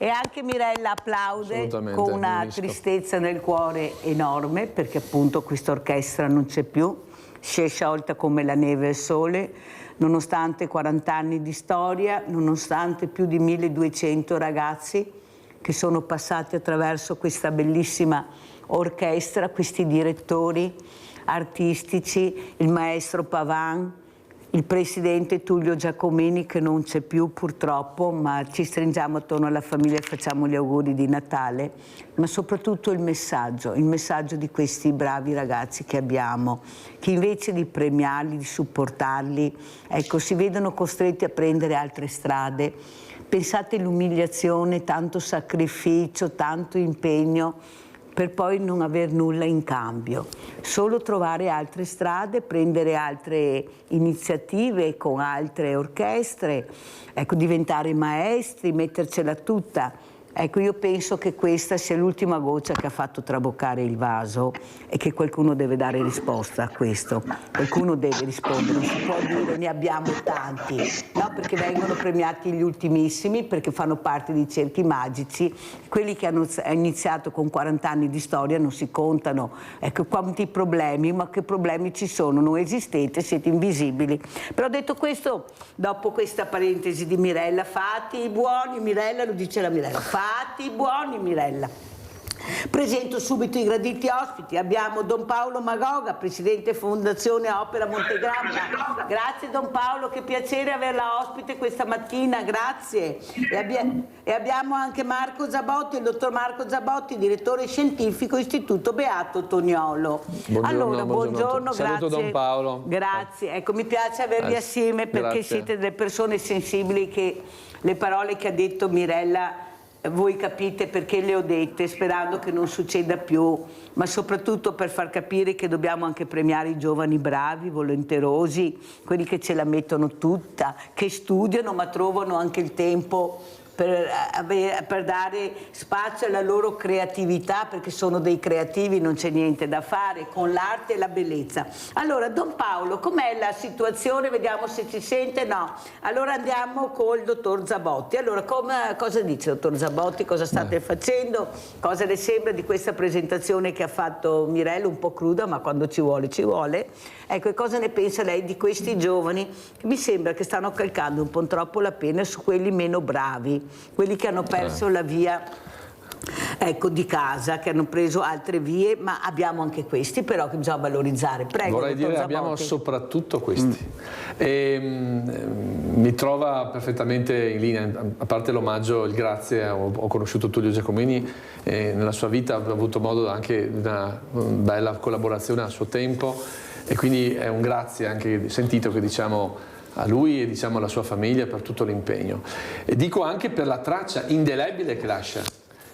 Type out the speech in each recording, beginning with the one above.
E anche Mirella applaude con una tristezza nel cuore enorme, perché appunto questa orchestra non c'è più, si è sciolta come la neve e il sole, nonostante 40 anni di storia, nonostante più di 1200 ragazzi che sono passati attraverso questa bellissima orchestra, questi direttori artistici, il maestro Pavan, il presidente Tullio Giacomini, che non c'è più purtroppo, ma ci stringiamo attorno alla famiglia e facciamo gli auguri di Natale, ma soprattutto il messaggio di questi bravi ragazzi che abbiamo, che invece di premiarli, di supportarli, ecco, si vedono costretti a prendere altre strade. Pensate all'umiliazione, tanto sacrificio, tanto impegno, per poi non aver nulla in cambio, solo trovare altre strade, prendere altre iniziative con altre orchestre, ecco, diventare maestri, mettercela tutta. Ecco, io penso che questa sia l'ultima goccia che ha fatto traboccare il vaso e che qualcuno deve dare risposta a questo. Qualcuno deve rispondere, non si può dire ne abbiamo tanti, no? Perché vengono premiati gli ultimissimi, perché fanno parte di cerchi magici, quelli che hanno iniziato con 40 anni di storia non si contano. Ecco, quanti problemi, ma che problemi ci sono? Non esistete, siete invisibili. Però detto questo, dopo questa parentesi di Mirella, fatti i buoni, Mirella, lo dice la Mirella, fatti i buoni, Mirella. Presento subito i graditi ospiti. Abbiamo Don Paolo Magoga, presidente Fondazione Opera Montegrappa. Grazie Don Paolo, che piacere averla ospite questa mattina, grazie. E abbiamo anche Marco Zabotti, il dottor Marco Zabotti, direttore scientifico Istituto Beato Toniolo. Buongiorno, allora, buongiorno, saluto grazie. Don Paolo. Grazie, ecco, mi piace avervi assieme perché grazie. Siete delle persone sensibili, che le parole che ha detto Mirella voi capite perché le ho dette, sperando che non succeda più, ma soprattutto per far capire che dobbiamo anche premiare i giovani bravi, volenterosi, quelli che ce la mettono tutta, che studiano ma trovano anche il tempo per dare spazio alla loro creatività, perché sono dei creativi, non c'è niente da fare, con l'arte e la bellezza. Allora, Don Paolo, com'è la situazione? Vediamo se ci sente, no. Allora andiamo col dottor Zabotti. Allora, cosa dice dottor Zabotti? Cosa state facendo? Cosa le sembra di questa presentazione che ha fatto Mirella, un po' cruda, ma quando ci vuole, ci vuole. Ecco, e cosa ne pensa lei di questi giovani che mi sembra che stanno calcando un po' troppo la pena su quelli meno bravi, quelli che hanno perso la via, ecco, di casa, che hanno preso altre vie, ma abbiamo anche questi però che bisogna valorizzare. Prego, vorrei dire Zabotti. Abbiamo soprattutto questi. E, mi trova perfettamente in linea, a parte l'omaggio, il grazie, ho conosciuto Tullio Giacomini, nella sua vita ho avuto modo anche di una bella collaborazione al suo tempo, e quindi è un grazie anche sentito che diciamo a lui e diciamo alla sua famiglia per tutto l'impegno, e dico anche per la traccia indelebile che lascia,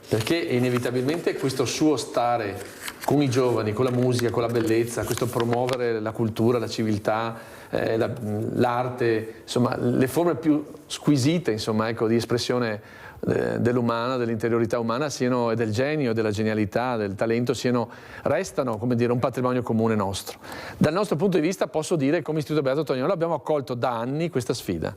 perché inevitabilmente questo suo stare con i giovani, con la musica, con la bellezza, questo promuovere la cultura, la civiltà, l'arte, insomma le forme più squisite, insomma, ecco, di espressione dell'umana, dell'interiorità umana, siano, e del genio, della genialità, del talento, restano, come dire, un patrimonio comune nostro. Dal nostro punto di vista posso dire che come Istituto Beato Toniolo abbiamo accolto da anni questa sfida,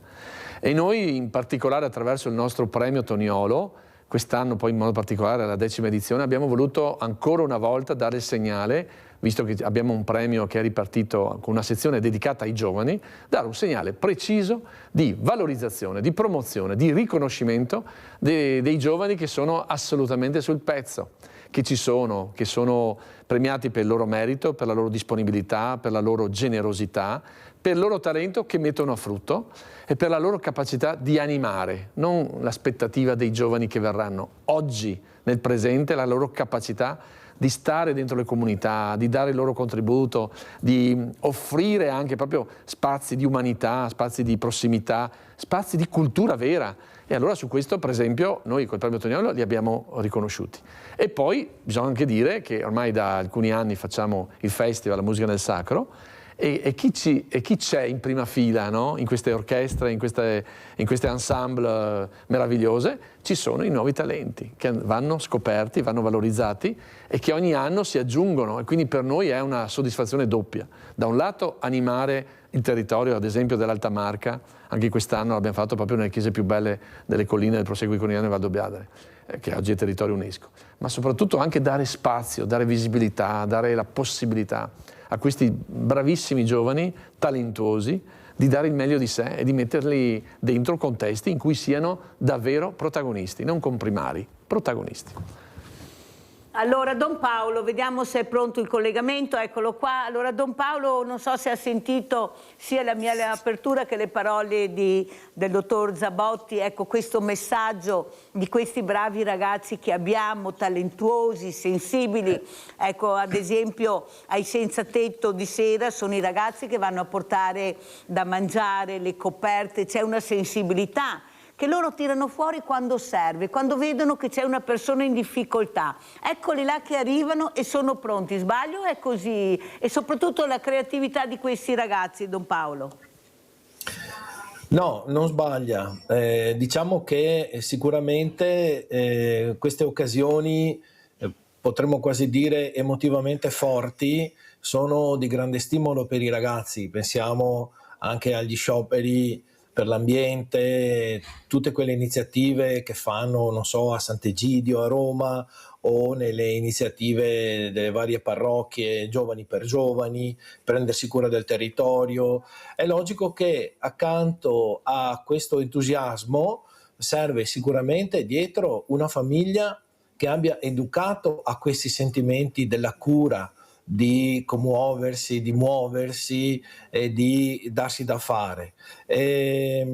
e noi in particolare attraverso il nostro premio Toniolo, quest'anno poi in modo particolare alla 10ª edizione, abbiamo voluto ancora una volta dare il segnale, visto che abbiamo un premio che è ripartito con una sezione dedicata ai giovani, dare un segnale preciso di valorizzazione, di promozione, di riconoscimento dei giovani che sono assolutamente sul pezzo, che sono premiati per il loro merito, per la loro disponibilità, per la loro generosità, per il loro talento che mettono a frutto e per la loro capacità di animare, non l'aspettativa dei giovani che verranno. Oggi, nel presente, la loro capacità di stare dentro le comunità, di dare il loro contributo, di offrire anche proprio spazi di umanità, spazi di prossimità, spazi di cultura vera. E allora su questo, per esempio, noi col premio Toniolo li abbiamo riconosciuti. E poi bisogna anche dire che ormai da alcuni anni facciamo il Festival La Musica nel Sacro, e chi c'è in prima fila, no? In queste orchestre, in queste ensemble meravigliose, ci sono i nuovi talenti che vanno scoperti, vanno valorizzati e che ogni anno si aggiungono, e quindi per noi è una soddisfazione doppia. Da un lato animare il territorio, ad esempio, dell'Alta Marca. Anche quest'anno l'abbiamo fatto proprio nelle chiese più belle delle colline del Proseguo Iconiano e Valdobbiadene, che oggi è territorio UNESCO. Ma soprattutto anche dare spazio, dare visibilità, dare la possibilità a questi bravissimi giovani, talentuosi, di dare il meglio di sé e di metterli dentro contesti in cui siano davvero protagonisti, non comprimari, protagonisti. Allora Don Paolo, vediamo se è pronto il collegamento, eccolo qua. Allora Don Paolo, non so se ha sentito sia la mia apertura che le parole del dottor Zabotti, ecco questo messaggio di questi bravi ragazzi che abbiamo, talentuosi, sensibili, ecco ad esempio ai senza tetto di sera sono i ragazzi che vanno a portare da mangiare, le coperte, c'è una sensibilità che loro tirano fuori quando serve, quando vedono che c'è una persona in difficoltà. Eccoli là che arrivano e sono pronti. Sbaglio? È così? E soprattutto la creatività di questi ragazzi, Don Paolo. No, non sbaglia. Diciamo che sicuramente queste occasioni, potremmo quasi dire emotivamente forti, sono di grande stimolo per i ragazzi. Pensiamo anche agli scioperi per l'ambiente, tutte quelle iniziative che fanno, non so, a Sant'Egidio, a Roma, o nelle iniziative delle varie parrocchie, giovani per giovani, prendersi cura del territorio. È logico che accanto a questo entusiasmo serve sicuramente dietro una famiglia che abbia educato a questi sentimenti della cura, di commuoversi, di muoversi e di darsi da fare. E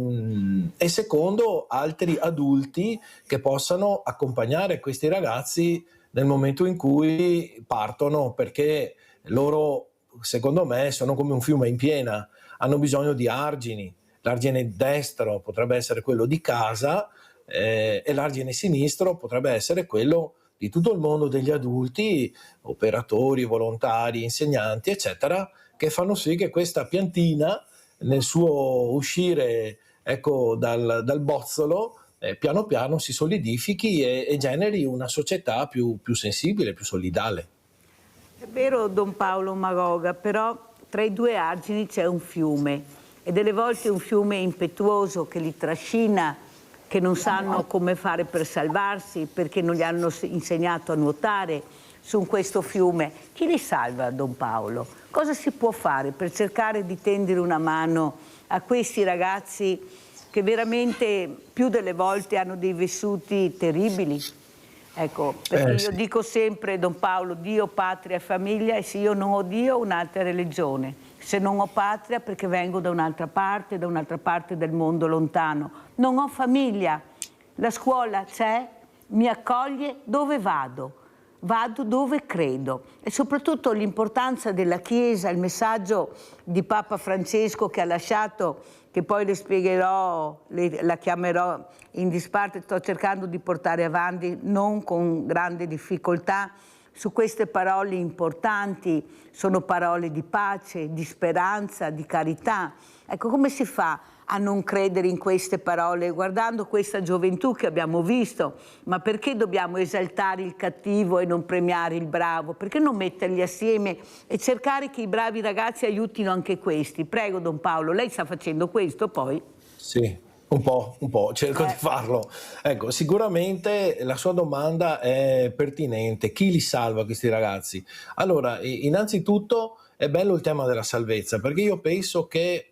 secondo, altri adulti che possano accompagnare questi ragazzi nel momento in cui partono, perché loro, secondo me, sono come un fiume in piena, hanno bisogno di argini. L'argine destro potrebbe essere quello di casa e l'argine sinistro potrebbe essere quello di tutto il mondo degli adulti, operatori, volontari, insegnanti, eccetera, che fanno sì che questa piantina, nel suo uscire, ecco, dal bozzolo, piano piano si solidifichi e generi una società più sensibile, più solidale. È vero, Don Paolo Magoga, però tra i due argini c'è un fiume e delle volte un fiume impetuoso che li trascina, che non sanno come fare per salvarsi perché non gli hanno insegnato a nuotare su questo fiume. Chi li salva, Don Paolo? Cosa si può fare per cercare di tendere una mano a questi ragazzi che veramente più delle volte hanno dei vissuti terribili? Ecco, perché io dico sempre, Don Paolo, Dio, patria e famiglia, e se io non ho Dio, un'altra religione. Se non ho patria, perché vengo da un'altra parte del mondo lontano. Non ho famiglia, la scuola c'è, mi accoglie dove vado dove credo. E soprattutto l'importanza della Chiesa, il messaggio di Papa Francesco che ha lasciato, che poi le spiegherò, la chiamerò in disparte, sto cercando di portare avanti, non con grande difficoltà, su queste parole importanti, sono parole di pace, di speranza, di carità. Ecco, come si fa a non credere in queste parole guardando questa gioventù che abbiamo visto? Ma perché dobbiamo esaltare il cattivo e non premiare il bravo? Perché non metterli assieme e cercare che i bravi ragazzi aiutino anche questi? Prego, Don Paolo, lei sta facendo questo poi? Sì. Un po', cerco di farlo. Ecco, sicuramente la sua domanda è pertinente. Chi li salva questi ragazzi? Allora, innanzitutto è bello il tema della salvezza, perché io penso che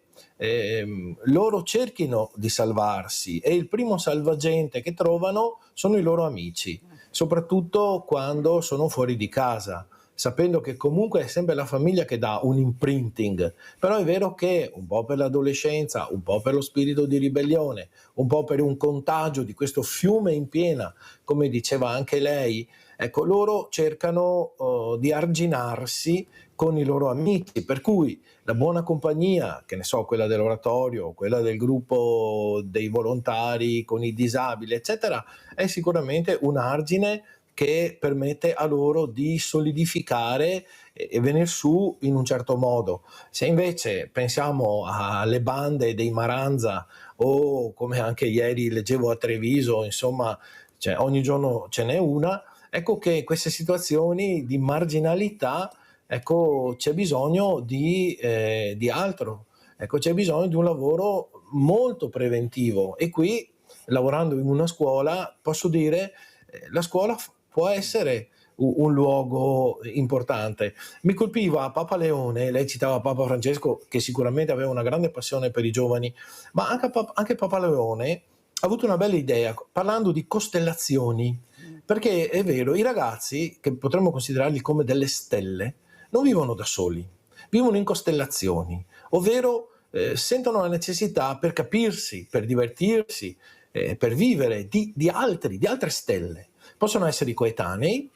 loro cerchino di salvarsi e il primo salvagente che trovano sono i loro amici, soprattutto quando sono fuori di casa, sapendo che comunque è sempre la famiglia che dà un imprinting. Però è vero che un po' per l'adolescenza, un po' per lo spirito di ribellione, un po' per un contagio di questo fiume in piena, come diceva anche lei, ecco, loro cercano di arginarsi con i loro amici, per cui la buona compagnia, che ne so, quella dell'oratorio, quella del gruppo dei volontari con i disabili, eccetera, è sicuramente un argine che permette a loro di solidificare e venire su in un certo modo. Se invece pensiamo alle bande dei Maranza o come anche ieri leggevo a Treviso, insomma, cioè, ogni giorno ce n'è una, ecco che queste situazioni di marginalità, ecco, c'è bisogno di altro. Ecco, c'è bisogno di un lavoro molto preventivo e qui, lavorando in una scuola, posso dire la scuola può essere un luogo importante. Mi colpiva Papa Leone, lei citava Papa Francesco che sicuramente aveva una grande passione per i giovani, ma anche Papa Leone ha avuto una bella idea parlando di costellazioni, perché è vero, i ragazzi, che potremmo considerarli come delle stelle, non vivono da soli, vivono in costellazioni, ovvero sentono la necessità per capirsi, per divertirsi, per vivere di altre stelle. Possono essere i coetanei,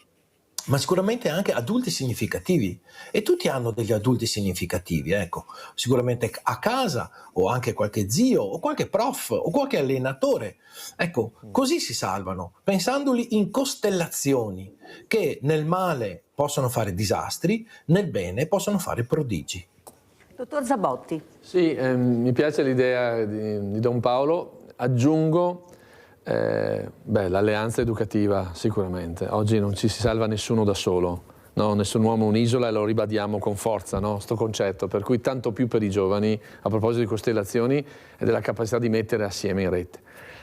ma sicuramente anche adulti significativi, e tutti hanno degli adulti significativi, ecco, sicuramente a casa o anche qualche zio o qualche prof o qualche allenatore, ecco, così si salvano, pensandoli in costellazioni che nel male possono fare disastri, nel bene possono fare prodigi. Dottor Zabotti. Sì, mi piace l'idea di Don Paolo, aggiungo l'alleanza educativa sicuramente. Oggi non ci si salva nessuno da solo, no? Nessun uomo un'isola, e lo ribadiamo con forza, no? Sto concetto, per cui tanto più per i giovani, a proposito di costellazioni e della capacità di mettere assieme in rete.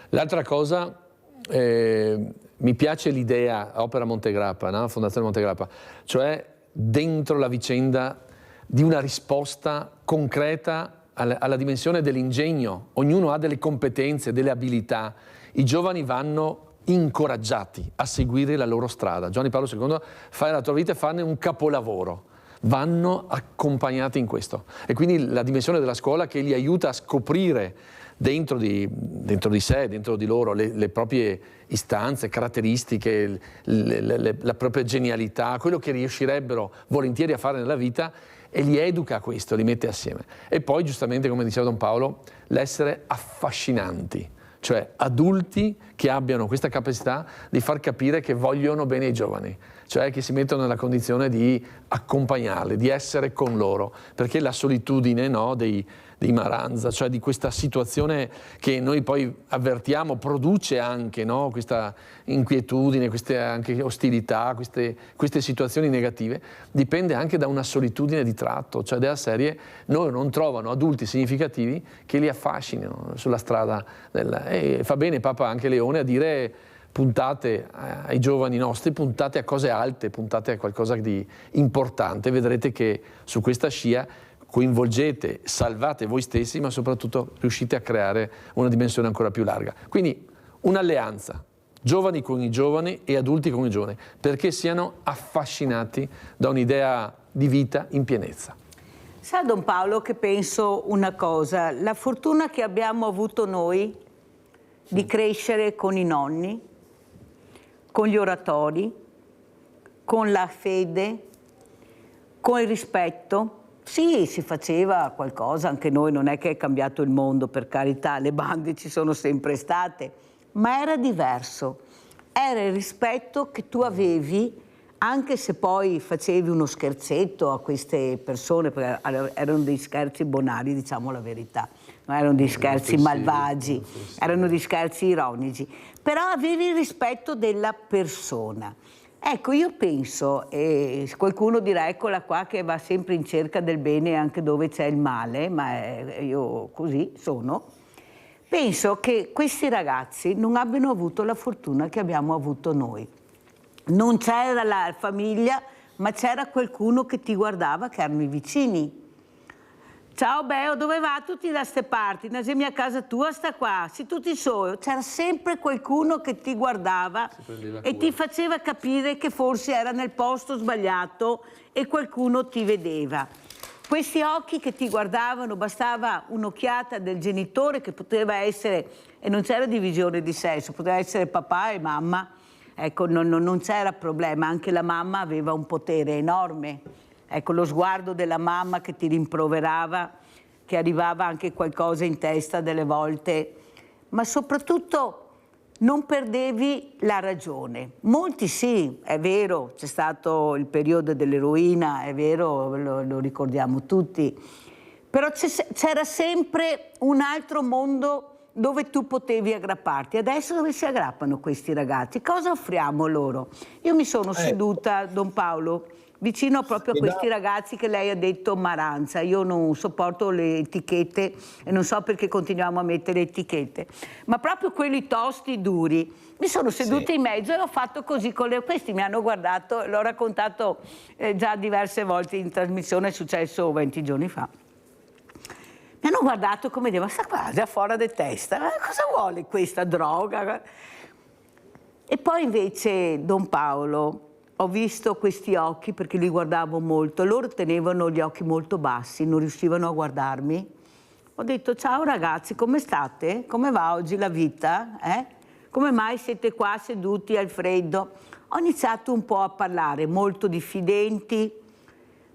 L'altra cosa, mi piace l'idea, Opera Montegrappa, no? Fondazione Montegrappa, cioè dentro la vicenda di una risposta concreta alla dimensione dell'ingegno. Ognuno ha delle competenze, delle abilità. I giovani vanno incoraggiati a seguire la loro strada. Giovanni Paolo II, fare la tua vita e farne un capolavoro. Vanno accompagnati in questo. E quindi la dimensione della scuola che li aiuta a scoprire dentro di sé, dentro di loro, le proprie istanze, caratteristiche, la propria genialità, quello che riuscirebbero volentieri a fare nella vita, e li educa a questo, li mette assieme. E poi, giustamente, come diceva Don Paolo, l'essere affascinanti, cioè adulti che abbiano questa capacità di far capire che vogliono bene ai giovani, cioè che si mettono nella condizione di accompagnarli, di essere con loro, perché la solitudine, no, dei Maranza, cioè di questa situazione che noi poi avvertiamo, produce anche, no, questa inquietudine, queste anche ostilità, queste situazioni negative, dipende anche da una solitudine di tratto, cioè della serie loro non trovano adulti significativi che li affascinino sulla strada e fa bene Papa anche Leone a dire: puntate ai giovani nostri, puntate a cose alte, puntate a qualcosa di importante, vedrete che su questa scia coinvolgete, salvate voi stessi, ma soprattutto riuscite a creare una dimensione ancora più larga. Quindi un'alleanza, giovani con i giovani e adulti con i giovani, perché siano affascinati da un'idea di vita in pienezza. Sa Don Paolo che penso una cosa, la fortuna che abbiamo avuto noi di crescere con i nonni, con gli oratori, con la fede, con il rispetto. Sì, si faceva qualcosa, anche noi, non è che è cambiato il mondo, per carità, le bande ci sono sempre state, ma era diverso. Era il rispetto che tu avevi, anche se poi facevi uno scherzetto a queste persone, perché erano dei scherzi bonari, diciamo la verità, non erano dei scherzi malvagi, erano dei scherzi ironici, però avevi il rispetto della persona. Ecco, io penso, e qualcuno dirà eccola qua che va sempre in cerca del bene anche dove c'è il male, ma io così sono, penso che questi ragazzi non abbiano avuto la fortuna che abbiamo avuto noi. Non c'era la famiglia, ma c'era qualcuno che ti guardava, che erano i vicini. Ciao Beo, dove va? Tutti da ste parti, Nasemi a casa tua sta qua, si tutti soli. C'era sempre qualcuno che ti guardava e ti faceva capire che forse era nel posto sbagliato e qualcuno ti vedeva. Questi occhi che ti guardavano, bastava un'occhiata del genitore che poteva essere, e non c'era divisione di sesso, poteva essere papà e mamma, ecco, non c'era problema, anche la mamma aveva un potere enorme. Ecco, lo sguardo della mamma che ti rimproverava, che arrivava anche qualcosa in testa delle volte, ma soprattutto non perdevi la ragione. Molti sì, è vero, c'è stato il periodo dell'eroina, è vero, lo ricordiamo tutti, però c'era sempre un altro mondo dove tu potevi aggrapparti. Adesso dove si aggrappano questi ragazzi? Cosa offriamo loro? Io mi sono seduta, Don Paolo, vicino proprio a questi ragazzi che lei ha detto Maranza. Io non sopporto le etichette e non so perché continuiamo a mettere etichette, ma proprio quelli tosti, duri. Mi sono seduta in mezzo e ho fatto così con questi mi hanno guardato, l'ho raccontato già diverse volte in trasmissione, è successo 20 giorni fa. Mi hanno guardato come dire, ma sta qua già fuori di testa, cosa vuole questa droga? E poi invece Don Paolo, ho visto questi occhi perché li guardavo molto, loro tenevano gli occhi molto bassi, non riuscivano a guardarmi. Ho detto ciao ragazzi, come state? Come va oggi la vita? Come mai siete qua seduti al freddo? Ho iniziato un po' a parlare, molto diffidenti,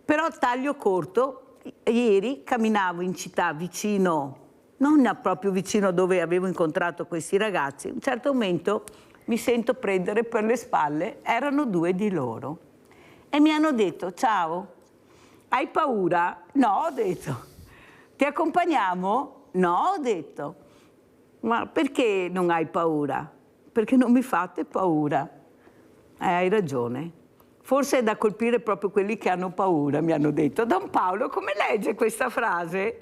però taglio corto, ieri camminavo in città vicino, non proprio vicino a dove avevo incontrato questi ragazzi, a un certo momento mi sento prendere per le spalle, erano 2 di loro e mi hanno detto ciao, hai paura? No, ho detto. Ti accompagniamo? No, ho detto. Ma perché non hai paura? Perché non mi fate paura. Hai ragione. Forse è da colpire proprio quelli che hanno paura, mi hanno detto. Don Paolo, come legge questa frase?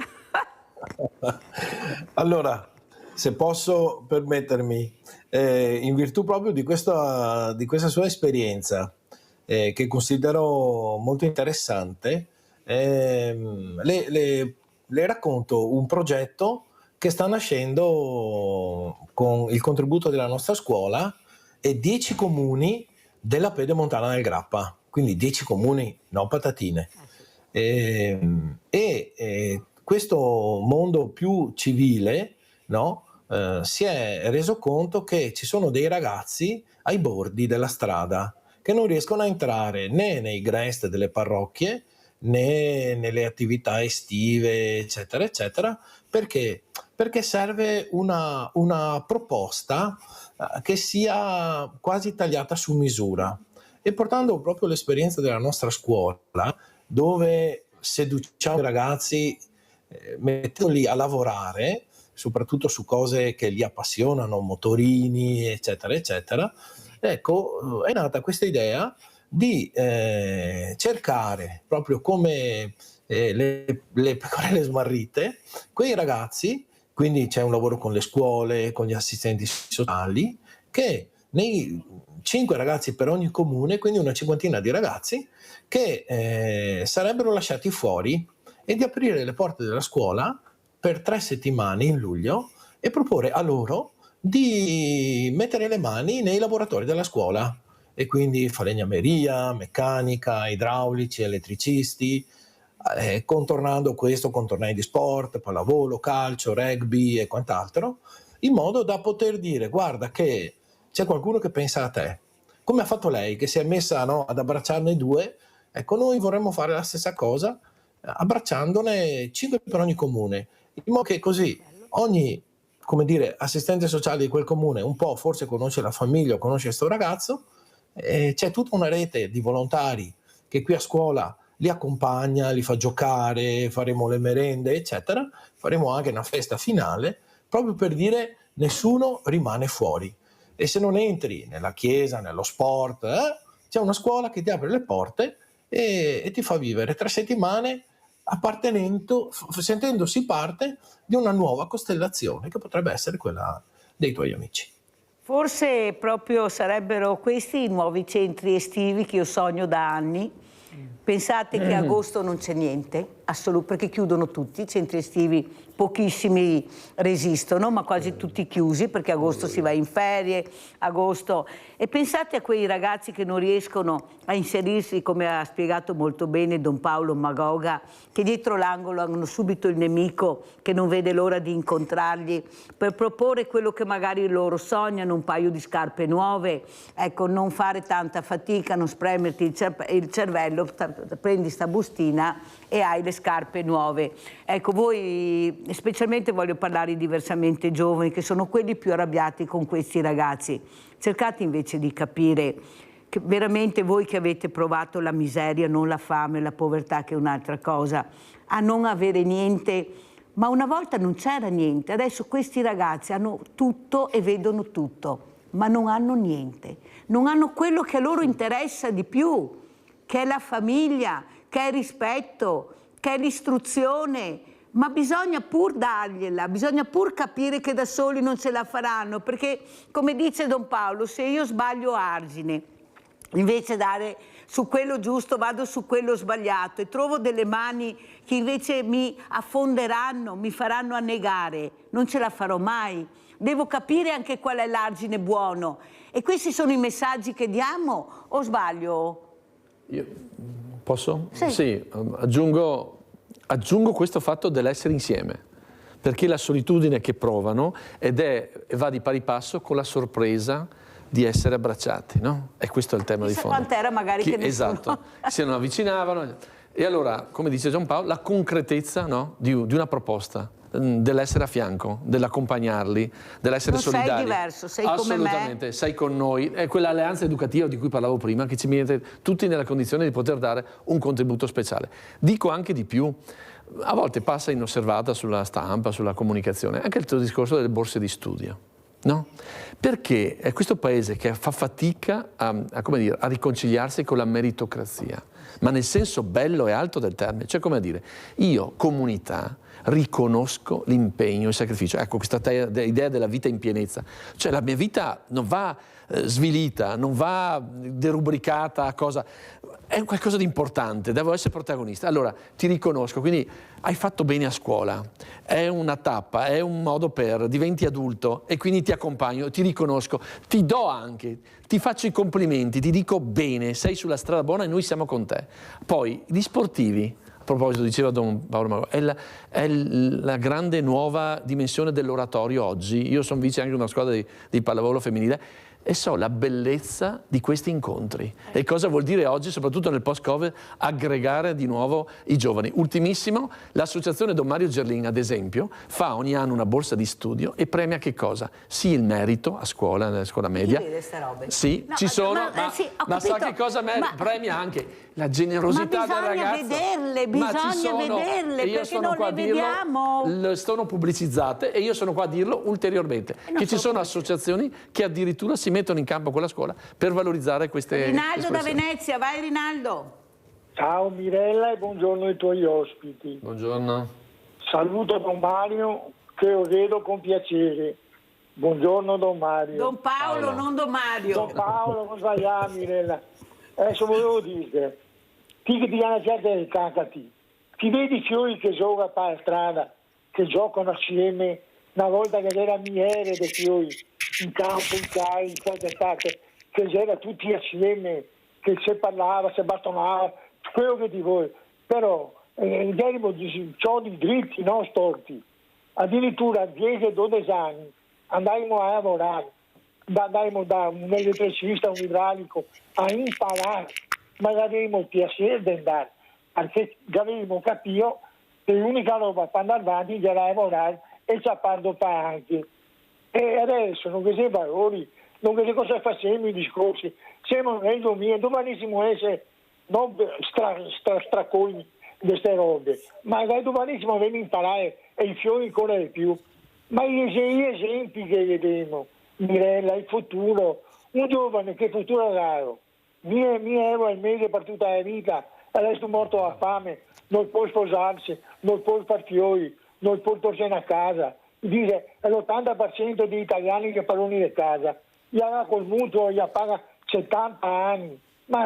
Allora, se posso permettermi, in virtù proprio di questa sua esperienza, che considero molto interessante, le racconto un progetto che sta nascendo con il contributo della nostra scuola e 10 comuni della Pedemontana del Grappa, quindi 10 comuni, non patatine. Questo mondo più civile, no? Si è reso conto che ci sono dei ragazzi ai bordi della strada che non riescono a entrare né nei GREST delle parrocchie né nelle attività estive, eccetera, eccetera, perché serve una proposta che sia quasi tagliata su misura. E portando proprio l'esperienza della nostra scuola, dove seduciamo i ragazzi mettendoli a lavorare, soprattutto su cose che li appassionano, motorini, eccetera, eccetera, ecco, è nata questa idea di cercare, proprio come le pecorelle smarrite, quei ragazzi, quindi c'è un lavoro con le scuole, con gli assistenti sociali, che nei 5 ragazzi per ogni comune, quindi una cinquantina di ragazzi, che sarebbero lasciati fuori e di aprire le porte della scuola per 3 settimane in luglio e proporre a loro di mettere le mani nei laboratori della scuola, e quindi falegnameria, meccanica, idraulici, elettricisti, contornando questo con tornei di sport, pallavolo, calcio, rugby e quant'altro, in modo da poter dire guarda che c'è qualcuno che pensa a te, come ha fatto lei che si è messa, no, ad abbracciarne 2. Ecco, noi vorremmo fare la stessa cosa abbracciandone 5 per ogni comune, in modo che così ogni, come dire, assistente sociale di quel comune un po' forse conosce la famiglia o conosce questo ragazzo, c'è tutta una rete di volontari che qui a scuola li accompagna, li fa giocare, faremo le merende, eccetera, faremo anche una festa finale, proprio per dire nessuno rimane fuori. E se non entri nella chiesa, nello sport, c'è una scuola che ti apre le porte e ti fa vivere 3 settimane sentendosi parte di una nuova costellazione che potrebbe essere quella dei tuoi amici. Forse proprio sarebbero questi i nuovi centri estivi che io sogno da anni. Pensate che a agosto non c'è niente, perché chiudono tutti, i centri estivi pochissimi resistono, ma quasi tutti chiusi perché agosto si va in ferie, agosto. E pensate a quei ragazzi che non riescono a inserirsi, come ha spiegato molto bene Don Paolo Magoga, che dietro l'angolo hanno subito il nemico che non vede l'ora di incontrarli per proporre quello che magari loro sognano, un paio di scarpe nuove, ecco, non fare tanta fatica, non spremerti il cervello, prendi sta bustina e hai le scarpe nuove. Ecco, voi, specialmente voglio parlare di diversamente giovani, che sono quelli più arrabbiati con questi ragazzi. Cercate invece di capire che veramente voi che avete provato la miseria, non la fame, la povertà, che è un'altra cosa, a non avere niente, ma una volta non c'era niente, adesso questi ragazzi hanno tutto e vedono tutto, ma non hanno niente, non hanno quello che a loro interessa di più, che è la famiglia, che è il rispetto, che è l'istruzione, ma bisogna pur dargliela, bisogna pur capire che da soli non ce la faranno, perché come dice Don Paolo, se io sbaglio argine, invece dare su quello giusto vado su quello sbagliato e trovo delle mani che invece mi affonderanno, mi faranno annegare, non ce la farò mai. Devo capire anche qual è l'argine buono, e questi sono i messaggi che diamo, o sbaglio? Io posso? Sì. Sì, aggiungo questo fatto dell'essere insieme, perché la solitudine che provano va di pari passo con la sorpresa di essere abbracciati, no? E questo è il tema di fondo. Quant'era magari che nessuno... Esatto, si avvicinavano. E allora, come dice Gian Paolo, la concretezza, no, di una proposta, dell'essere a fianco, dell'accompagnarli, dell'essere solidari. Non sei diverso, sei come me. Assolutamente, sei con noi. È quell'alleanza educativa di cui parlavo prima, che ci mette tutti nella condizione di poter dare un contributo speciale. Dico anche di più. A volte passa inosservata sulla stampa, sulla comunicazione, anche il tuo discorso delle borse di studio. No? Perché è questo paese che fa fatica a riconciliarsi con la meritocrazia, ma nel senso bello e alto del termine, cioè come a dire, io, comunità, riconosco l'impegno, il sacrificio. Ecco, questa idea della vita in pienezza, cioè la mia vita non va svilita, non va derubricata a cosa, è qualcosa di importante, devo essere protagonista. Allora ti riconosco, quindi hai fatto bene a scuola, è una tappa, è un modo diventi adulto e quindi ti accompagno, ti riconosco, ti do anche, ti faccio i complimenti, ti dico bene, sei sulla strada buona e noi siamo con te. Poi gli sportivi, a proposito, diceva Don Paolo Mago, è la grande nuova dimensione dell'oratorio oggi. Io sono vice anche di una squadra di pallavolo femminile e so la bellezza di questi incontri e cosa vuol dire oggi, soprattutto nel post-Covid, aggregare di nuovo i giovani. Ultimissimo, l'associazione Don Mario Gerlin, ad esempio, fa ogni anno una borsa di studio e premia che cosa? Sì, il merito a scuola, nella scuola media. Chi vede ste robe? Sì, no, ci sono, sì, ma sa che cosa premia anche? La generosità del ragazzo. Bisogna vederle, perché non le vediamo. Sono pubblicizzate e io sono qua a dirlo ulteriormente, che ci sono associazioni che addirittura si mettono in campo con la scuola per valorizzare queste Rinaldo espressioni. da Venezia, vai Rinaldo. Ciao Mirella e buongiorno ai tuoi ospiti. Buongiorno. Saluto Don Mario che lo vedo con piacere. Buongiorno Don Mario. Don Paolo. Non Don Mario. Don Paolo, non sbagliare Mirella. Adesso volevo dire, ti che ti hanno certa di cacati, ti vedi i fiori che giocano per strada, che giocano assieme, una volta che era miele dei fiori, in campo, in casa, in certe parti, che c'era tutti assieme, che si parlava, si bastonava, quello che ti vuoi. Però ciò di dritti, non storti. Addirittura a 10-12 anni andavamo a lavorare, andavamo da un elettricista, un idraulico, a imparare, ma avevamo il piacere di andare, perché avevamo capito che l'unica roba per andare avanti era lavorare e sapendo fare anche. E adesso non si valori, non si cosa facciamo i discorsi, siamo nel 2000, domanissimo essere non straconi di queste robe, ma domanissimo dobbiamo imparare e i fiori ancora di più. Ma gli esempi che vediamo, Mirella, il futuro, un giovane che futuro raro, 1.000 euro al mese per tutta la vita, adesso morto a fame, non può sposarsi, non può far fiori, non può tornare a casa. Dice è l'80% degli italiani che parlano di casa, gli ha col mutuo, gli paga 70 anni. Ma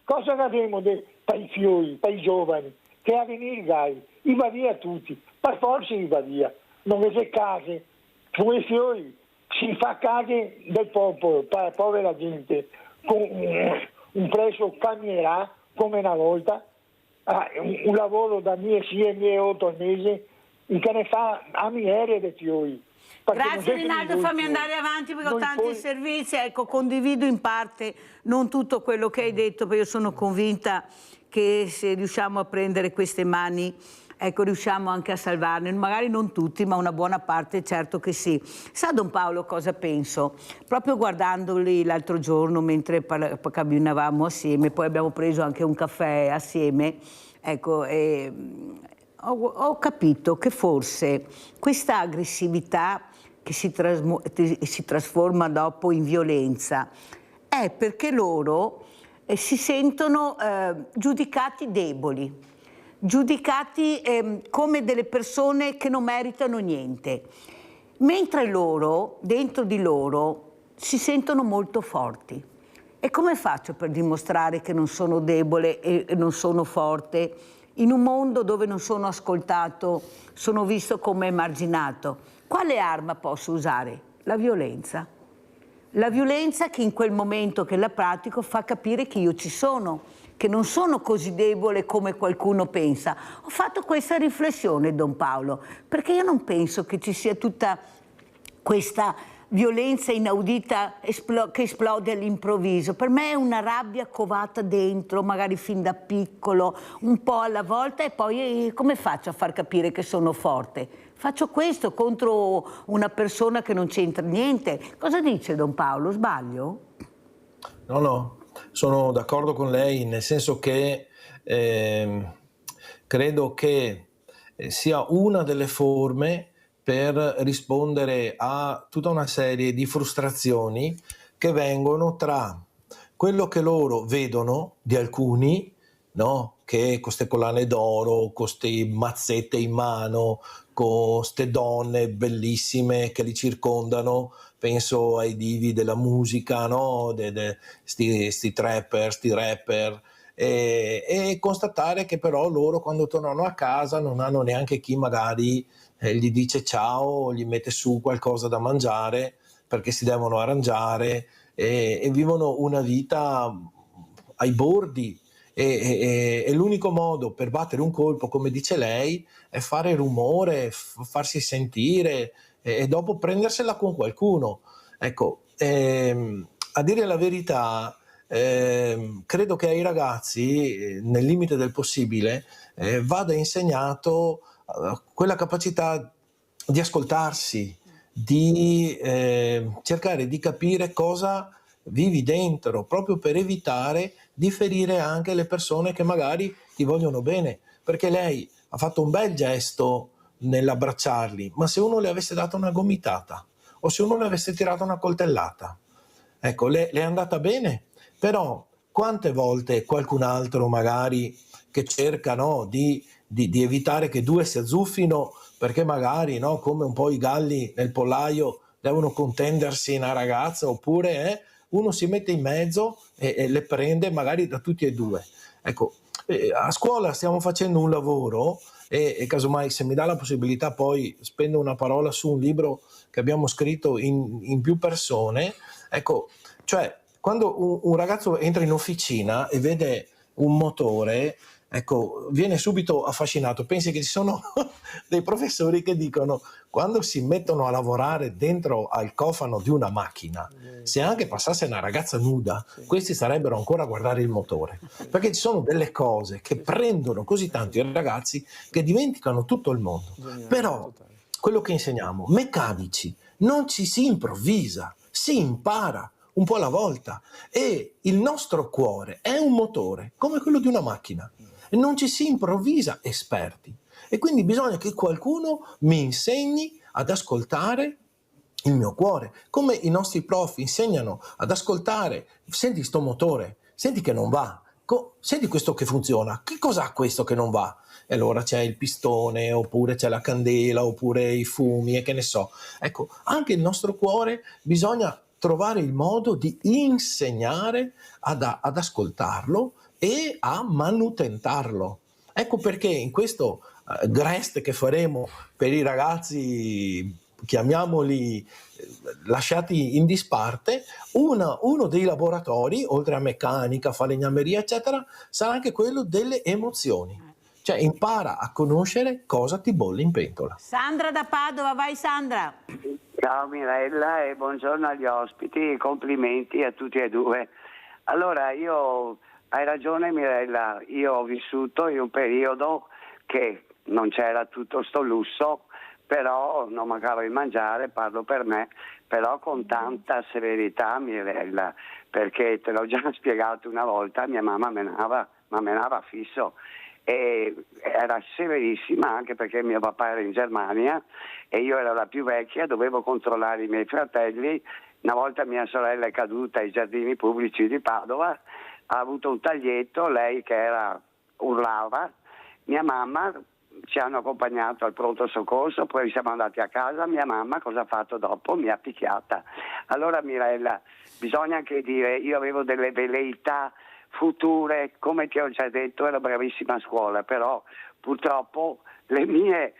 cosa abbiamo per i fiori, per i giovani? Che a venire gai, va via tutti, per forza va via. Non c'è case, con i fiori si fa case del popolo, per la povera gente, con un prezzo cambierà come una volta, un lavoro da 1.600-1.800 al mese, che ne fa a migliaia di fiori. Grazie Rinaldo, fammi andare avanti perché ho tanti servizi. Ecco, condivido in parte non tutto quello che hai detto, perché io sono convinta che se riusciamo a prendere queste mani, ecco, riusciamo anche a salvarne, magari non tutti, ma una buona parte, certo che sì. Sa Don Paolo cosa penso? Proprio guardandoli l'altro giorno mentre camminavamo assieme, poi abbiamo preso anche un caffè assieme, ecco, ho capito che forse questa aggressività che si trasforma dopo in violenza è perché loro si sentono giudicati deboli, giudicati come delle persone che non meritano niente, mentre loro, dentro di loro, si sentono molto forti. E come faccio per dimostrare che non sono debole e non sono forte in un mondo dove non sono ascoltato, sono visto come emarginato? Quale arma posso usare? La violenza. La violenza che in quel momento che la pratico fa capire che io ci sono, che non sono così debole come qualcuno pensa. Ho fatto questa riflessione, Don Paolo, perché io non penso che ci sia tutta questa violenza inaudita che esplode all'improvviso. Per me è una rabbia covata dentro, magari fin da piccolo, un po' alla volta, e poi come faccio a far capire che sono forte? Faccio questo contro una persona che non c'entra niente. Cosa dice Don Paolo? Sbaglio? No, sono d'accordo con lei, nel senso che credo che sia una delle forme per rispondere a tutta una serie di frustrazioni che vengono tra quello che loro vedono di alcuni, no? Che con queste collane d'oro, con queste mazzette in mano, con queste donne bellissime che li circondano, penso ai divi della musica, no? Sti trapper, sti rapper, e constatare che però loro quando tornano a casa non hanno neanche chi magari gli dice ciao, gli mette su qualcosa da mangiare perché si devono arrangiare, e vivono una vita ai bordi. E l'unico modo per battere un colpo, come dice lei, è fare rumore, farsi sentire e dopo prendersela con qualcuno. Ecco, a dire la verità, credo che ai ragazzi, nel limite del possibile, vada insegnato quella capacità di ascoltarsi, di cercare di capire cosa vivi dentro, proprio per evitare di ferire anche le persone che magari ti vogliono bene, perché lei ha fatto un bel gesto nell'abbracciarli, ma se uno le avesse dato una gomitata o se uno le avesse tirato una coltellata, ecco, le è andata bene, però quante volte qualcun altro magari che cerca, no, di evitare che due si azzuffino perché magari, no, come un po' i galli nel pollaio devono contendersi una ragazza, oppure uno si mette in mezzo e le prende magari da tutti e due. Ecco, a scuola stiamo facendo un lavoro e casomai se mi dà la possibilità poi spendo una parola su un libro che abbiamo scritto in più persone. Ecco, cioè quando un ragazzo entra in officina e vede un motore, ecco, viene subito affascinato. Pensi che ci sono dei professori che dicono: quando si mettono a lavorare dentro al cofano di una macchina, se anche passasse una ragazza nuda, questi sarebbero ancora a guardare il motore, perché ci sono delle cose che prendono così tanto i ragazzi che dimenticano tutto il mondo. Però quello che insegniamo, meccanici, non ci si improvvisa, si impara un po' alla volta, e il nostro cuore è un motore come quello di una macchina. Non ci si improvvisa esperti, e quindi bisogna che qualcuno mi insegni ad ascoltare il mio cuore, come i nostri prof insegnano ad ascoltare. Senti sto motore, senti che non va, senti questo che funziona, che cos'ha questo che non va? E allora c'è il pistone, oppure c'è la candela, oppure i fumi, e che ne so. Ecco, anche il nostro cuore bisogna trovare il modo di insegnare ad ascoltarlo e a manutentarlo. Ecco perché in questo Grest che faremo per i ragazzi, chiamiamoli lasciati in disparte, uno dei laboratori, oltre a meccanica, falegnameria eccetera, sarà anche quello delle emozioni. Cioè impara a conoscere cosa ti bolle in pentola. Sandra da Padova, vai Sandra. Ciao Mirella e buongiorno agli ospiti, complimenti a tutti e due. Allora, hai ragione Mirella, io ho vissuto in un periodo che non c'era tutto sto lusso, però non mancava il mangiare, parlo per me, però con tanta severità Mirella, perché te l'ho già spiegato una volta, mia mamma menava fisso. E era severissima, anche perché mio papà era in Germania e io ero la più vecchia, dovevo controllare i miei fratelli. Una volta mia sorella è caduta ai giardini pubblici di Padova, ha avuto un taglietto, lei che urlava, mia mamma, ci hanno accompagnato al pronto soccorso, poi siamo andati a casa, mia mamma cosa ha fatto dopo? Mi ha picchiata. Allora Mirella, bisogna anche dire, io avevo delle velleità future, come ti ho già detto ero bravissima a scuola, però purtroppo le mie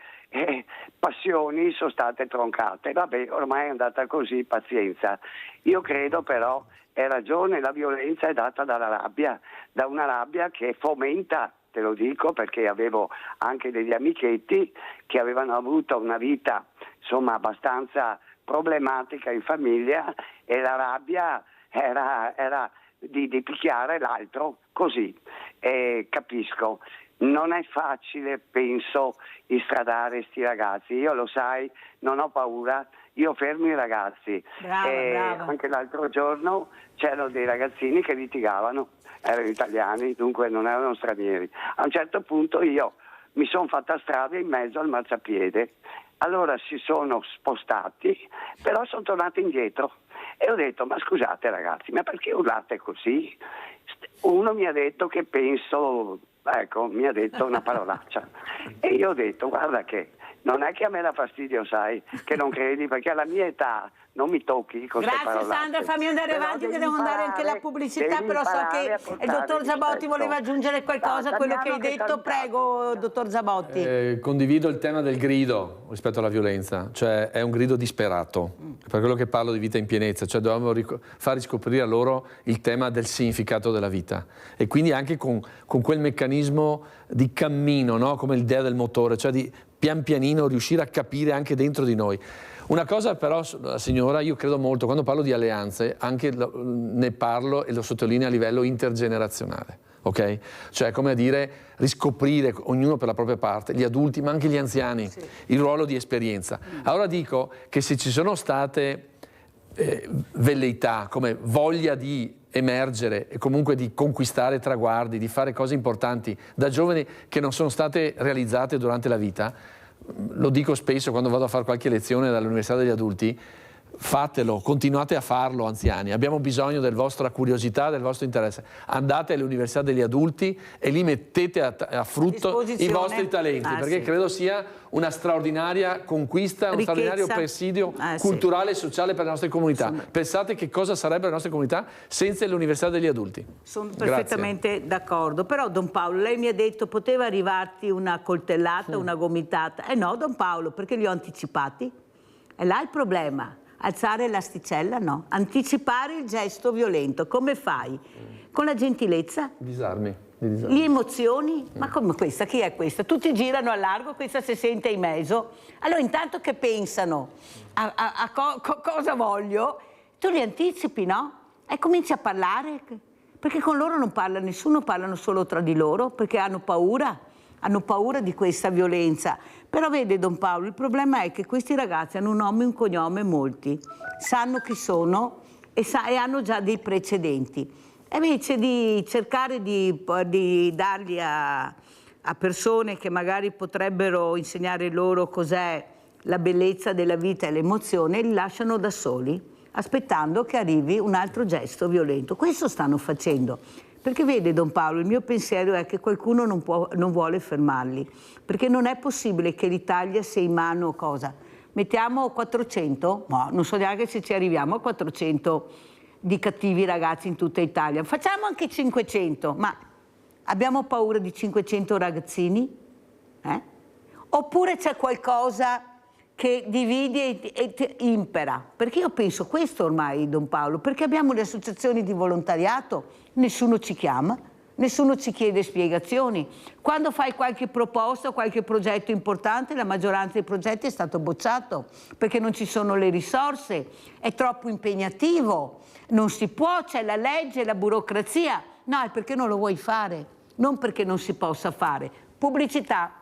passioni sono state troncate. Vabbè, ormai è andata così, pazienza. Io credo però, hai ragione, la violenza è data dalla rabbia, da una rabbia che fomenta, te lo dico perché avevo anche degli amichetti che avevano avuto una vita insomma abbastanza problematica in famiglia, e la rabbia era di picchiare l'altro così. Capisco, non è facile, penso, istradare sti ragazzi. Io lo sai, non ho paura, io fermo i ragazzi. Brava. Anche l'altro giorno c'erano dei ragazzini che litigavano, erano italiani, dunque non erano stranieri. A un certo punto io mi sono fatta strada in mezzo al marciapiede, allora si sono spostati, però sono tornati indietro e ho detto: ma scusate ragazzi, ma perché urlate così? Uno mi ha detto che penso, ecco, mi ha detto una parolaccia e io ho detto: guarda che non è che a me dà fastidio, sai, che non credi, perché alla mia età non mi tocchi con queste parolacce. Grazie Sandra, fammi andare avanti che devo andare anche alla pubblicità, però so che il dottor Zabotti voleva aggiungere qualcosa a quello che hai detto. Prego, dottor Zabotti. Condivido il tema del grido rispetto alla violenza, cioè è un grido disperato, per quello che parlo di vita in pienezza, cioè dobbiamo far riscoprire a loro il tema del significato della vita, e quindi anche con quel meccanismo di cammino, no? Come l'idea del motore, cioè di pian pianino riuscire a capire anche dentro di noi. Una cosa però, signora, io credo molto, quando parlo di alleanze, anche ne parlo e lo sottolineo a livello intergenerazionale, ok? Cioè, come a dire, riscoprire, ognuno per la propria parte, gli adulti ma anche gli anziani, sì, il ruolo di esperienza. Allora dico che se ci sono state velleità, come voglia di emergere e comunque di conquistare traguardi, di fare cose importanti da giovani che non sono state realizzate durante la vita, lo dico spesso quando vado a fare qualche lezione dall'Università degli Adulti: fatelo, continuate a farlo anziani, abbiamo bisogno della vostra curiosità, del vostro interesse. Andate alle università degli adulti e lì mettete a frutto i vostri talenti, perché credo sia una straordinaria conquista, un straordinario presidio culturale e sociale per le nostre comunità. Pensate che cosa sarebbero le nostre comunità senza le università degli adulti. Sono perfettamente d'accordo, però Don Paolo, lei mi ha detto poteva arrivarti una coltellata, una gomitata. No, Don Paolo, perché li ho anticipati. È là il problema. Alzare l'asticella no, anticipare il gesto violento. Come fai? Con la gentilezza? Disarmi. Le emozioni? Ma come questa? Chi è questa? Tutti girano a largo, questa si sente in mezzo. Allora intanto che pensano a cosa voglio, tu li anticipi, no? E cominci a parlare, perché con loro non parla nessuno, parlano solo tra di loro, perché hanno paura di questa violenza. Però vede Don Paolo, il problema è che questi ragazzi hanno un nome e un cognome, molti sanno chi sono e hanno già dei precedenti. E invece di cercare di darli a persone che magari potrebbero insegnare loro cos'è la bellezza della vita e l'emozione, li lasciano da soli, aspettando che arrivi un altro gesto violento. Questo stanno facendo. Perché vede Don Paolo, il mio pensiero è che qualcuno non vuole fermarli, perché non è possibile che l'Italia sia in mano cosa? Mettiamo 400? No, non so neanche se ci arriviamo a 400 di cattivi ragazzi in tutta Italia. Facciamo anche 500, ma abbiamo paura di 500 ragazzini? Oppure c'è qualcosa che divide e impera? Perché io penso questo ormai, Don Paolo, perché abbiamo le associazioni di volontariato, nessuno ci chiama, nessuno ci chiede spiegazioni. Quando fai qualche proposta o qualche progetto importante, la maggioranza dei progetti è stato bocciato, perché non ci sono le risorse, è troppo impegnativo, non si può, c'è la legge, la burocrazia. No, è perché non lo vuoi fare, non perché non si possa fare. Pubblicità.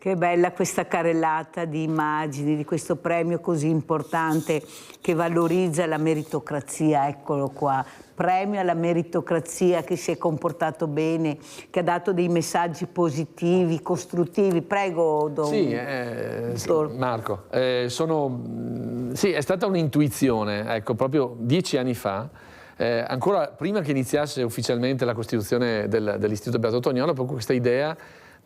Che bella questa carrellata di immagini, di questo premio così importante che valorizza la meritocrazia, eccolo qua. Premio alla meritocrazia che si è comportato bene, che ha dato dei messaggi positivi, costruttivi. Prego, dottor. Marco, sì, è stata un'intuizione, ecco, proprio 10 anni fa, ancora prima che iniziasse ufficialmente la costituzione dell'Istituto Beato Tognolo, proprio questa idea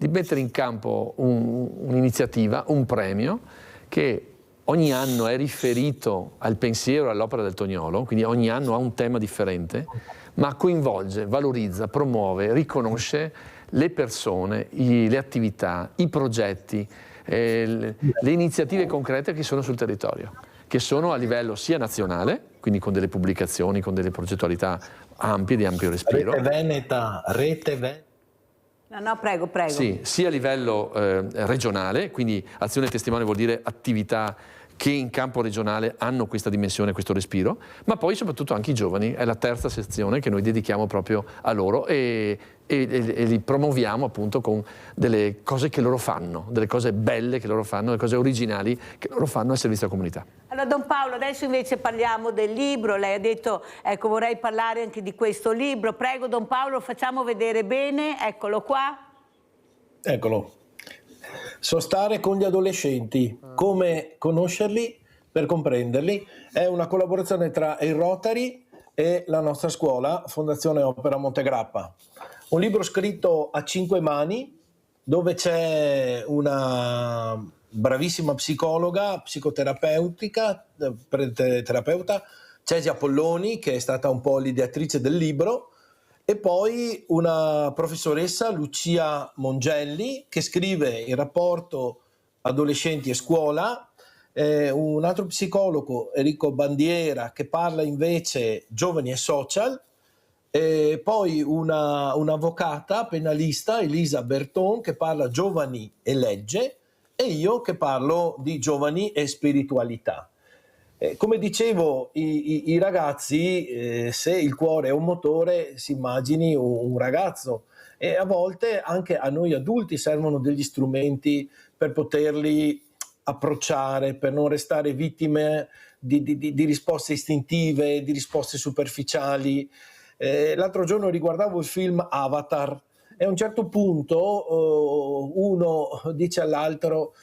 di mettere in campo un'iniziativa, un premio che ogni anno è riferito al pensiero e all'opera del Tognolo, quindi ogni anno ha un tema differente, ma coinvolge, valorizza, promuove, riconosce le persone, le attività, i progetti, le iniziative concrete che sono sul territorio, che sono a livello sia nazionale, quindi con delle pubblicazioni, con delle progettualità ampie, di ampio respiro. Rete Veneta. No, prego. Sì, sia a livello regionale, quindi azione testimone vuol dire attività che in campo regionale hanno questa dimensione, questo respiro, ma poi soprattutto anche i giovani, è la terza sezione che noi dedichiamo proprio a loro e li promuoviamo appunto con delle cose che loro fanno, delle cose belle che loro fanno, delle cose originali che loro fanno al servizio della comunità. Allora Don Paolo, adesso invece parliamo del libro, lei ha detto, ecco, vorrei parlare anche di questo libro, prego Don Paolo, facciamo vedere bene, eccolo qua. Eccolo. Sostare con gli adolescenti, come conoscerli per comprenderli, è una collaborazione tra il Rotary e la nostra scuola, Fondazione Opera Montegrappa. Un libro scritto a 5 mani, dove c'è una bravissima psicologa, psicoterapeuta, Cesia Polloni, che è stata un po' l'ideatrice del libro, e poi una professoressa, Lucia Mongelli, che scrive il rapporto adolescenti e scuola, un altro psicologo, Enrico Bandiera, che parla invece giovani e social, e poi un'avvocata penalista, Elisa Berton, che parla giovani e legge, e io che parlo di giovani e spiritualità. Come dicevo, i ragazzi, se il cuore è un motore, si immagini un ragazzo, e a volte anche a noi adulti servono degli strumenti per poterli approcciare, per non restare vittime di risposte istintive, di risposte superficiali. L'altro giorno riguardavo il film Avatar e a un certo punto uno dice all'altro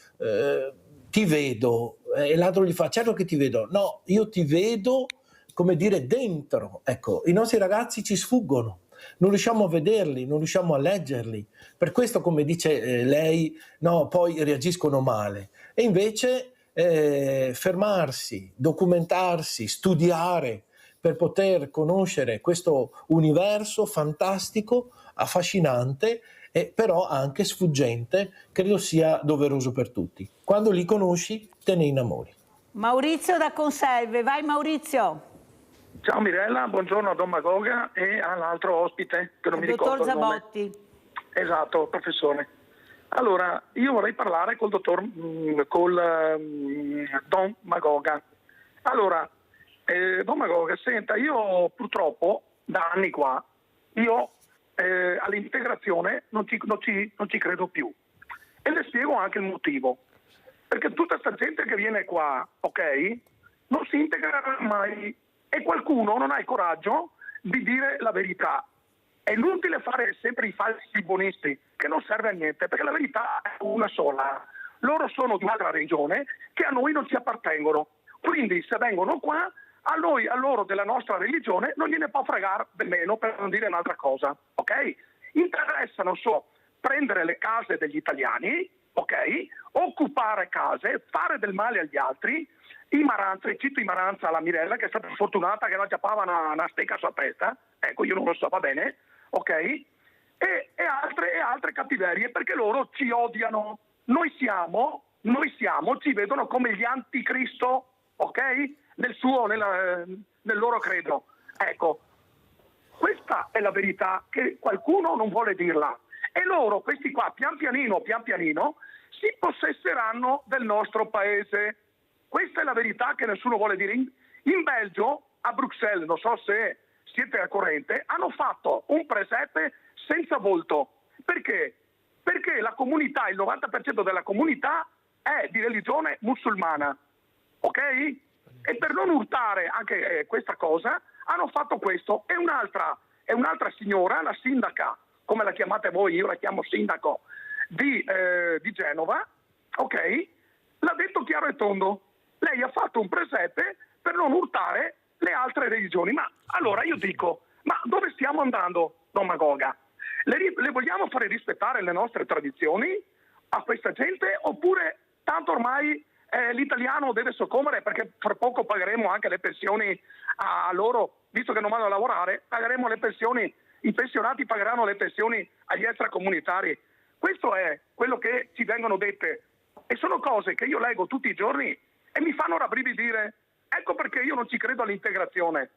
ti vedo, e l'altro gli fa certo che ti vedo, no, io ti vedo, come dire, dentro. Ecco, i nostri ragazzi ci sfuggono, non riusciamo a vederli, non riusciamo a leggerli, per questo, come dice lei, no, poi reagiscono male. E invece fermarsi, documentarsi, studiare per poter conoscere questo universo fantastico, affascinante e però anche sfuggente, credo sia doveroso per tutti. Quando li conosci, te ne innamori. Maurizio da Conselve, vai Maurizio. Ciao Mirella, buongiorno a Don Magoga e all'altro ospite, che non mi ricordo il nome. Dottor Zabotti. Esatto, professore. Allora, io vorrei parlare col Don Magoga. Allora, Don Magoga, senta, io purtroppo da anni qua, io all'integrazione non ci credo più. E le spiego anche il motivo. Perché tutta questa gente che viene qua, ok, non si integrerà mai e qualcuno non ha il coraggio di dire la verità. È inutile fare sempre i falsi buonisti, che non serve a niente, perché la verità è una sola. Loro sono di un'altra regione che a noi non ci appartengono. Quindi se vengono qua, a loro della nostra religione non gliene può fregare nemmeno, per non dire un'altra cosa, ok? Interessa, non so, prendere le case degli italiani, ok? Occupare case, fare del male agli altri. Cito Maranza alla Mirella, che è stata fortunata che non chiappava una stecca sulla testa, ecco, io non lo so, va bene, ok? E altre cattiverie, perché loro ci odiano. Noi siamo, ci vedono come gli anticristo, ok? Nel loro credo. Ecco, questa è la verità che qualcuno non vuole dirla. E loro, questi qua, pian pianino, si possesseranno del nostro paese. Questa è la verità che nessuno vuole dire. In Belgio, a Bruxelles, non so se siete al corrente, hanno fatto un presepe senza volto. Perché? Perché la comunità comunità, il 90% della comunità è di religione musulmana, ok? E per non urtare anche questa cosa hanno fatto questo. E un'altra signora, la sindaca, come la chiamate voi, io la chiamo sindaco, di Genova, ok? L'ha detto chiaro e tondo. Lei ha fatto un presepe per non urtare le altre religioni. Ma allora io dico, ma dove stiamo andando, Don Magoga? Le vogliamo fare rispettare le nostre tradizioni a questa gente, oppure tanto ormai l'italiano deve soccombere, perché fra poco pagheremo anche le pensioni a loro, visto che non vanno a lavorare, pagheremo le pensioni, i pensionati pagheranno le pensioni agli extracomunitari. Questo è quello che ci vengono dette, e sono cose che io leggo tutti i giorni e mi fanno rabbrividire. Ecco perché io non ci credo all'integrazione.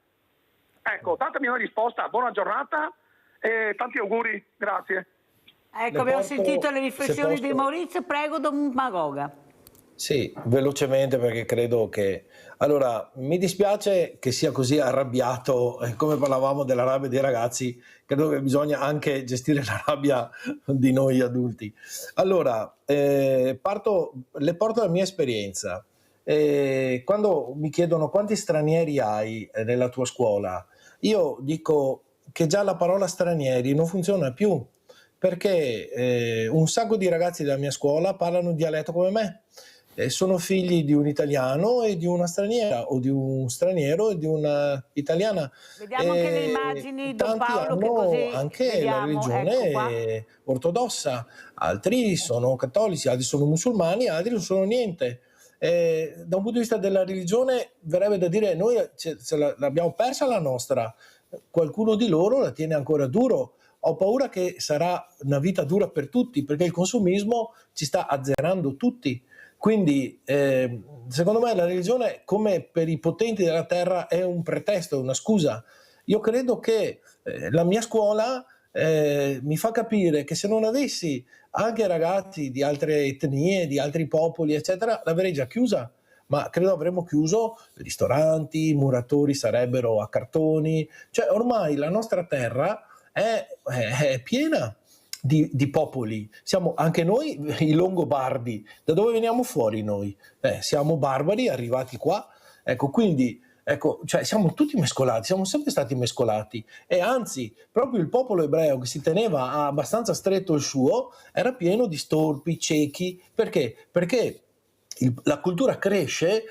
Ecco, datemi una risposta, buona giornata e tanti auguri, grazie. Ecco, abbiamo sentito le riflessioni di Maurizio, prego Don Magoga. Sì, velocemente, perché credo che... Allora, mi dispiace che sia così arrabbiato, come parlavamo della rabbia dei ragazzi, credo che bisogna anche gestire la rabbia di noi adulti. Allora, le porto la mia esperienza. Quando mi chiedono quanti stranieri hai nella tua scuola, io dico che già la parola stranieri non funziona più, perché un sacco di ragazzi della mia scuola parlano un dialetto come me. Sono figli di un italiano e di una straniera, o di un straniero e di una italiana. Vediamo anche le immagini, Don Tanti Paolo, hanno che così anche vediamo, la religione ecco ortodossa, altri sono cattolici, altri sono musulmani, altri non sono niente. Da un punto di vista della religione verrebbe da dire noi l'abbiamo persa la nostra, qualcuno di loro la tiene ancora duro. Ho paura che sarà una vita dura per tutti, perché il consumismo ci sta azzerando tutti. Quindi secondo me la religione, come per i potenti della terra, è un pretesto, una scusa. Io credo che la mia scuola mi fa capire che se non avessi anche ragazzi di altre etnie, di altri popoli, eccetera, l'avrei già chiusa. Ma credo avremmo chiuso ristoranti, i muratori sarebbero a cartoni. Cioè ormai la nostra terra è piena di popoli. Siamo anche noi i Longobardi. Da dove veniamo fuori noi? Siamo barbari arrivati qua. Ecco, quindi cioè siamo tutti mescolati, siamo sempre stati mescolati, e anzi proprio il popolo ebreo, che si teneva abbastanza stretto il suo, era pieno di storpi, ciechi. Perché? Perché la cultura cresce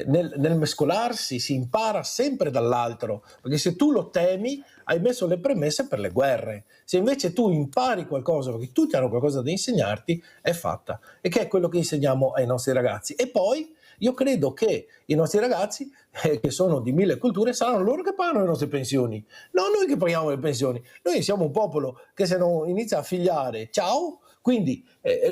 nel mescolarsi, si impara sempre dall'altro, perché se tu lo temi hai messo le premesse per le guerre. Se invece tu impari qualcosa, perché tutti hanno qualcosa da insegnarti, è fatta, e che è quello che insegniamo ai nostri ragazzi. E poi io credo che i nostri ragazzi, che sono di 1000 culture, saranno loro che pagano le nostre pensioni, non noi che paghiamo le pensioni. Noi siamo un popolo che se non inizia a figliare, ciao. Quindi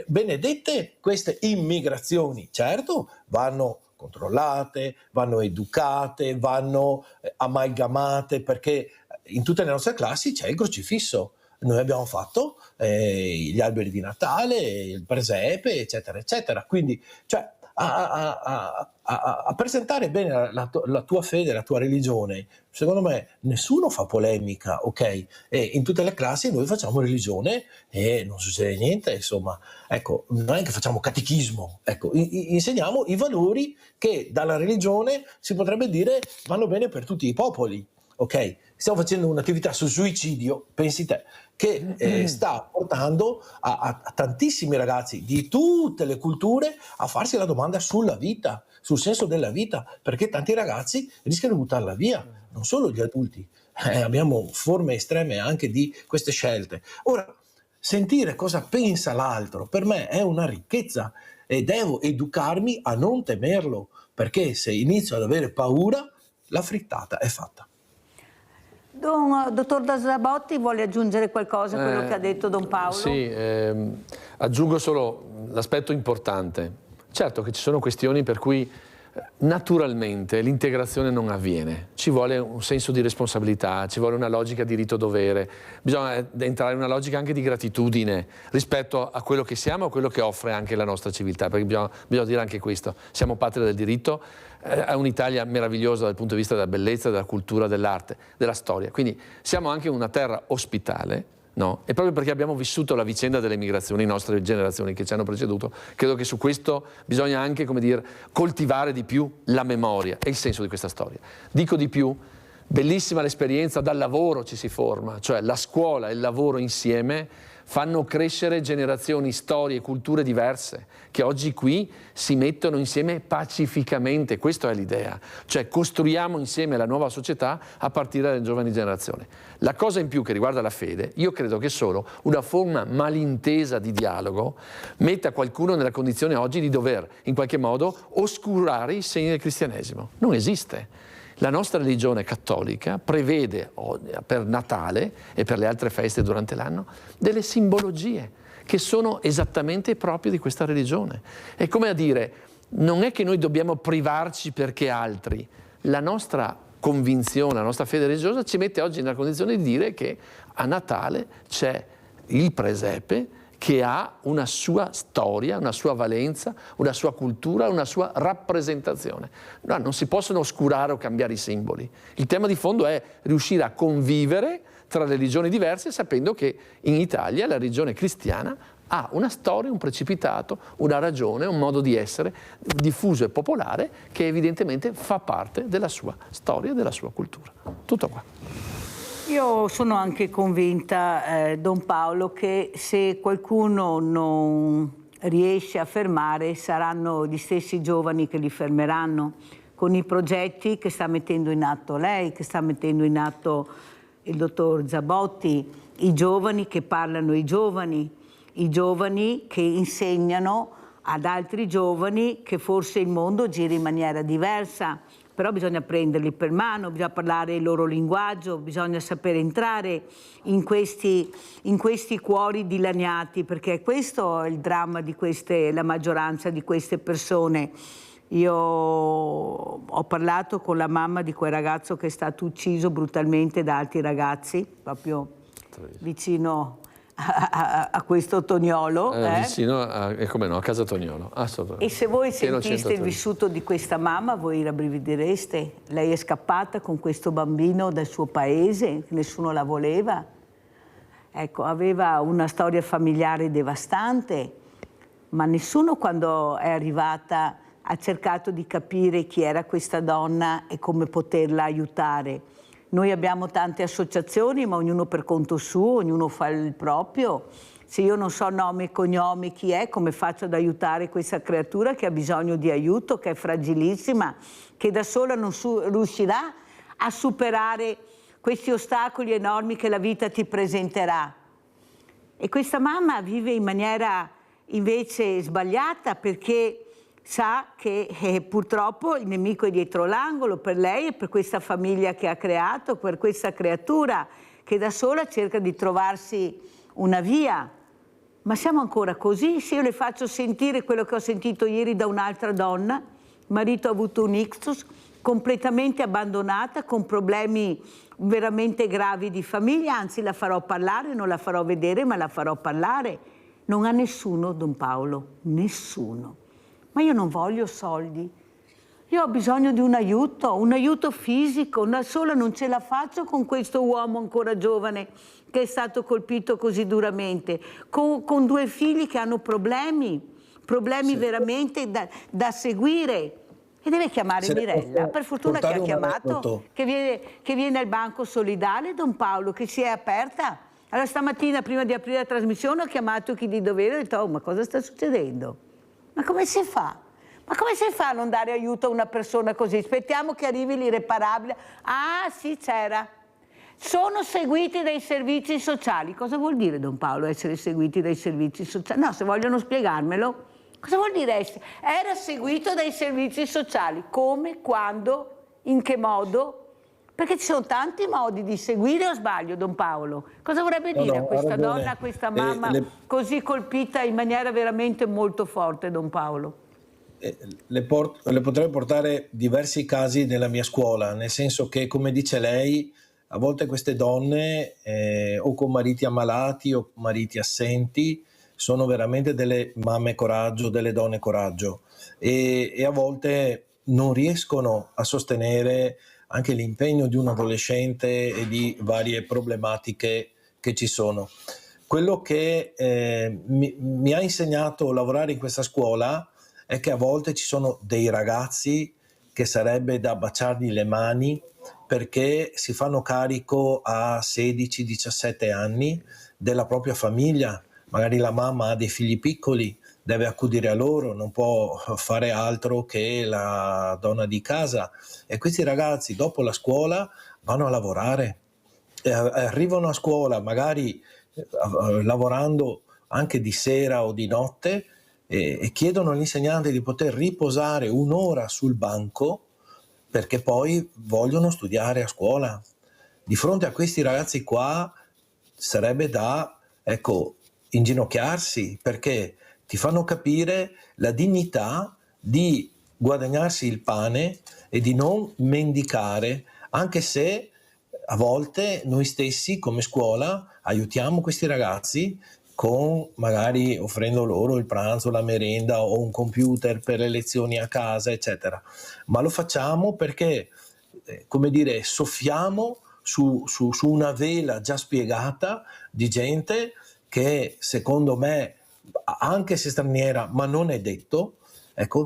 benedette queste immigrazioni. Certo, vanno controllate, vanno educate, vanno amalgamate, perché in tutte le nostre classi c'è il crocifisso. Noi abbiamo fatto gli alberi di Natale, il presepe, eccetera, eccetera. Quindi, cioè, a presentare bene la tua fede, la tua religione, secondo me nessuno fa polemica, ok? E in tutte le classi noi facciamo religione e non succede niente, insomma. Ecco, non è che facciamo catechismo, ecco, insegniamo i valori che dalla religione si potrebbe dire vanno bene per tutti i popoli. Ok, stiamo facendo un'attività sul suicidio, pensi te, che sta portando a tantissimi ragazzi di tutte le culture a farsi la domanda sulla vita, sul senso della vita, perché tanti ragazzi rischiano di buttarla via, non solo gli adulti. Abbiamo forme estreme anche di queste scelte. Ora, sentire cosa pensa l'altro per me è una ricchezza, e devo educarmi a non temerlo, perché se inizio ad avere paura, la frittata è fatta. Dottor Zabotti, vuole aggiungere qualcosa a quello che ha detto Don Paolo? Sì, aggiungo solo l'aspetto importante. Certo che ci sono questioni per cui naturalmente l'integrazione non avviene, ci vuole un senso di responsabilità, ci vuole una logica di diritto-dovere, bisogna entrare in una logica anche di gratitudine rispetto a quello che siamo, a quello che offre anche la nostra civiltà, perché bisogna dire anche questo: siamo patria del diritto, è un'Italia meravigliosa dal punto di vista della bellezza, della cultura, dell'arte, della storia, quindi siamo anche una terra ospitale, No? E proprio perché abbiamo vissuto la vicenda delle migrazioni, le nostre generazioni che ci hanno preceduto, credo che su questo bisogna anche, come dire, coltivare di più la memoria e il senso di questa storia. Dico di più, bellissima l'esperienza, dal lavoro ci si forma, cioè la scuola e il lavoro insieme fanno crescere generazioni, storie, culture diverse, che oggi qui si mettono insieme pacificamente. Questa è l'idea, cioè costruiamo insieme la nuova società a partire dalle giovani generazioni. La cosa in più che riguarda la fede, io credo che solo una forma malintesa di dialogo metta qualcuno nella condizione oggi di dover in qualche modo oscurare i segni del cristianesimo. Non esiste. La nostra religione cattolica prevede per Natale e per le altre feste durante l'anno delle simbologie che sono esattamente proprie di questa religione. È come a dire, non è che noi dobbiamo privarci perché altri. La nostra convinzione, la nostra fede religiosa ci mette oggi nella condizione di dire che a Natale c'è il presepe che ha una sua storia, una sua valenza, una sua cultura, una sua rappresentazione. No, non si possono oscurare o cambiare i simboli. Il tema di fondo è riuscire a convivere tra religioni diverse sapendo che in Italia la religione cristiana ha una storia, un precipitato, una ragione, un modo di essere diffuso e popolare che evidentemente fa parte della sua storia e della sua cultura. Tutto qua. Io sono anche convinta, Don Paolo, che se qualcuno non riesce a fermare saranno gli stessi giovani che li fermeranno con i progetti che sta mettendo in atto lei, che sta mettendo in atto il dottor Zabotti, i giovani che parlano ai giovani, i giovani che insegnano ad altri giovani che forse il mondo gira in maniera diversa. Però bisogna prenderli per mano, bisogna parlare il loro linguaggio, bisogna sapere entrare in questi cuori dilaniati, perché questo è il dramma di la maggioranza di queste persone. Io ho parlato con la mamma di quel ragazzo che è stato ucciso brutalmente da altri ragazzi, proprio vicino a questo Toniolo. Vicino a casa Toniolo. E se voi sentiste il vissuto di questa mamma, voi rabbrividireste. Lei è scappata con questo bambino dal suo paese, nessuno la voleva. Ecco, aveva una storia familiare devastante, ma nessuno, quando è arrivata, ha cercato di capire chi era questa donna e come poterla aiutare. Noi abbiamo tante associazioni, ma ognuno per conto suo, ognuno fa il proprio. Se io non so nome e cognome chi è, come faccio ad aiutare questa creatura che ha bisogno di aiuto, che è fragilissima, che da sola non riuscirà a superare questi ostacoli enormi che la vita ti presenterà. E questa mamma vive in maniera invece sbagliata, perché sa che purtroppo il nemico è dietro l'angolo per lei e per questa famiglia che ha creato, per questa creatura che da sola cerca di trovarsi una via. Ma siamo ancora così? Se io le faccio sentire quello che ho sentito ieri da un'altra donna, il marito ha avuto un ictus, completamente abbandonata, con problemi veramente gravi di famiglia, anzi la farò parlare, non la farò vedere, ma la farò parlare. Non ha nessuno, Don Paolo, nessuno. Ma io non voglio soldi, io ho bisogno di un aiuto fisico, da sola non ce la faccio con questo uomo ancora giovane che è stato colpito così duramente, con due figli che hanno problemi sì, veramente da seguire. E deve chiamare Mirella, per fortuna che ha chiamato, che viene al Banco Solidale, Don Paolo, che si è aperta. Allora stamattina, prima di aprire la trasmissione, ho chiamato chi di dovere e ho detto, oh, ma cosa sta succedendo? Ma come si fa? Ma come si fa a non dare aiuto a una persona così? Aspettiamo che arrivi l'irreparabile. Ah, sì, c'era. Sono seguiti dai servizi sociali. Cosa vuol dire, Don Paolo, essere seguiti dai servizi sociali? No, se vogliono spiegarmelo. Cosa vuol dire essere? Era seguito dai servizi sociali. Come, quando, in che modo? Perché ci sono tanti modi di seguire, o sbaglio, Don Paolo? Cosa vorrebbe dire a questa donna, a questa mamma così colpita in maniera veramente molto forte, Don Paolo? Le potrei portare diversi casi nella mia scuola, nel senso che, come dice lei, a volte queste donne o con mariti ammalati o mariti assenti sono veramente delle mamme coraggio, delle donne coraggio, e a volte non riescono a sostenere anche l'impegno di un adolescente e di varie problematiche che ci sono. Quello che mi ha insegnato a lavorare in questa scuola è che a volte ci sono dei ragazzi che sarebbe da baciargli le mani perché si fanno carico a 16-17 anni della propria famiglia, magari la mamma ha dei figli piccoli, deve accudire a loro, non può fare altro che la donna di casa, e questi ragazzi dopo la scuola vanno a lavorare, arrivano a scuola magari lavorando anche di sera o di notte e chiedono all'insegnante di poter riposare un'ora sul banco perché poi vogliono studiare a scuola. Di fronte a questi ragazzi qua sarebbe da, inginocchiarsi, perché ti fanno capire la dignità di guadagnarsi il pane e di non mendicare, anche se a volte noi stessi come scuola aiutiamo questi ragazzi con magari offrendo loro il pranzo, la merenda o un computer per le lezioni a casa, eccetera. Ma lo facciamo perché, soffiamo su una vela già spiegata di gente che secondo me, anche se straniera, ma non è detto,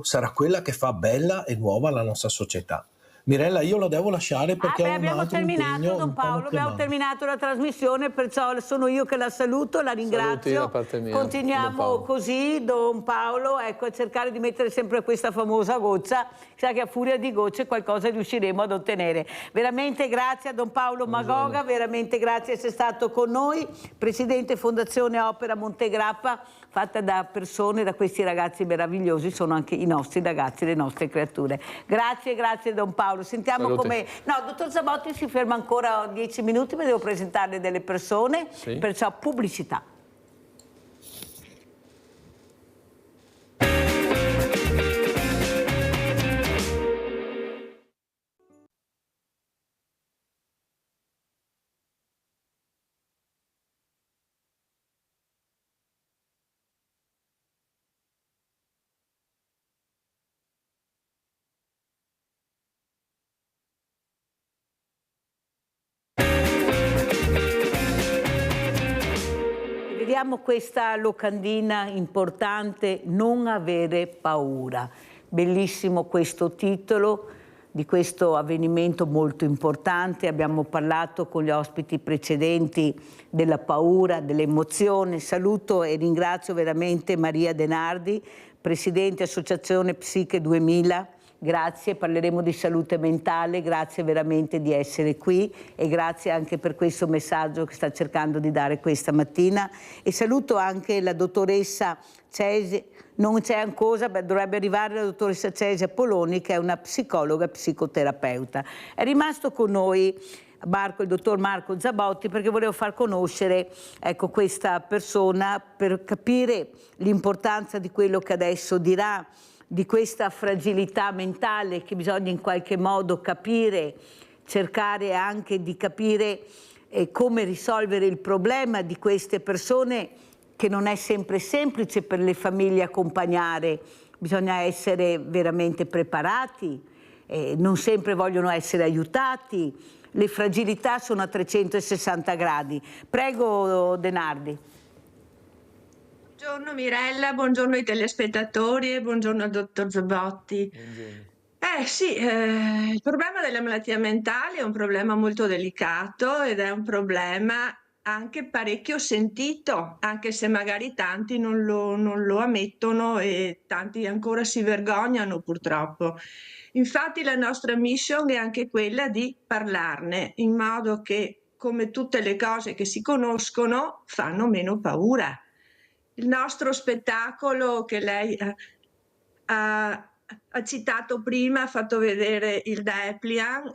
sarà quella che fa bella e nuova la nostra società. Mirella, io lo devo lasciare perché ho un altro impegno. Don Paolo, abbiamo terminato la trasmissione, perciò sono io che la saluto, la ringrazio. Continuiamo così, Don Paolo, a cercare di mettere sempre questa famosa goccia, sa che a furia di gocce qualcosa riusciremo ad ottenere. Veramente grazie a Don Paolo Magoga, veramente grazie di essere stato con noi, Presidente Fondazione Opera Montegrappa, fatta da persone, da questi ragazzi meravigliosi, sono anche i nostri ragazzi, le nostre creature. Grazie Don Paolo. Sentiamo come... No, dottor Zabotti si ferma ancora 10 minuti, ma devo presentarle delle persone, perciò pubblicità. Vediamo questa locandina importante, non avere paura. Bellissimo questo titolo di questo avvenimento molto importante. Abbiamo parlato con gli ospiti precedenti della paura, dell'emozione. Saluto e ringrazio veramente Maria De Nardi, Presidente Associazione Psiche 2000. Grazie, parleremo di salute mentale, grazie veramente di essere qui e grazie anche per questo messaggio che sta cercando di dare questa mattina. E saluto anche la dottoressa Cesia, non c'è ancora, dovrebbe arrivare la dottoressa Cesia Poloni, che è una psicologa psicoterapeuta. È rimasto con noi il dottor Marco Zabotti perché volevo far conoscere questa persona per capire l'importanza di quello che adesso dirà, di questa fragilità mentale che bisogna in qualche modo capire, cercare anche di capire come risolvere il problema di queste persone che non è sempre semplice per le famiglie accompagnare, bisogna essere veramente preparati, non sempre vogliono essere aiutati, le fragilità sono a 360 gradi. Prego De Nardi. Buongiorno Mirella, buongiorno ai telespettatori e buongiorno al dottor Zabotti. Il problema della malattia mentale è un problema molto delicato ed è un problema anche parecchio sentito, anche se magari tanti non lo ammettono e tanti ancora si vergognano purtroppo. Infatti la nostra mission è anche quella di parlarne in modo che, come tutte le cose che si conoscono, fanno meno paura. Il nostro spettacolo che lei ha citato prima, ha fatto vedere il Deplian,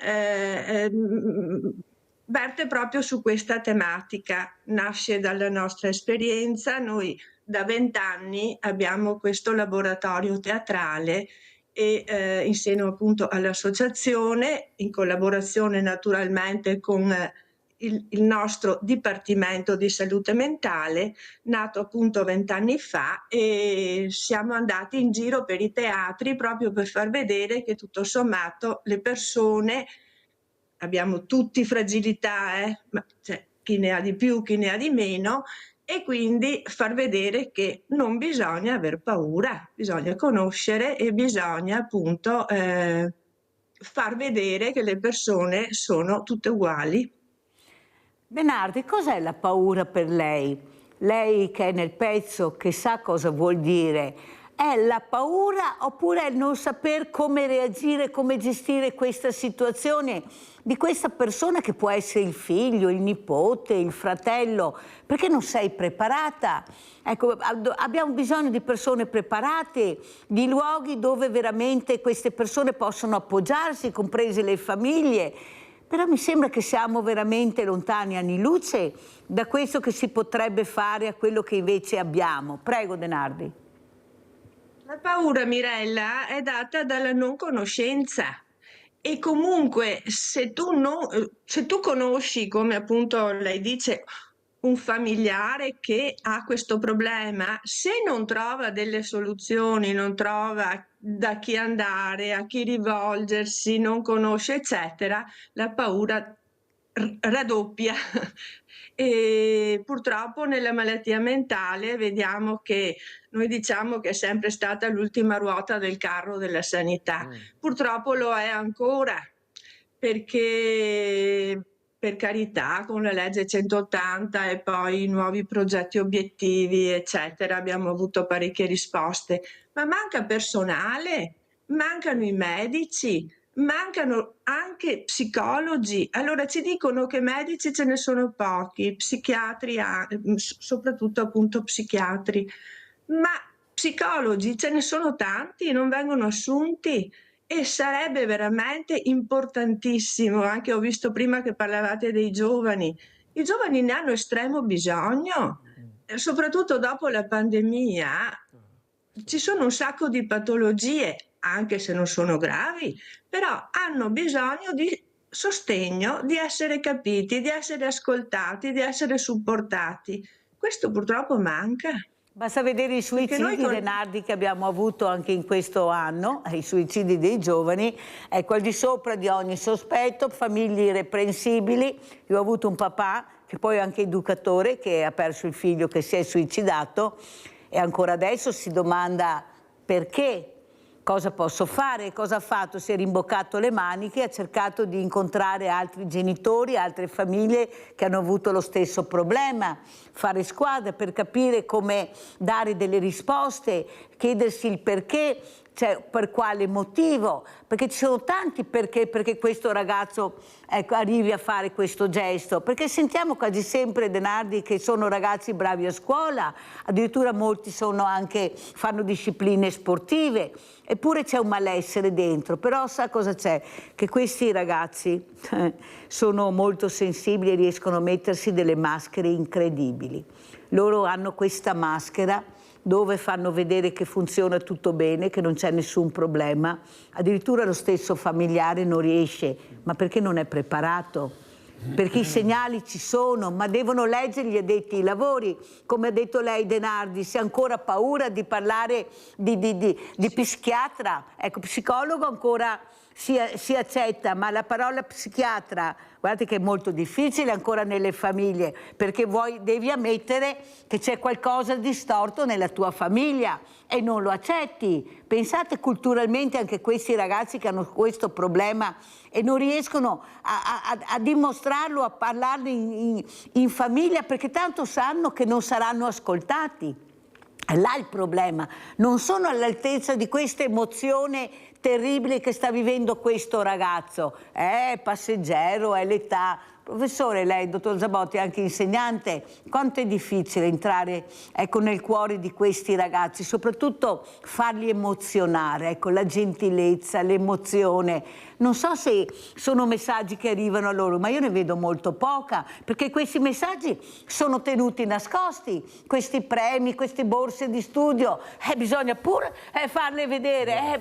verte proprio su questa tematica, nasce dalla nostra esperienza. Noi da 20 anni abbiamo questo laboratorio teatrale e in seno appunto all'associazione, in collaborazione naturalmente con il nostro Dipartimento di Salute Mentale, nato appunto 20 anni fa, e siamo andati in giro per i teatri proprio per far vedere che tutto sommato le persone, abbiamo tutti fragilità, ma chi ne ha di più, chi ne ha di meno, e quindi far vedere che non bisogna aver paura, bisogna conoscere e bisogna appunto far vedere che le persone sono tutte uguali. Denardi, cos'è la paura per lei? Lei che è nel pezzo, che sa cosa vuol dire, è la paura oppure è il non saper come reagire, come gestire questa situazione di questa persona che può essere il figlio, il nipote, il fratello, perché non sei preparata? Ecco, abbiamo bisogno di persone preparate, di luoghi dove veramente queste persone possono appoggiarsi, comprese le famiglie. Però mi sembra che siamo veramente lontani anni luce da questo che si potrebbe fare a quello che invece abbiamo. Prego, Denardi. La paura, Mirella, è data dalla non conoscenza. E comunque se tu conosci, come appunto lei dice, un familiare che ha questo problema, se non trova delle soluzioni, non trova da chi andare, a chi rivolgersi, non conosce, eccetera, la paura raddoppia. E purtroppo nella malattia mentale vediamo che noi diciamo che è sempre stata l'ultima ruota del carro della sanità. Purtroppo lo è ancora, perché per carità con la legge 180 e poi i nuovi progetti obiettivi, eccetera, abbiamo avuto parecchie risposte, ma manca personale, mancano i medici, mancano anche psicologi. Allora ci dicono che medici ce ne sono pochi, psichiatri, soprattutto appunto psichiatri, ma psicologi ce ne sono tanti, non vengono assunti. E sarebbe veramente importantissimo, anche ho visto prima che parlavate dei giovani, i giovani ne hanno estremo bisogno, soprattutto dopo la pandemia. Ci sono un sacco di patologie, anche se non sono gravi, però hanno bisogno di sostegno, di essere capiti, di essere ascoltati, di essere supportati. Questo purtroppo manca. Basta vedere i suicidi, Denardi, che abbiamo avuto anche in questo anno, i suicidi dei giovani, ecco, al di sopra di ogni sospetto, famiglie irreprensibili. Io ho avuto un papà, che poi è anche educatore, che ha perso il figlio che si è suicidato e ancora adesso si domanda perché. Cosa posso fare? Cosa ha fatto? Si è rimboccato le maniche, ha cercato di incontrare altri genitori, altre famiglie che hanno avuto lo stesso problema, fare squadra per capire come dare delle risposte, chiedersi il perché, cioè per quale motivo, perché ci sono tanti perché questo ragazzo arrivi a fare questo gesto, perché sentiamo quasi sempre, Denardi, che sono ragazzi bravi a scuola, addirittura molti fanno discipline sportive, eppure c'è un malessere dentro. Però sa cosa c'è? Che questi ragazzi sono molto sensibili e riescono a mettersi delle maschere incredibili. Loro hanno questa maschera dove fanno vedere che funziona tutto bene, che non c'è nessun problema, addirittura lo stesso familiare non riesce, ma perché non è preparato? Perché i segnali ci sono, ma devono leggere gli addetti ai lavori. Come ha detto lei, Denardi, si ha ancora paura di parlare di psichiatra. Ecco, psicologo ancora si accetta, ma la parola psichiatra, guardate che è molto difficile ancora nelle famiglie, perché devi ammettere che c'è qualcosa di storto nella tua famiglia e non lo accetti. Pensate culturalmente anche questi ragazzi che hanno questo problema e non riescono a dimostrarlo, a parlarne in famiglia, perché tanto sanno che non saranno ascoltati. È là il problema, non sono all'altezza di questa emozione terribile che sta vivendo questo ragazzo. È passeggero, è l'età. Professore, lei, dottor Zabotti, è anche insegnante, quanto è difficile entrare nel cuore di questi ragazzi, soprattutto farli emozionare, la gentilezza, l'emozione. Non so se sono messaggi che arrivano a loro, ma io ne vedo molto poca, perché questi messaggi sono tenuti nascosti, questi premi, queste borse di studio, bisogna pure farle vedere,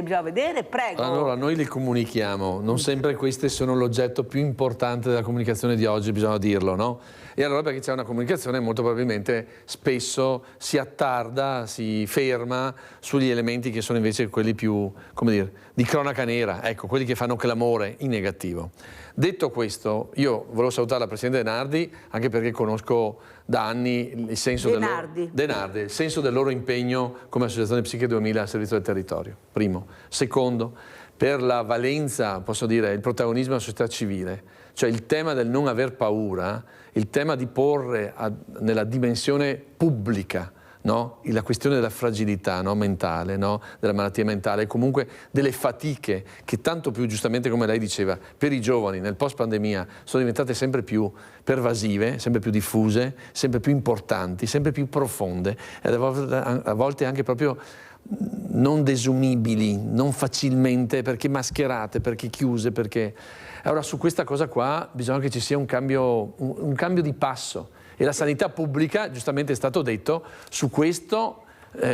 bisogna vedere, prego. Allora, noi li comunichiamo, non sempre queste sono l'oggetto più importante importante della comunicazione di oggi, bisogna dirlo, no? E allora perché c'è una comunicazione molto probabilmente spesso si attarda, si ferma sugli elementi che sono invece quelli più, come dire, di cronaca nera, ecco, quelli che fanno clamore in negativo. Detto questo, io volevo salutare la Presidente Denardi, anche perché conosco da anni il senso il senso del loro impegno come Associazione Psiche 2000 al servizio del territorio, primo. Secondo, per la valenza, posso dire, il protagonismo della società civile, cioè il tema del non aver paura, il tema di porre nella dimensione pubblica, no? La questione della fragilità, no? Mentale, no? Della malattia mentale, comunque delle fatiche che tanto più giustamente, come lei diceva, per i giovani nel post pandemia sono diventate sempre più pervasive, sempre più diffuse, sempre più importanti, sempre più profonde e a volte anche proprio non desumibili, non facilmente, perché mascherate, perché chiuse, perché... Allora su questa cosa qua bisogna che ci sia un cambio di passo e la sanità pubblica, giustamente è stato detto, su questo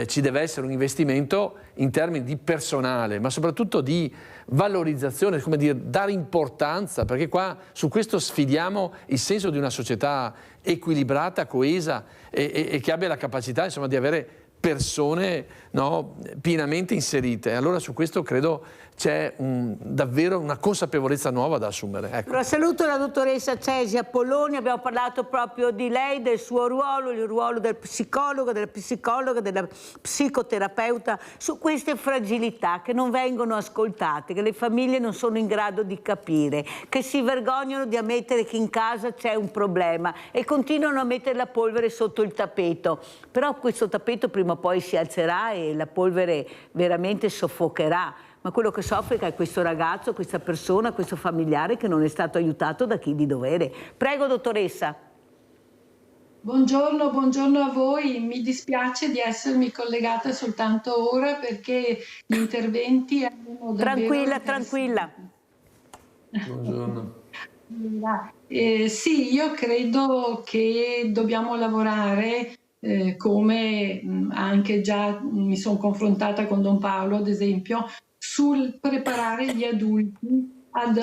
ci deve essere un investimento in termini di personale, ma soprattutto di valorizzazione, come dire, dare importanza, perché qua su questo sfidiamo il senso di una società equilibrata, coesa e che abbia la capacità, insomma, di avere persone, no, pienamente inserite. Allora su questo credo c'è davvero una consapevolezza nuova da assumere. Ecco. Allora, saluto la dottoressa Cesia Polloni, abbiamo parlato proprio di lei, del suo ruolo, il ruolo del psicologo, della psicologa, della psicoterapeuta, su queste fragilità che non vengono ascoltate, che le famiglie non sono in grado di capire, che si vergognano di ammettere che in casa c'è un problema e continuano a mettere la polvere sotto il tappeto. Però questo tappeto prima o poi si alzerà e la polvere veramente soffocherà. Ma quello che soffre è questo ragazzo, questa persona, questo familiare che non è stato aiutato da chi di dovere. Prego, dottoressa. Buongiorno, buongiorno a voi. Mi dispiace di essermi collegata soltanto ora perché gli interventi erano davvero... Tranquilla. Buongiorno. Sì, io credo che dobbiamo lavorare come anche già mi sono confrontata con Don Paolo, ad esempio, sul preparare gli adulti ad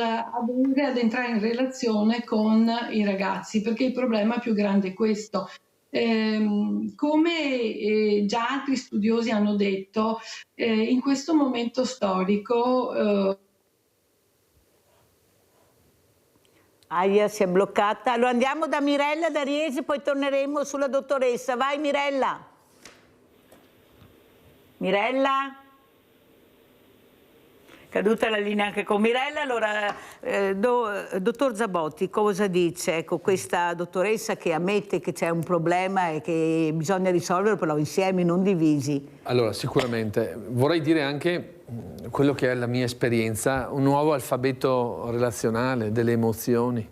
entrare in relazione con i ragazzi, perché il problema più grande è questo. Come già altri studiosi hanno detto, in questo momento storico... Aia, si è bloccata. Allora andiamo da Mirella da Riesi, poi torneremo sulla dottoressa. Vai Mirella. Mirella? Caduta la linea anche con Mirella. Allora, dottor Zabotti, cosa dice? Ecco, questa dottoressa che ammette che c'è un problema e che bisogna risolverlo però insieme, non divisi. Allora, sicuramente. Vorrei dire anche quello che è la mia esperienza, un nuovo alfabeto relazionale delle emozioni.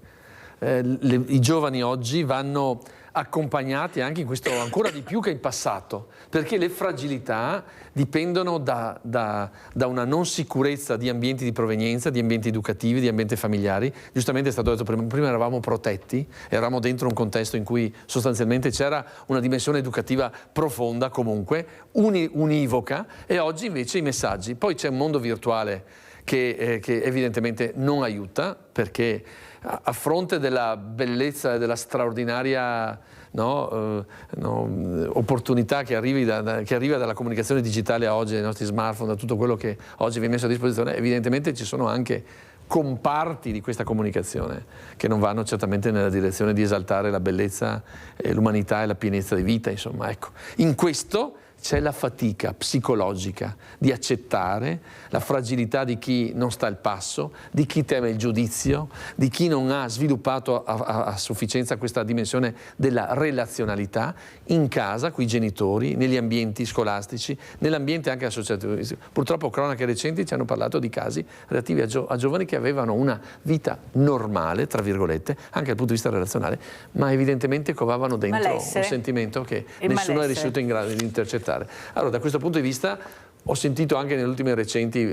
I giovani oggi vanno accompagnati anche in questo ancora di più che in passato, perché le fragilità dipendono da una non sicurezza di ambienti di provenienza, di ambienti educativi, di ambienti familiari. Giustamente è stato detto prima eravamo protetti, eravamo dentro un contesto in cui sostanzialmente c'era una dimensione educativa profonda comunque, univoca, e oggi invece i messaggi. Poi c'è un mondo virtuale che evidentemente non aiuta, perché a fronte della bellezza e della straordinaria opportunità che arriva dalla comunicazione digitale a oggi, dai nostri smartphone, da tutto quello che oggi viene messo a disposizione, evidentemente ci sono anche comparti di questa comunicazione che non vanno certamente nella direzione di esaltare la bellezza, l'umanità e la pienezza di vita, insomma, ecco. In questo c'è la fatica psicologica di accettare la fragilità di chi non sta al passo, di chi teme il giudizio, di chi non ha sviluppato a sufficienza questa dimensione della relazionalità in casa, con i genitori, negli ambienti scolastici, nell'ambiente anche associativo. Purtroppo cronache recenti ci hanno parlato di casi relativi a giovani che avevano una vita normale, tra virgolette, anche dal punto di vista relazionale, ma evidentemente covavano dentro un sentimento che nessuno è riuscito in grado di intercettare. Allora, da questo punto di vista ho sentito anche negli ultimi recenti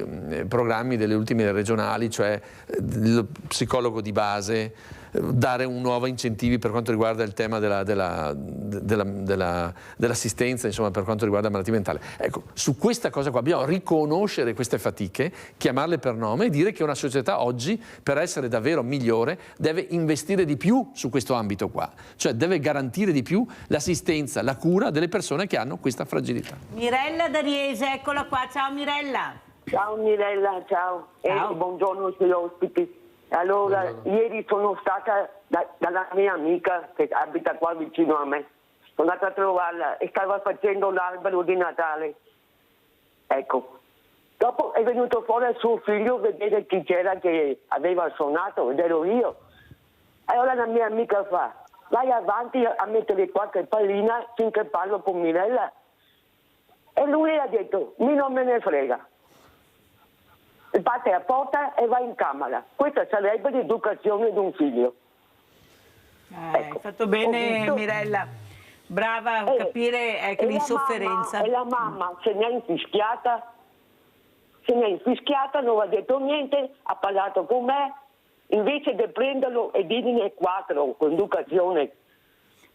programmi delle ultime regionali, cioè lo psicologo di base, dare un nuovo incentivi per quanto riguarda il tema dell'assistenza, insomma, per quanto riguarda la malattia mentale. Ecco, su questa cosa qua bisogna riconoscere queste fatiche, chiamarle per nome e dire che una società oggi, per essere davvero migliore, deve investire di più su questo ambito qua, cioè deve garantire di più l'assistenza, la cura delle persone che hanno questa fragilità. Mirella da Riese, eccola qua, ciao Mirella. Ciao Mirella, ciao. E buongiorno ai suoi ospiti. Allora, ieri sono stata dalla mia amica che abita qua vicino a me. Sono andata a trovarla e stava facendo l'albero di Natale. Ecco. Dopo è venuto fuori il suo figlio a vedere chi c'era che aveva suonato, ed ero io. Allora la mia amica fa: vai avanti a mettere qualche pallina finché parlo con Mirella. E lui ha detto: mi non me ne frega. Batte a porta e va in camera. Questa sarebbe l'educazione di un figlio. Ecco. Hai fatto bene Mirella, brava a capire che l'insofferenza. E la mamma se ne è infischiata, non ha detto niente, ha parlato con me, invece di prenderlo e dirgli 4 con educazione.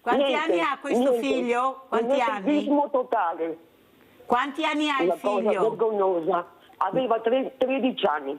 Quanti anni ha questo figlio? Quanti anni? Totale. Quanti anni ha il figlio? Una cosa vergognosa. Aveva 13 anni.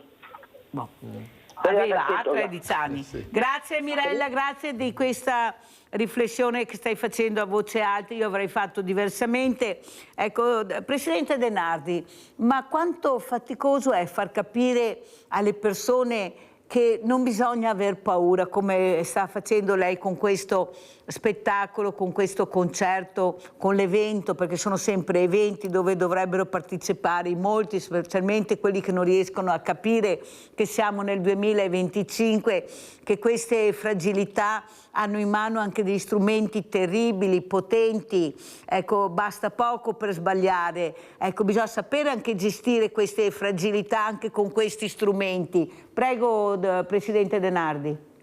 Aveva 13 anni. Grazie Mirella, grazie di questa riflessione che stai facendo a voce alta. Io avrei fatto diversamente. Ecco, Presidente De Nardi, ma quanto faticoso è far capire alle persone che non bisogna aver paura, come sta facendo lei con questo spettacolo, con questo concerto, con l'evento, perché sono sempre eventi dove dovrebbero partecipare in molti, specialmente quelli che non riescono a capire che siamo nel 2025, che queste fragilità hanno in mano anche degli strumenti terribili, potenti, ecco, basta poco per sbagliare, ecco, bisogna sapere anche gestire queste fragilità anche con questi strumenti. Prego, Presidente De Nardi.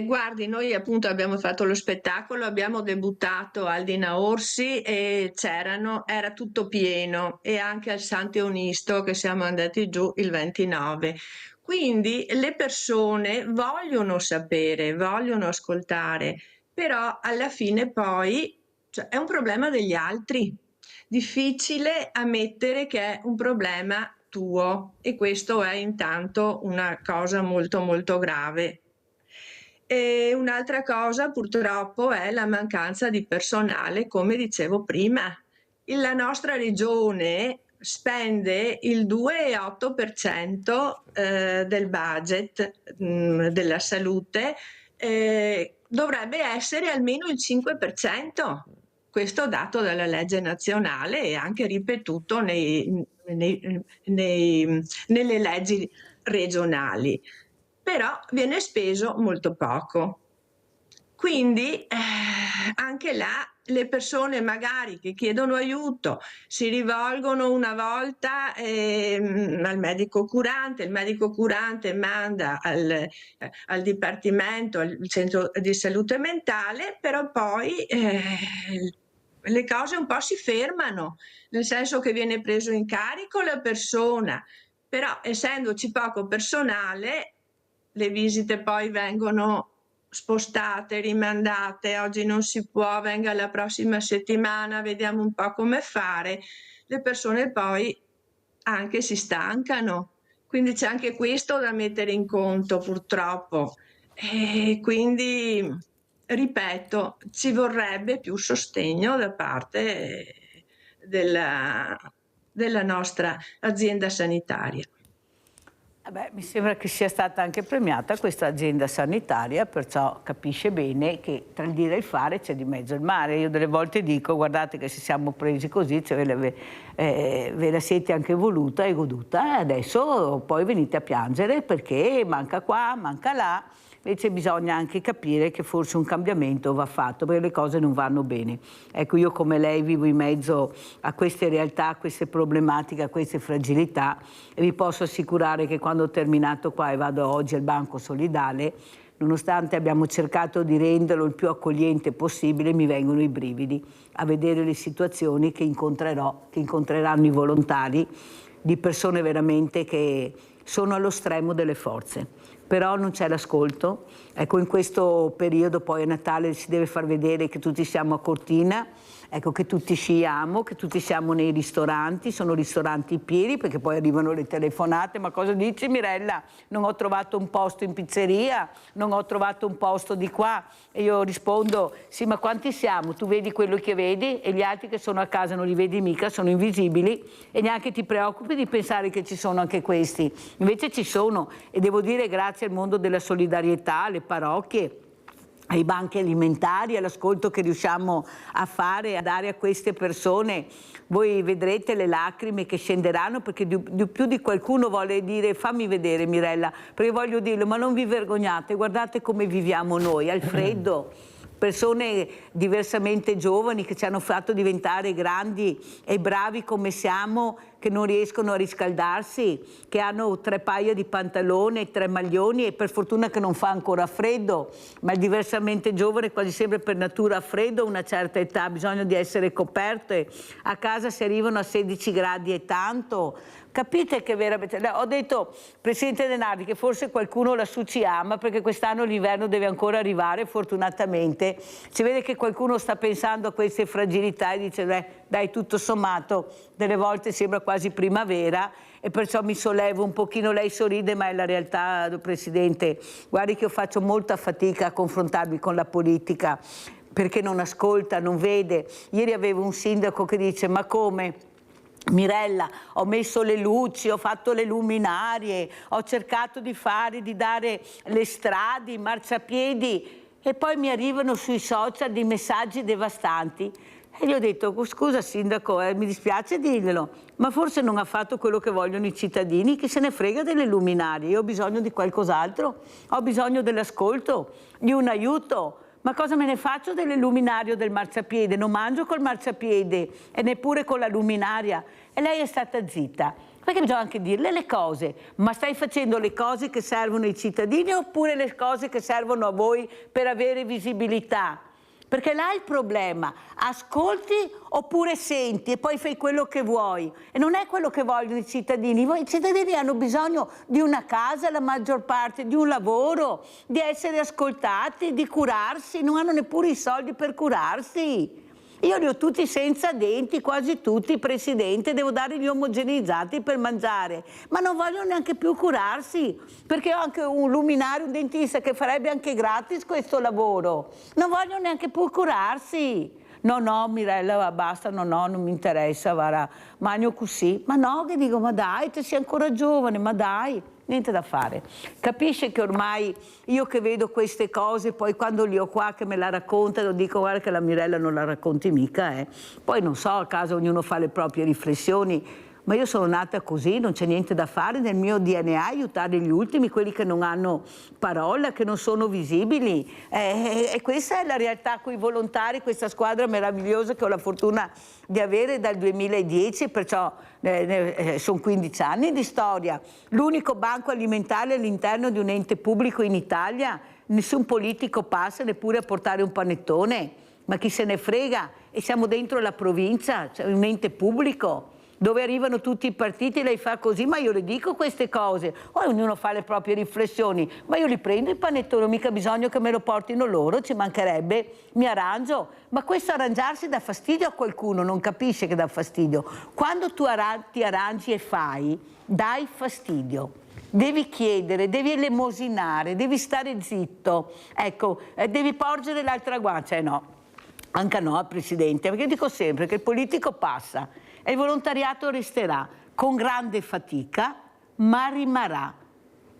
Guardi, noi appunto abbiamo fatto lo spettacolo, abbiamo debuttato al Dina Orsi e era tutto pieno, e anche al Sant'Eunisto che siamo andati giù il 29. Quindi le persone vogliono sapere, vogliono ascoltare, però alla fine poi è un problema degli altri. Difficile ammettere che è un problema tuo, e questo è intanto una cosa molto molto grave. E un'altra cosa purtroppo è la mancanza di personale, come dicevo prima. La nostra regione spende il 2,8% del budget della salute, dovrebbe essere almeno il 5%. Questo dato dalla legge nazionale e anche ripetuto nelle leggi regionali, però viene speso molto poco. Quindi anche là le persone magari che chiedono aiuto si rivolgono una volta al medico curante, il medico curante manda al dipartimento, al centro di salute mentale, però poi le cose un po' si fermano, nel senso che viene preso in carico la persona, però essendoci poco personale le visite poi vengono spostate, rimandate, oggi non si può, venga la prossima settimana, vediamo un po' come fare. Le persone poi anche si stancano, quindi c'è anche questo da mettere in conto purtroppo, e quindi ripeto, ci vorrebbe più sostegno da parte della nostra azienda sanitaria. Mi sembra che sia stata anche premiata questa azienda sanitaria, perciò capisce bene che tra il dire e il fare c'è di mezzo il mare. Io delle volte dico: guardate che se siamo presi così ve la siete anche voluta e goduta, e adesso poi venite a piangere perché manca qua, manca là. Invece bisogna anche capire che forse un cambiamento va fatto, perché le cose non vanno bene. Ecco, io come lei vivo in mezzo a queste realtà, a queste problematiche, a queste fragilità, e vi posso assicurare che quando ho terminato qua e vado oggi al Banco Solidale, nonostante abbiamo cercato di renderlo il più accogliente possibile, mi vengono i brividi a vedere le situazioni che incontreranno i volontari, di persone veramente che sono allo stremo delle forze. però non c'è l'ascolto. Ecco, in questo periodo poi a Natale si deve far vedere che tutti siamo a Cortina, ecco, che tutti sciiamo, che tutti siamo nei ristoranti, sono ristoranti pieni perché poi arrivano le telefonate, ma cosa dici Mirella? Non ho trovato un posto in pizzeria, non ho trovato un posto di qua, e io rispondo sì, ma quanti siamo? Tu vedi quello che vedi e gli altri che sono a casa non li vedi mica, sono invisibili e neanche ti preoccupi di pensare che ci sono anche questi, invece ci sono, e devo dire grazie al mondo della solidarietà, alle parrocchie, ai banchi alimentari, all'ascolto che riusciamo a fare, a dare a queste persone, voi vedrete le lacrime che scenderanno, perché più di qualcuno vuole dire fammi vedere Mirella, perché voglio dirlo, ma non vi vergognate, guardate come viviamo noi, al freddo. Persone diversamente giovani che ci hanno fatto diventare grandi e bravi come siamo, che non riescono a riscaldarsi, che hanno 3 paia di pantaloni, 3 maglioni e per fortuna che non fa ancora freddo, ma il diversamente giovane quasi sempre per natura ha freddo a una certa età, ha bisogno di essere coperte, a casa si arrivano a 16 gradi e tanto. Capite che veramente, ho detto Presidente Denardi che forse qualcuno lassù ci ama perché quest'anno l'inverno deve ancora arrivare, fortunatamente si vede che qualcuno sta pensando a queste fragilità e dice beh, dai, tutto sommato delle volte sembra quasi primavera e perciò mi sollevo un pochino. Lei sorride ma è la realtà, Presidente, guardi che io faccio molta fatica a confrontarmi con la politica perché non ascolta, non vede. Ieri avevo un sindaco che dice ma come? Mirella, ho messo le luci, ho fatto le luminarie, ho cercato di dare le strade, i marciapiedi e poi mi arrivano sui social dei messaggi devastanti e gli ho detto scusa sindaco, mi dispiace dirglielo, ma forse non ha fatto quello che vogliono i cittadini, che se ne frega delle luminarie, io ho bisogno di qualcos'altro, ho bisogno dell'ascolto, di un aiuto. Ma cosa me ne faccio delle luminarie o del marciapiede? Non mangio col marciapiede e neppure con la luminaria. E lei è stata zitta. Perché bisogna anche dirle le cose. Ma stai facendo le cose che servono ai cittadini oppure le cose che servono a voi per avere visibilità? Perché là è il problema, ascolti oppure senti e poi fai quello che vuoi e non è quello che vogliono i cittadini. I cittadini hanno bisogno di una casa, la maggior parte, di un lavoro, di essere ascoltati, di curarsi, non hanno neppure i soldi per curarsi. Io li ho tutti senza denti, quasi tutti, Presidente, devo dare gli omogeneizzati per mangiare, ma non vogliono neanche più curarsi, perché ho anche un luminario, un dentista che farebbe anche gratis questo lavoro, non vogliono neanche più curarsi. No, Mirella, basta, no, non mi interessa, guarda, magno così. Ma no, che dico, ma dai, te sei ancora giovane, ma dai. Niente da fare. Capisce che ormai io che vedo queste cose, poi quando li ho qua che me la raccontano, dico guarda che la Mirella non la racconti mica. Poi non so, a casa ognuno fa le proprie riflessioni, ma io sono nata così, non c'è niente da fare, nel mio DNA aiutare gli ultimi, quelli che non hanno parola, che non sono visibili. E questa è la realtà con i volontari, questa squadra meravigliosa che ho la fortuna di avere dal 2010, perciò sono 15 anni di storia. L'unico banco alimentare all'interno di un ente pubblico in Italia, nessun politico passa neppure a portare un panettone, ma chi se ne frega? E siamo dentro la provincia, cioè un ente pubblico, dove arrivano tutti i partiti, lei fa così, ma io le dico queste cose, poi ognuno fa le proprie riflessioni, ma io li prendo il panettone, ho mica bisogno che me lo portino loro, ci mancherebbe, mi arrangio, ma questo arrangiarsi dà fastidio a qualcuno, non capisce che dà fastidio. Quando tu ti arrangi e fai, dai fastidio. Devi chiedere, devi elemosinare, devi stare zitto, ecco, devi porgere l'altra guancia, no, anche no, Presidente, perché io dico sempre che il politico passa, e il volontariato resterà con grande fatica, ma rimarrà.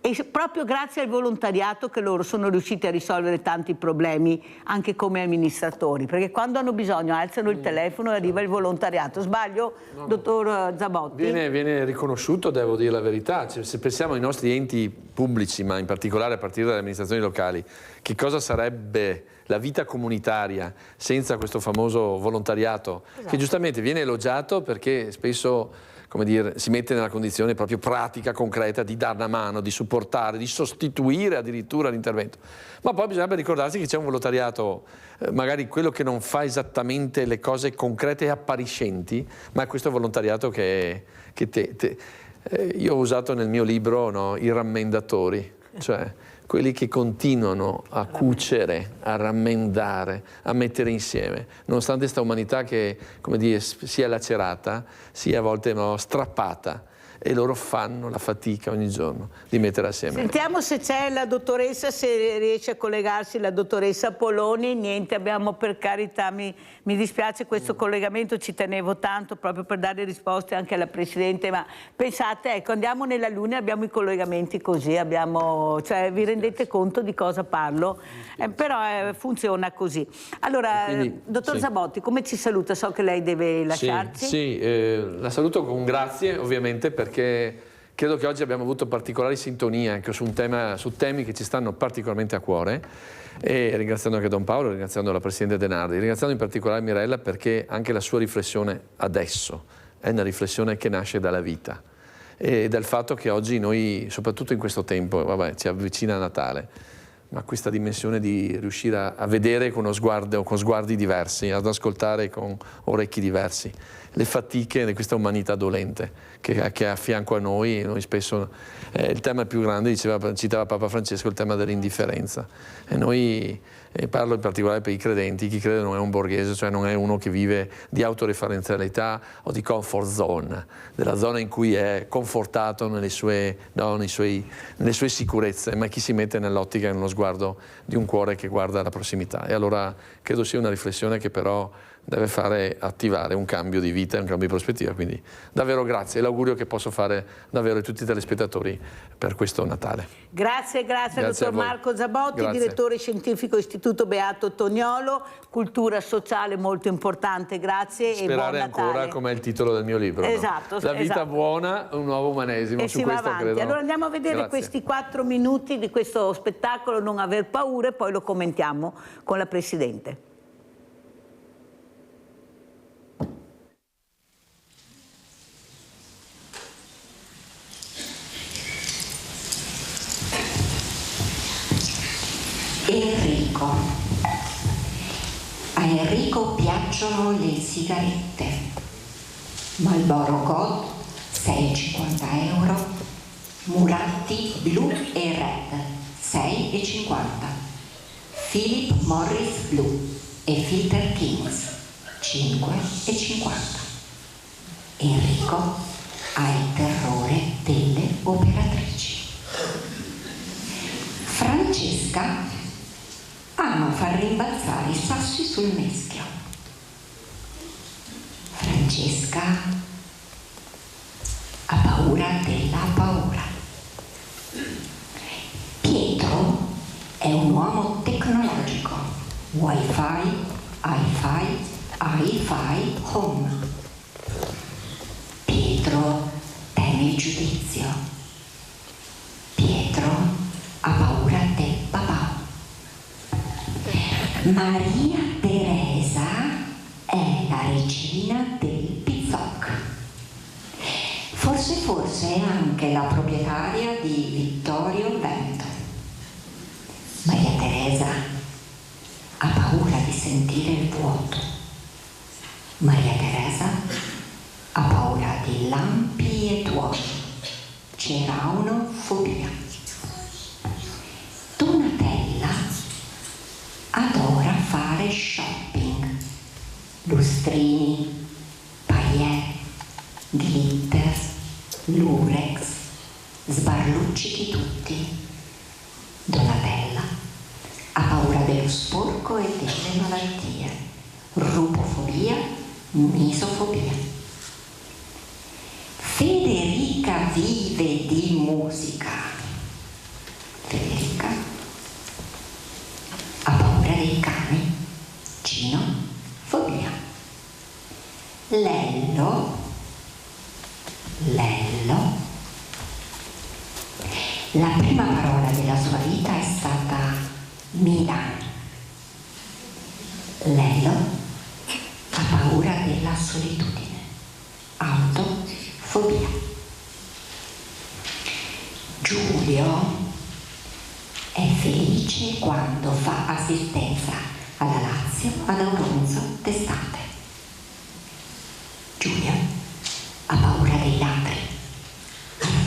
E proprio grazie al volontariato che loro sono riusciti a risolvere tanti problemi anche come amministratori, perché quando hanno bisogno alzano il telefono e arriva il volontariato. Sbaglio, dottor Zabotti? Viene riconosciuto, devo dire la verità. Cioè, se pensiamo ai nostri enti pubblici, ma in particolare a partire dalle amministrazioni locali, che cosa sarebbe la vita comunitaria senza questo famoso volontariato, che giustamente viene elogiato perché spesso, come dire, si mette nella condizione proprio pratica, concreta di dare una mano, di supportare, di sostituire addirittura l'intervento. Ma poi bisogna ricordarsi che c'è un volontariato, magari quello che non fa esattamente le cose concrete e appariscenti, ma è questo volontariato che io ho usato nel mio libro, no, i rammendatori. cioè quelli che continuano a cucere, a rammendare, a mettere insieme, nonostante questa umanità che, come dire, sia lacerata, sia a volte strappata, e loro fanno la fatica ogni giorno di mettere assieme. Sentiamo se c'è la dottoressa, se riesce a collegarsi la dottoressa Poloni. Niente, abbiamo, per carità, mi dispiace questo collegamento, ci tenevo tanto proprio per dare risposte anche alla Presidente, ma pensate, ecco, andiamo nella Luna e abbiamo i collegamenti così, cioè vi rendete conto di cosa parlo? Però funziona così. Allora, quindi, dottor Zabotti, come ci saluta? So che lei deve lasciarci. Sì, la saluto con grazie, ovviamente, perché credo che oggi abbiamo avuto particolari sintonie anche su temi che ci stanno particolarmente a cuore, e ringraziando anche Don Paolo, ringraziando la Presidente De Nardi, ringraziando in particolare Mirella, perché anche la sua riflessione adesso è una riflessione che nasce dalla vita e dal fatto che oggi noi, soprattutto in questo tempo, ci avvicina Natale, ma questa dimensione di riuscire a vedere con sguardi diversi, ad ascoltare con orecchi diversi le fatiche di questa umanità dolente che è a fianco a noi. Noi spesso il tema più grande, citava Papa Francesco, il tema dell'indifferenza, e noi, parlo in particolare per i credenti, chi crede non è un borghese, cioè non è uno che vive di autoreferenzialità o di comfort zone, della zona in cui è confortato nelle sue sicurezze, ma chi si mette nell'ottica e nello sguardo di un cuore che guarda la prossimità. E allora credo sia una riflessione che però deve attivare un cambio di vita e un cambio di prospettiva, quindi davvero grazie, e l'augurio che posso fare davvero a tutti i telespettatori per questo Natale. Grazie dottor Marco Zabotti, direttore scientifico Istituto Beato Toniolo, cultura sociale molto importante, grazie. Sperare e buon Natale. Ancora, come è il titolo del mio libro. Esatto. La vita buona, un nuovo umanesimo, e su si questo va avanti. credo. Allora andiamo a vedere questi 4 minuti di questo spettacolo, Non aver paura, e poi lo commentiamo con la Presidente. Enrico. A Enrico piacciono le sigarette. Marlboro Gold 6,50 €, Muratti blu e red 6,50, Philip Morris blu e Filter Kings 5,50. Enrico ha il terrore delle operatrici. Francesca ama far rimbalzare i sassi sul meschio. Francesca ha paura della paura. Pietro è un uomo tecnologico. Wi-Fi, hi-fi home. Pietro teme il giudizio. Pietro ha paura del papà. Maria Teresa è la regina del Pizzoc. Forse è anche la proprietaria di Vittorio Veneto. Maria Teresa ha paura di sentire il vuoto. Maria Teresa ha paura di lampi e tuoni. Ceraunofobia. Donatella adora fare shopping. Lustrini, paillette, glitter, lurex, sbarluccichi tutti. Donatella ha paura dello sporco e delle malattie. Rupofobia, misofobia. Federica vive di musica. Federica ha paura dei cani. Cinofobia. Lello la prima parola della sua vita è stata Milano. Lello ha paura della solitudine. Autofobia. Giulio è felice quando fa assistenza alla Lazio ad Auronzo d'estate. Giulia ha paura dei ladri.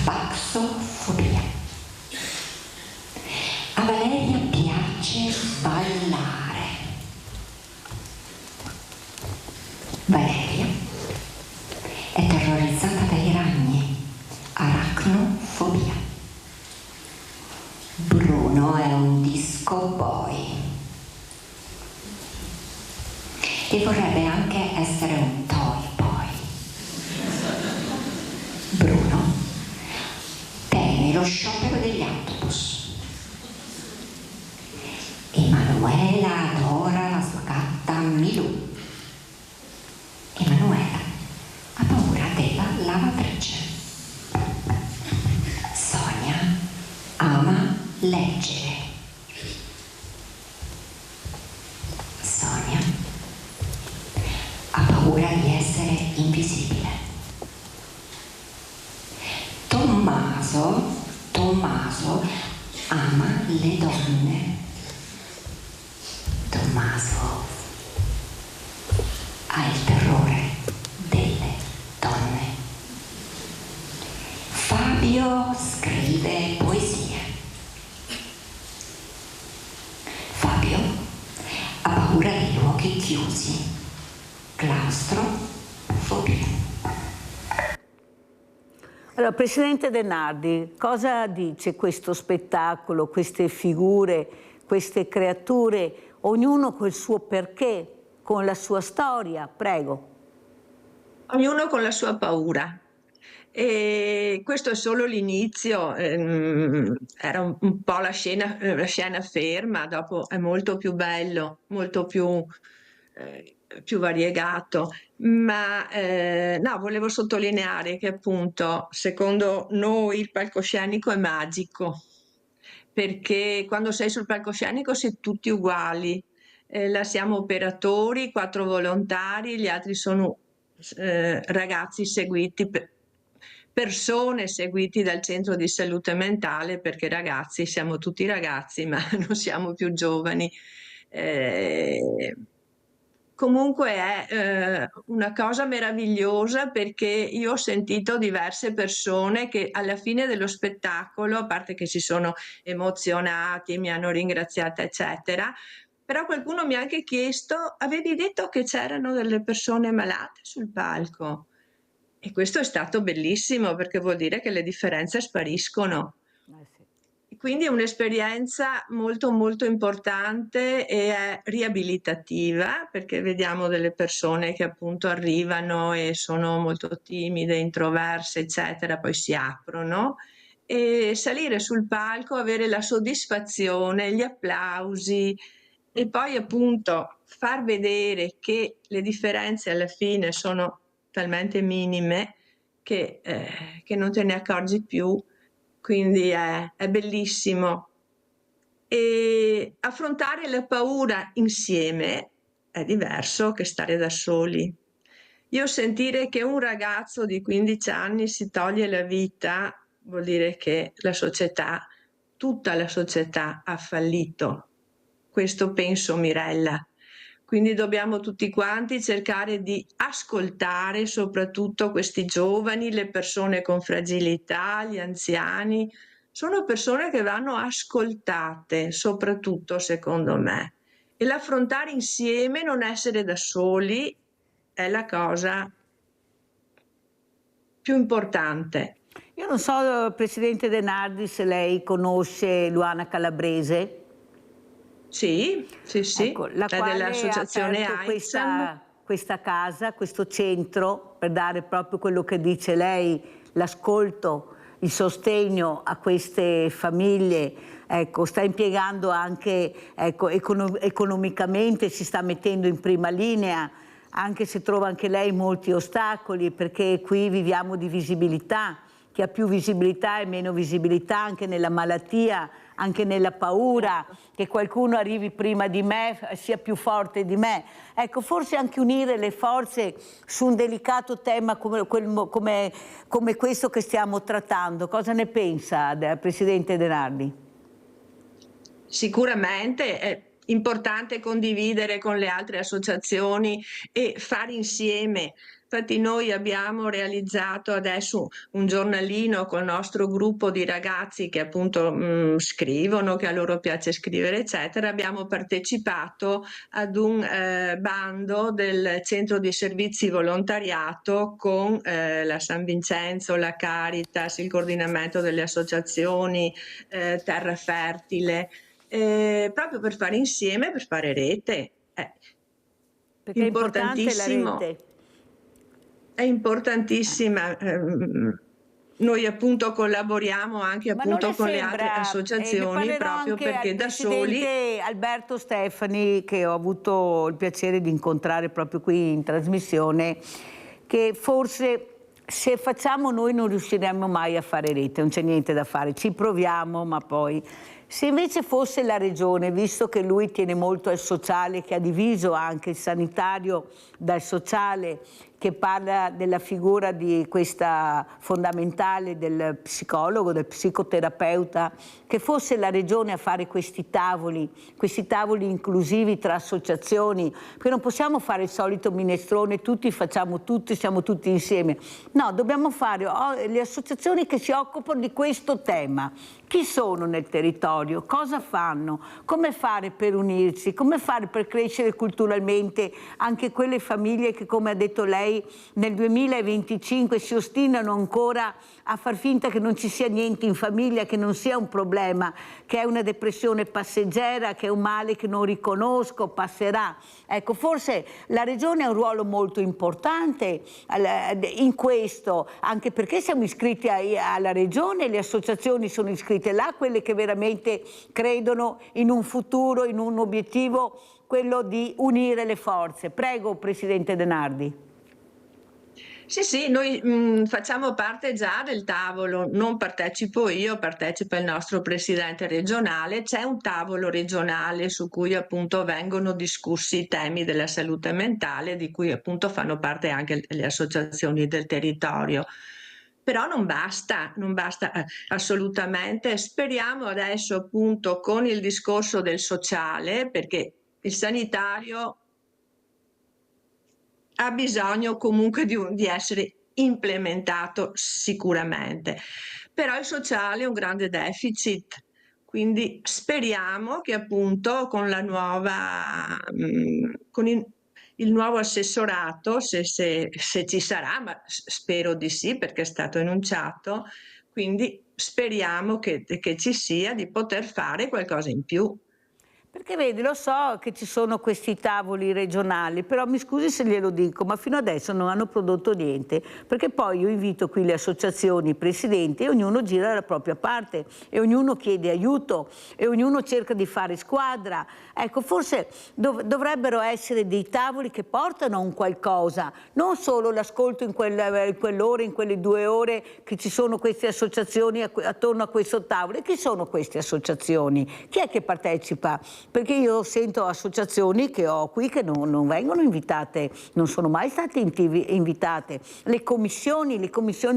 Paxofobia. È terrorizzata dai ragni, aracnofobia. Bruno è un disco boy e vorrebbe anche essere un toy boy. Bruno teme lo sciopero degli autobus. Emanuela adora la sua gatta Milù. Emanuela ha paura della lavatrice. Sonia ama leggere. Sonia ha paura di essere invisibile. Tommaso ama le donne. Tommaso ha il terrore delle donne. Fabio scrive poesie. Fabio ha paura dei luoghi chiusi. Claustrofobia. Allora, Presidente De Nardi, cosa dice questo spettacolo, queste figure, queste creature, ognuno col suo perché, con la sua storia? Prego. Ognuno con la sua paura. E questo è solo l'inizio, era un po' la scena ferma, dopo è molto più bello, molto più variegato, ma no, volevo sottolineare che appunto secondo noi il palcoscenico è magico, perché quando sei sul palcoscenico sei tutti uguali, siamo operatori, 4 volontari, gli altri sono ragazzi seguiti, persone seguiti dal centro di salute mentale, perché ragazzi siamo tutti ragazzi ma non siamo più giovani. Comunque è una cosa meravigliosa, perché io ho sentito diverse persone che alla fine dello spettacolo, a parte che si sono emozionati, mi hanno ringraziata eccetera, però qualcuno mi ha anche chiesto: avevi detto che c'erano delle persone malate sul palco? E questo è stato bellissimo, perché vuol dire che le differenze spariscono. Quindi è un'esperienza molto molto importante e è riabilitativa, perché vediamo delle persone che appunto arrivano e sono molto timide, introverse, eccetera, poi si aprono, e salire sul palco, avere la soddisfazione, gli applausi e poi appunto far vedere che le differenze alla fine sono talmente minime che non te ne accorgi più. Quindi è bellissimo. E affrontare la paura insieme è diverso che stare da soli. Io sentire che un ragazzo di 15 anni si toglie la vita vuol dire che la società, tutta la società ha fallito. Questo penso, Mirella. Quindi dobbiamo tutti quanti cercare di ascoltare soprattutto questi giovani, le persone con fragilità, gli anziani. Sono persone che vanno ascoltate, soprattutto secondo me. E l'affrontare insieme, non essere da soli, è la cosa più importante. Io non so, Presidente De Nardi, se lei conosce Luana Calabrese. Sì. Ecco, la è quale dell'associazione ha aperto questa casa, questo centro, per dare proprio quello che dice lei, l'ascolto, il sostegno a queste famiglie. Ecco, sta impiegando anche, ecco, economicamente, si sta mettendo in prima linea, anche se trova anche lei molti ostacoli, perché qui viviamo di visibilità. Chi ha più visibilità e meno visibilità anche nella malattia, anche nella paura che qualcuno arrivi prima di me, sia più forte di me. Ecco, forse anche unire le forze su un delicato tema come questo che stiamo trattando. Cosa ne pensa, Presidente De Nardi? Sicuramente è importante condividere con le altre associazioni e fare insieme Infatti noi abbiamo realizzato adesso un giornalino col nostro gruppo di ragazzi che appunto scrivono, che a loro piace scrivere, eccetera. Abbiamo partecipato ad un bando del Centro di Servizi Volontariato con la San Vincenzo, la Caritas, il coordinamento delle associazioni, Terra Fertile, proprio per fare insieme, per fare rete. Perché è importante la rete. È importantissima. Noi appunto collaboriamo anche appunto con le altre associazioni proprio perché da soli. Alberto Stefani, che ho avuto il piacere di incontrare proprio qui in trasmissione, che forse se facciamo noi non riusciremo mai a fare rete, non c'è niente da fare, ci proviamo, ma poi se invece fosse la regione, visto che lui tiene molto al sociale, che ha diviso anche il sanitario dal sociale, che parla della figura di questa fondamentale del psicologo, del psicoterapeuta, che fosse la regione a fare questi tavoli inclusivi tra associazioni, perché non possiamo fare il solito minestrone, tutti facciamo tutti, siamo tutti insieme. No, dobbiamo fare le associazioni che si occupano di questo tema. Chi sono nel territorio? Cosa fanno? Come fare per unirsi? Come fare per crescere culturalmente anche quelle famiglie che, come ha detto lei, nel 2025 si ostinano ancora a far finta che non ci sia niente in famiglia, che non sia un problema, che è una depressione passeggera, che è un male che non riconosco, passerà. Ecco, forse la Regione ha un ruolo molto importante in questo, anche perché siamo iscritti alla Regione, le associazioni sono iscritte là, quelle che veramente credono in un futuro, in un obiettivo, quello di unire le forze. Prego, Presidente De Nardi. Sì, noi facciamo parte già del tavolo, non partecipo io, partecipa il nostro presidente regionale, c'è un tavolo regionale su cui appunto vengono discussi i temi della salute mentale, di cui appunto fanno parte anche le associazioni del territorio. Però non basta assolutamente. Speriamo adesso appunto con il discorso del sociale, perché il sanitario ha bisogno comunque di essere implementato sicuramente, però il sociale è un grande deficit, quindi speriamo che appunto con la nuova, con il nuovo assessorato, se ci sarà, ma spero di sì perché è stato enunciato, quindi speriamo che ci sia, di poter fare qualcosa in più. Perché vedi, lo so che ci sono questi tavoli regionali, però mi scusi se glielo dico, ma fino adesso non hanno prodotto niente, perché poi io invito qui le associazioni, i presidenti, e ognuno gira dalla propria parte, e ognuno chiede aiuto, e ognuno cerca di fare squadra. Ecco, forse dovrebbero essere dei tavoli che portano a un qualcosa, non solo l'ascolto in quell'ora, in quelle 2 ore che ci sono queste associazioni attorno a questo tavolo. E chi sono queste associazioni? Chi è che partecipa? Perché io sento associazioni che ho qui che non vengono invitate, non sono mai state invitate. Le commissioni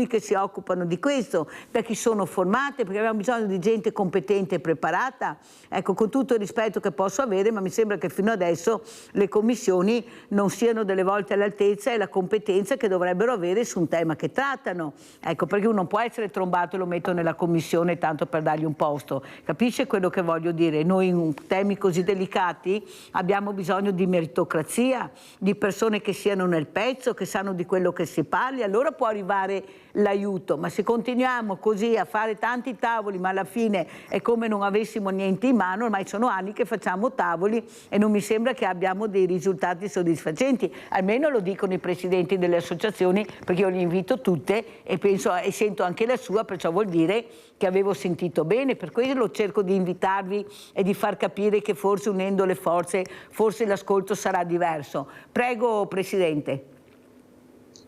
che si occupano di questo, perché sono formate, perché abbiamo bisogno di gente competente e preparata. Ecco, con tutto il rispetto che posso avere, ma mi sembra che fino adesso le commissioni non siano delle volte all'altezza e la competenza che dovrebbero avere su un tema che trattano. Ecco, perché uno non può essere trombato e lo metto nella commissione tanto per dargli un posto. Capisce quello che voglio dire? Noi in temi così delicati abbiamo bisogno di meritocrazia, di persone che siano nel pezzo, che sanno di quello che si parla, allora può arrivare l'aiuto. Ma se continuiamo così a fare tanti tavoli, ma alla fine è come non avessimo niente in mano, ormai sono anni che facciamo tavoli e non mi sembra che abbiamo dei risultati soddisfacenti, almeno lo dicono i presidenti delle associazioni, perché io li invito tutte e penso e sento anche la sua, perciò vuol dire che avevo sentito bene, per questo cerco di invitarvi e di far capire che forse unendo le forze, forse l'ascolto sarà diverso. Prego, Presidente.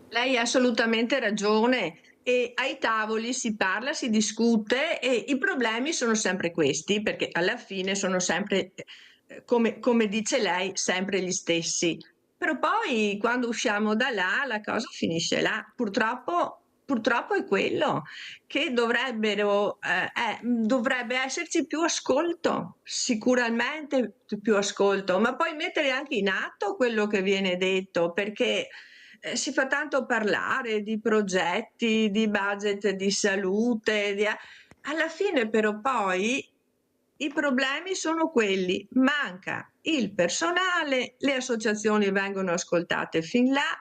Lei ha assolutamente ragione e ai tavoli si parla, si discute e i problemi sono sempre questi, perché alla fine sono sempre, come dice lei, sempre gli stessi. Però poi quando usciamo da là la cosa finisce là. Purtroppo è quello che dovrebbe esserci più ascolto, sicuramente più ascolto, ma poi mettere anche in atto quello che viene detto, perché si fa tanto parlare di progetti, di budget di salute, alla fine però poi i problemi sono quelli: manca il personale, le associazioni vengono ascoltate fin là,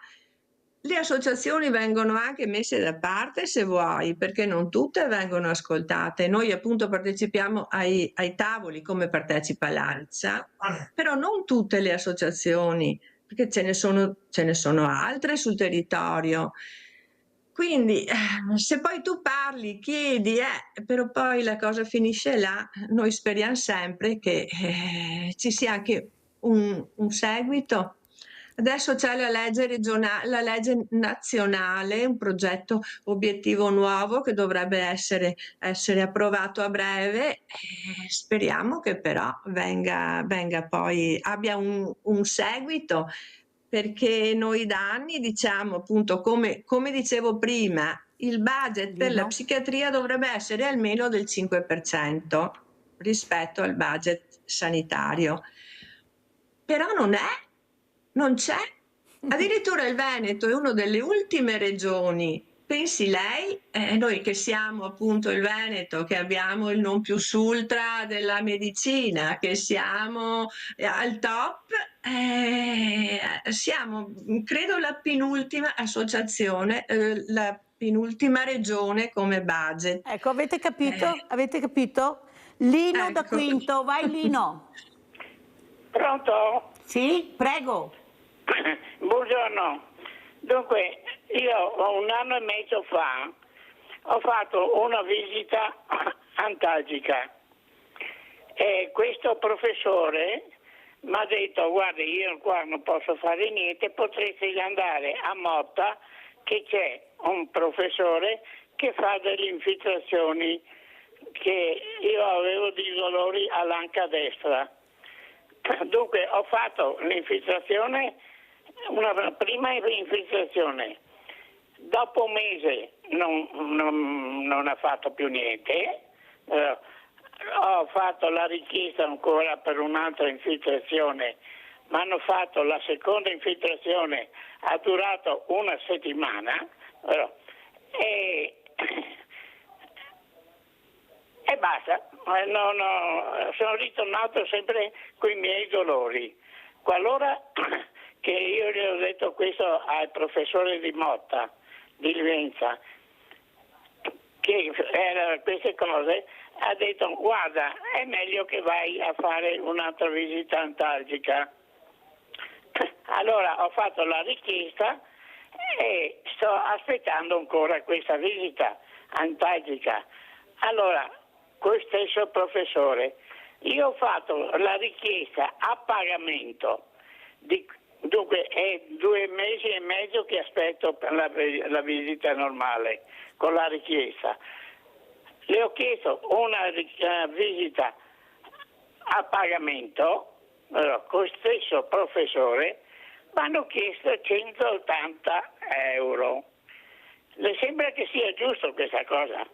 le associazioni vengono anche messe da parte se vuoi, perché non tutte vengono ascoltate. Noi appunto partecipiamo ai tavoli come partecipa l'ANSA, però non tutte le associazioni, perché ce ne sono altre sul territorio. Quindi se poi tu parli, chiedi, però poi la cosa finisce là, noi speriamo sempre che ci sia anche un seguito. Adesso c'è la legge regionale, la legge nazionale, un progetto obiettivo nuovo che dovrebbe essere approvato a breve. Speriamo che però venga poi, abbia un seguito, perché noi da anni diciamo appunto, come dicevo prima, il budget per la psichiatria dovrebbe essere almeno del 5% rispetto al budget sanitario. Però non c'è. Addirittura il Veneto è una delle ultime regioni. Pensi lei, noi che siamo appunto il Veneto, che abbiamo il non plus ultra della medicina, che siamo al top, siamo credo la penultima associazione, la penultima regione come budget. Ecco, avete capito? Avete capito? Lino, ecco. Da Quinto, vai Lino. Pronto? Sì, prego. Buongiorno. Dunque, io 1 anno e mezzo fa ho fatto una visita antalgica e questo professore mi ha detto: guarda, io qua non posso fare niente, potresti andare a Motta, che c'è un professore che fa delle infiltrazioni, che io avevo dei dolori all'anca destra. Dunque ho fatto l'infiltrazione, una prima infiltrazione, dopo un mese non ha fatto più niente, ho fatto la richiesta ancora per un'altra infiltrazione, mi hanno fatto la seconda infiltrazione, ha durato 1 settimana e basta, sono ritornato sempre con i miei dolori. Qualora che io gli ho detto questo al professore di Motta, di Livenza, che era queste cose, ha detto: guarda, è meglio che vai a fare un'altra visita antalgica. Allora ho fatto la richiesta e sto aspettando ancora questa visita antalgica. Allora, col stesso professore, io ho fatto la richiesta a pagamento, dunque è 2 mesi e mezzo che aspetto per la visita normale con la richiesta. Le ho chiesto una visita a pagamento, col stesso professore, mi hanno chiesto 180 euro. Le sembra che sia giusto questa cosa?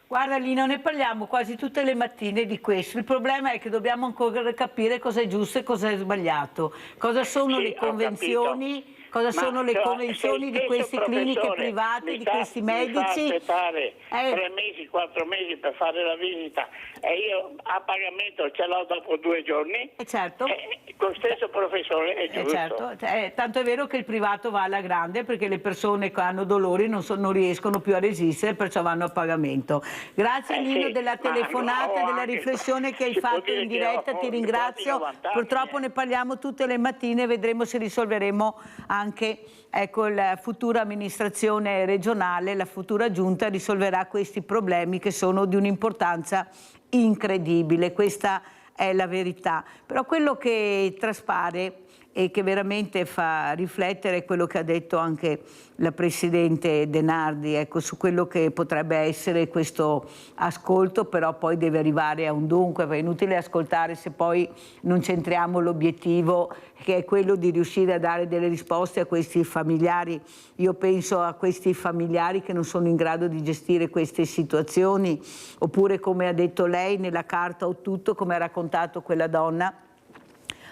Guarda Lino, ne parliamo quasi tutte le mattine di questo. Il problema è che dobbiamo ancora capire cosa è giusto e cosa è sbagliato. Cosa sono le convenzioni, cosa sono le convenzioni di queste cliniche private, di questi medici. Mi fa aspettare 3 mesi, 4 mesi per fare la visita e io a pagamento ce l'ho dopo 2 giorni. Certo. Con lo stesso professore è giusto. Certo. Tanto è vero che il privato va alla grande, perché le persone che hanno dolori non riescono più a resistere, perciò vanno a pagamento. Grazie Lino della telefonata e della riflessione che hai fatto in diretta, ti ringrazio. Purtroppo ne parliamo tutte le mattine, vedremo se risolveremo anche, ecco, la futura amministrazione regionale, la futura giunta risolverà questi problemi che sono di un'importanza incredibile, questa è la verità. Però quello che traspare e che veramente fa riflettere è quello che ha detto anche la Presidente Denardi, ecco, su quello che potrebbe essere questo ascolto, però poi deve arrivare a un dunque. È inutile ascoltare se poi non centriamo l'obiettivo, che è quello di riuscire a dare delle risposte a questi familiari. Io penso a questi familiari che non sono in grado di gestire queste situazioni, oppure, come ha detto lei nella carta, o tutto, come ha raccontato quella donna,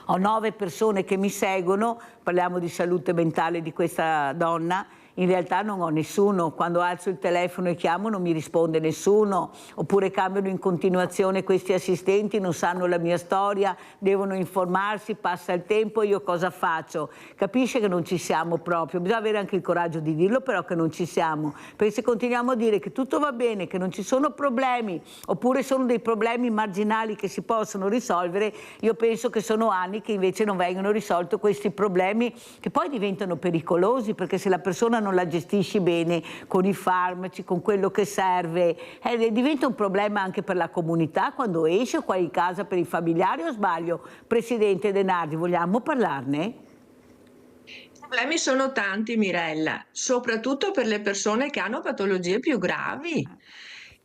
Ho 9 persone che mi seguono, parliamo di salute mentale di questa donna. In realtà non ho nessuno, quando alzo il telefono e chiamo non mi risponde nessuno, oppure cambiano in continuazione questi assistenti, non sanno la mia storia, devono informarsi, passa il tempo, io cosa faccio? Capisce che non ci siamo proprio, bisogna avere anche il coraggio di dirlo però che non ci siamo, perché se continuiamo a dire che tutto va bene, che non ci sono problemi, oppure sono dei problemi marginali che si possono risolvere, io penso che sono anni che invece non vengono risolti questi problemi che poi diventano pericolosi, perché se la persona non la gestisci bene con i farmaci, con quello che serve, diventa un problema anche per la comunità quando esce, qua in casa per i familiari, o sbaglio? Presidente Denardi, vogliamo parlarne? I problemi sono tanti, Mirella, soprattutto per le persone che hanno patologie più gravi,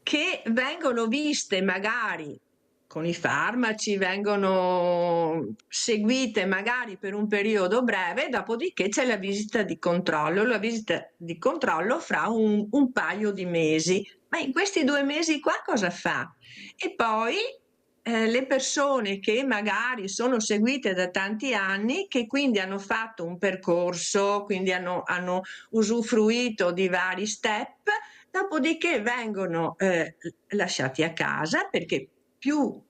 che vengono viste magari con i farmaci, vengono seguite magari per un periodo breve, dopodiché c'è la visita di controllo fra un paio di mesi. Ma in questi 2 mesi qua cosa fa? E poi le persone che magari sono seguite da tanti anni, che quindi hanno fatto un percorso, quindi hanno usufruito di vari step, dopodiché vengono lasciati a casa perché più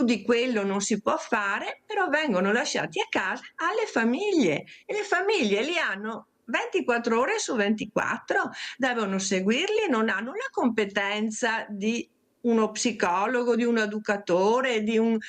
di quello non si può fare, però vengono lasciati a casa alle famiglie e le famiglie li hanno 24 ore su 24, devono seguirli, non hanno la competenza di uno psicologo, di un educatore, di un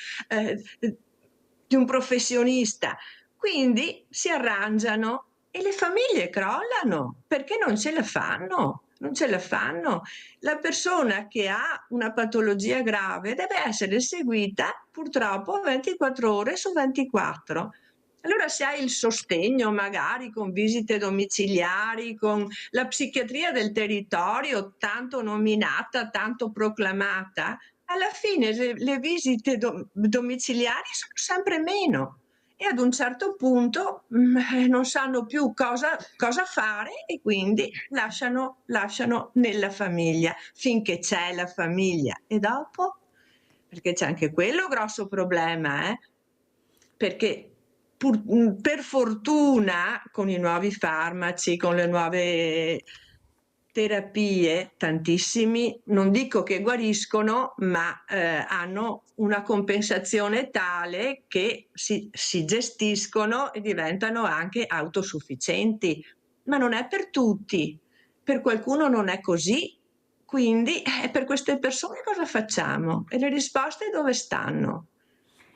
professionista. Quindi si arrangiano e le famiglie crollano perché non ce la fanno. Non ce la fanno. La persona che ha una patologia grave deve essere seguita purtroppo 24 ore su 24. Allora se hai il sostegno magari con visite domiciliari, con la psichiatria del territorio tanto nominata, tanto proclamata, alla fine le visite domiciliari sono sempre meno. E ad un certo punto non sanno più cosa fare e quindi lasciano nella famiglia finché c'è la famiglia. E dopo? Perché c'è anche quello grosso problema, perché per fortuna con i nuovi farmaci, con le nuove terapie, tantissimi, non dico che guariscono, ma hanno una compensazione tale che si gestiscono e diventano anche autosufficienti. Ma non è per tutti, per qualcuno non è così. Quindi per queste persone cosa facciamo? E le risposte dove stanno?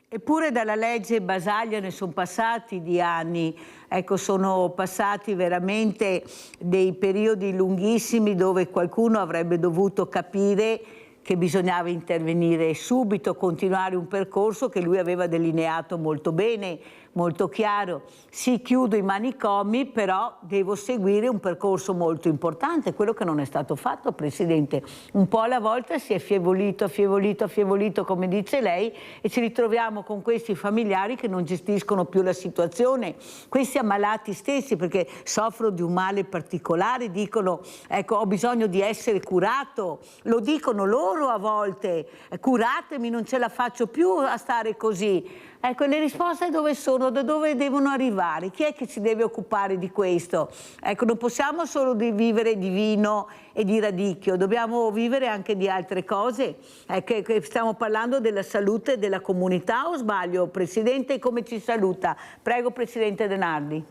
Eppure dalla legge Basaglia ne sono passati di anni, ecco, sono passati veramente dei periodi lunghissimi dove qualcuno avrebbe dovuto capire che bisognava intervenire subito, continuare un percorso che lui aveva delineato molto bene, molto chiaro. Sì, chiudo i manicomi, però devo seguire un percorso molto importante, quello che non è stato fatto, Presidente. Un po' alla volta si è affievolito, come dice lei, e ci ritroviamo con questi familiari che non gestiscono più la situazione, questi ammalati stessi, perché soffro di un male particolare, dicono, ecco, ho bisogno di essere curato, lo dicono loro a volte, curatemi, non ce la faccio più a stare così. Ecco, le risposte dove sono, da dove devono arrivare? Chi è che si deve occupare di questo? Ecco, non possiamo solo vivere di vino e di radicchio, dobbiamo vivere anche di altre cose. Ecco, stiamo parlando della salute della comunità, o sbaglio? Presidente, come ci saluta? Prego, Presidente Denardi.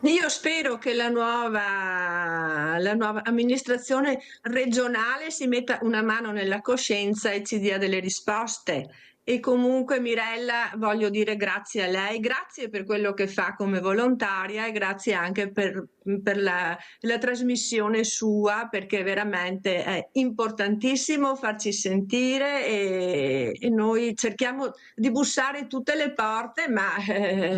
Io spero che la nuova amministrazione regionale si metta una mano nella coscienza e ci dia delle risposte. E comunque, Mirella, voglio dire grazie a lei, grazie per quello che fa come volontaria e grazie anche per la trasmissione sua, perché veramente è importantissimo farci sentire e noi cerchiamo di bussare tutte le porte, ma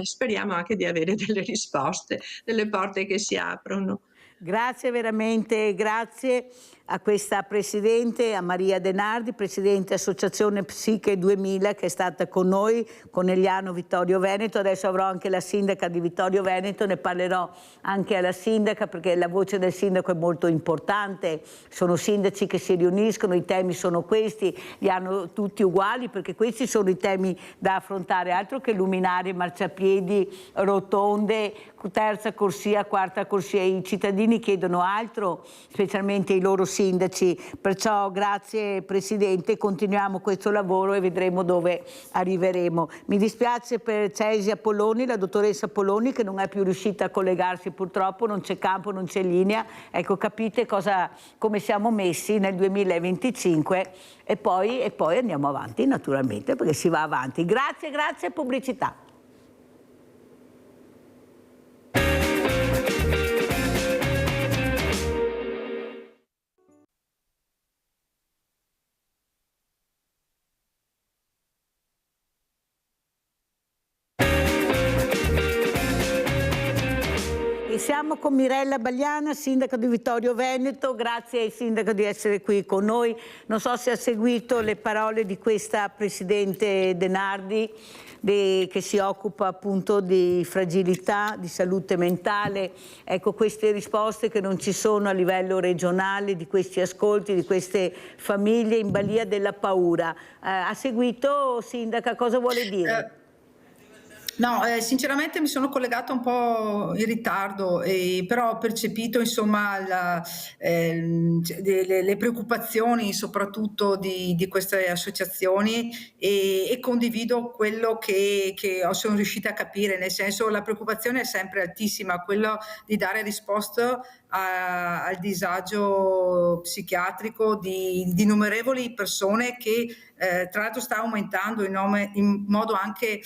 speriamo anche di avere delle risposte, delle porte che si aprono. Grazie veramente, grazie a questa Presidente, a Maria De Nardi, Presidente Associazione Psiche 2000, che è stata con noi, con Eliano Vittorio Veneto. Adesso avrò anche la Sindaca di Vittorio Veneto, ne parlerò anche alla Sindaca perché la voce del Sindaco è molto importante. Sono sindaci che si riuniscono, i temi sono questi, li hanno tutti uguali perché questi sono i temi da affrontare, altro che luminari, marciapiedi, rotonde, terza corsia, quarta corsia. I cittadini chiedono altro, specialmente i loro sindaci, perciò grazie Presidente, continuiamo questo lavoro e vedremo dove arriveremo. Mi dispiace per Cesia Polloni, la dottoressa Polloni, che non è più riuscita a collegarsi purtroppo, non c'è campo, non c'è linea, ecco, capite come siamo messi nel 2025 e poi andiamo avanti naturalmente perché si va avanti. Grazie, pubblicità. Siamo con Mirella Bagliana, Sindaca di Vittorio Veneto. Grazie ai Sindaco di essere qui con noi. Non so se ha seguito le parole di questa Presidente De Nardi che si occupa appunto di fragilità, di salute mentale. Ecco, queste risposte che non ci sono a livello regionale, di questi ascolti, di queste famiglie in balia della paura. Ha seguito, Sindaca, cosa vuole dire? No, sinceramente mi sono collegata un po' in ritardo, però ho percepito insomma le preoccupazioni soprattutto di queste associazioni e condivido quello che sono riuscita a capire, nel senso la preoccupazione è sempre altissima, quello di dare risposta al disagio psichiatrico di innumerevoli persone che tra l'altro sta aumentando in modo anche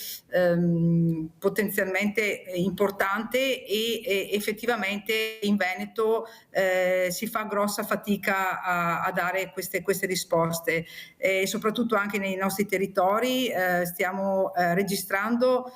potenzialmente importante e effettivamente in Veneto si fa grossa fatica a dare queste risposte e soprattutto anche nei nostri territori stiamo registrando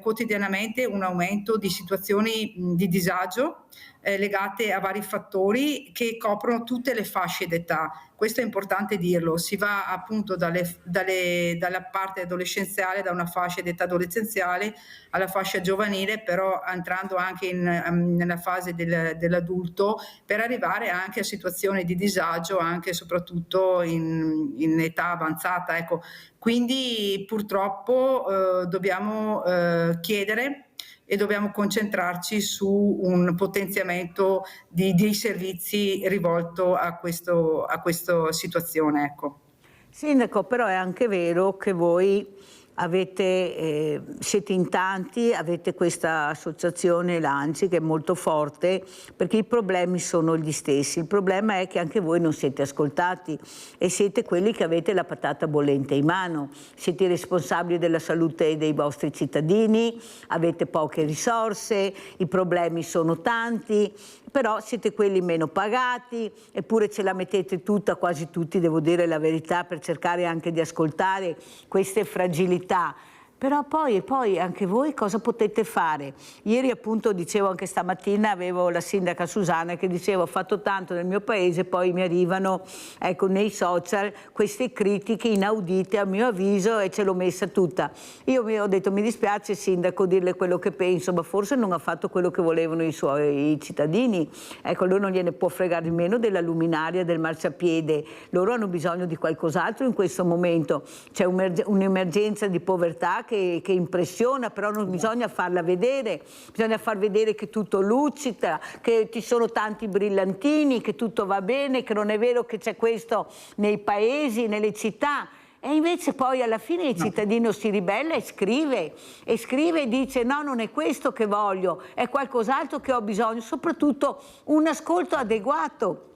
quotidianamente un aumento di situazioni di disagio legate a vari fattori che coprono tutte le fasce d'età. Questo è importante dirlo, si va appunto dalla parte adolescenziale, da una fascia d'età adolescenziale alla fascia giovanile, però entrando anche nella fase dell'adulto per arrivare anche a situazioni di disagio anche e soprattutto in età avanzata. Ecco. Quindi purtroppo dobbiamo chiedere e dobbiamo concentrarci su un potenziamento dei servizi rivolto a questa situazione. Ecco. Sindaco, però è anche vero che voi siete in tanti, avete questa associazione l'ANCI che è molto forte perché i problemi sono gli stessi. Il problema è che anche voi non siete ascoltati e siete quelli che avete la patata bollente in mano. Siete i responsabili della salute dei vostri cittadini, avete poche risorse, i problemi sono tanti, però siete quelli meno pagati, eppure ce la mettete tutta, quasi tutti, devo dire la verità, per cercare anche di ascoltare queste fragilità. Però poi anche voi cosa potete fare? Ieri appunto dicevo, anche stamattina avevo la sindaca Susanna che diceva ho fatto tanto nel mio paese, poi mi arrivano nei social queste critiche inaudite a mio avviso e ce l'ho messa tutta. Io mi ho detto mi dispiace sindaco dirle quello che penso, ma forse non ha fatto quello che volevano i suoi cittadini. Ecco, lui non gliene può fregare meno della luminaria, del marciapiede, loro hanno bisogno di qualcos'altro in questo momento. C'è un'emergenza di povertà che impressiona, però non bisogna farla vedere, bisogna far vedere che tutto luccica, che ci sono tanti brillantini, che tutto va bene, che non è vero che c'è questo nei paesi, nelle città. E invece poi alla fine il cittadino si ribella e scrive e dice no, non è questo che voglio, è qualcos'altro che ho bisogno, soprattutto un ascolto adeguato.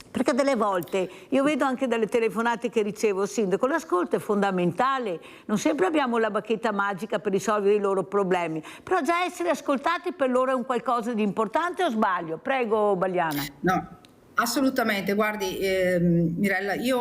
Perché delle volte, io vedo anche dalle telefonate che ricevo, sindaco, l'ascolto è fondamentale, non sempre abbiamo la bacchetta magica per risolvere i loro problemi, però già essere ascoltati per loro è un qualcosa di importante o sbaglio? Prego Bagliana. No. Assolutamente, guardi Mirella, io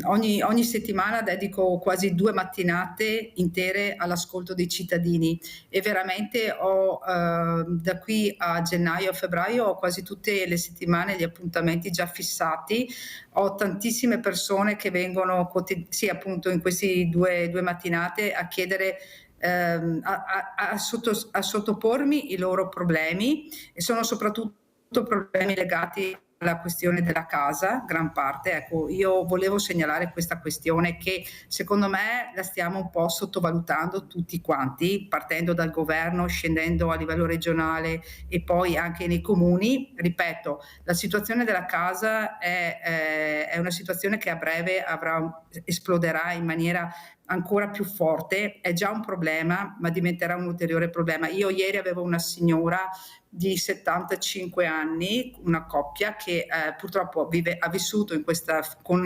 ogni settimana dedico quasi 2 mattinate intere all'ascolto dei cittadini e veramente ho da qui a gennaio a febbraio ho quasi tutte le settimane gli appuntamenti già fissati, ho tantissime persone che vengono sì, appunto in questi due mattinate a chiedere a sottopormi i loro problemi e sono soprattutto problemi legati alla questione della casa, gran parte. Ecco, io volevo segnalare questa questione che secondo me la stiamo un po' sottovalutando tutti quanti, partendo dal governo, scendendo a livello regionale e poi anche nei comuni. Ripeto, la situazione della casa è una situazione che a breve esploderà in maniera ancora più forte, è già un problema, ma diventerà un ulteriore problema. Io ieri avevo una signora di 75 anni, una coppia che purtroppo ha vissuto in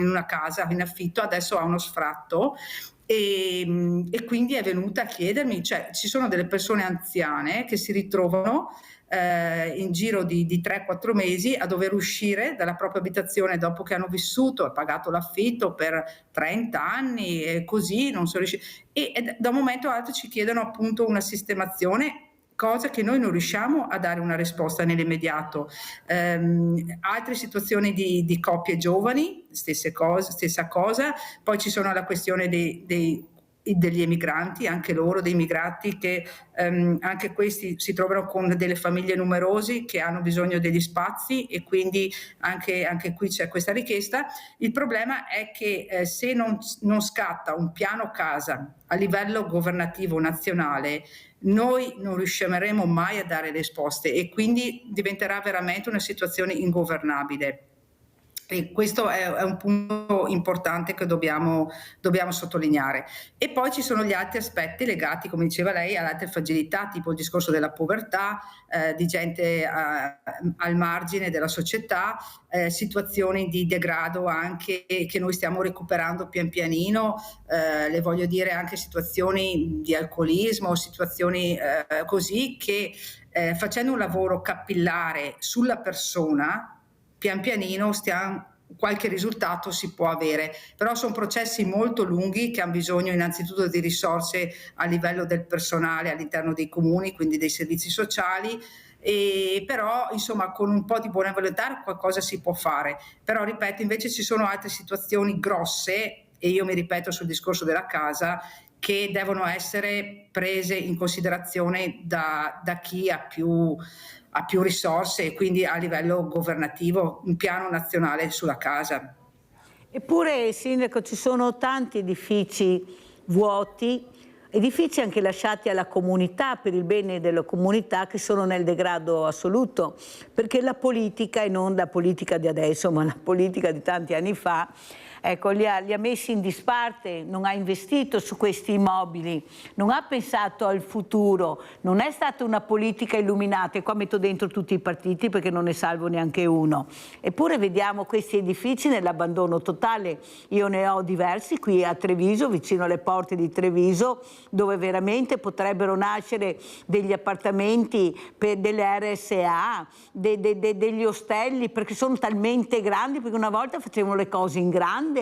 una casa in affitto, adesso ha uno sfratto e quindi è venuta a chiedermi, cioè ci sono delle persone anziane che si ritrovano in giro di 3-4 mesi a dover uscire dalla propria abitazione dopo che hanno vissuto e pagato l'affitto per 30 anni e così non sono riusciti e da un momento all'altro ci chiedono appunto una sistemazione, cosa che noi non riusciamo a dare una risposta nell'immediato. Altre situazioni di coppie giovani, stessa cosa, poi ci sono la questione degli emigranti, anche loro, dei migrati che anche questi si trovano con delle famiglie numerose che hanno bisogno degli spazi e quindi anche qui c'è questa richiesta. Il problema è che se non scatta un piano casa a livello governativo nazionale, noi non riusciremo mai a dare risposte e quindi diventerà veramente una situazione ingovernabile. E questo è un punto importante che dobbiamo sottolineare. E poi ci sono gli altri aspetti legati, come diceva lei, alle altre fragilità, tipo il discorso della povertà, di gente al margine della società, situazioni di degrado anche che noi stiamo recuperando pian pianino, le voglio dire anche situazioni di alcolismo, situazioni così che facendo un lavoro capillare sulla persona, pian pianino qualche risultato si può avere, però sono processi molto lunghi che hanno bisogno innanzitutto di risorse a livello del personale all'interno dei comuni, quindi dei servizi sociali, e però insomma con un po' di buona volontà qualcosa si può fare, però ripeto invece ci sono altre situazioni grosse e io mi ripeto sul discorso della casa che devono essere prese in considerazione da chi ha più risorse e quindi a livello governativo un piano nazionale sulla casa. Eppure, Sindaco, ci sono tanti edifici vuoti, edifici anche lasciati alla comunità, per il bene della comunità, che sono nel degrado assoluto, perché la politica, e non la politica di adesso, ma la politica di tanti anni fa, ecco, li ha messi in disparte, non ha investito su questi immobili, non ha pensato al futuro, non è stata una politica illuminata, e qua metto dentro tutti i partiti perché non ne salvo neanche uno. Eppure vediamo questi edifici nell'abbandono totale. Io ne ho diversi qui a Treviso, vicino alle porte di Treviso, dove veramente potrebbero nascere degli appartamenti per delle RSA, degli ostelli, perché sono talmente grandi, perché una volta facevano le cose in grande.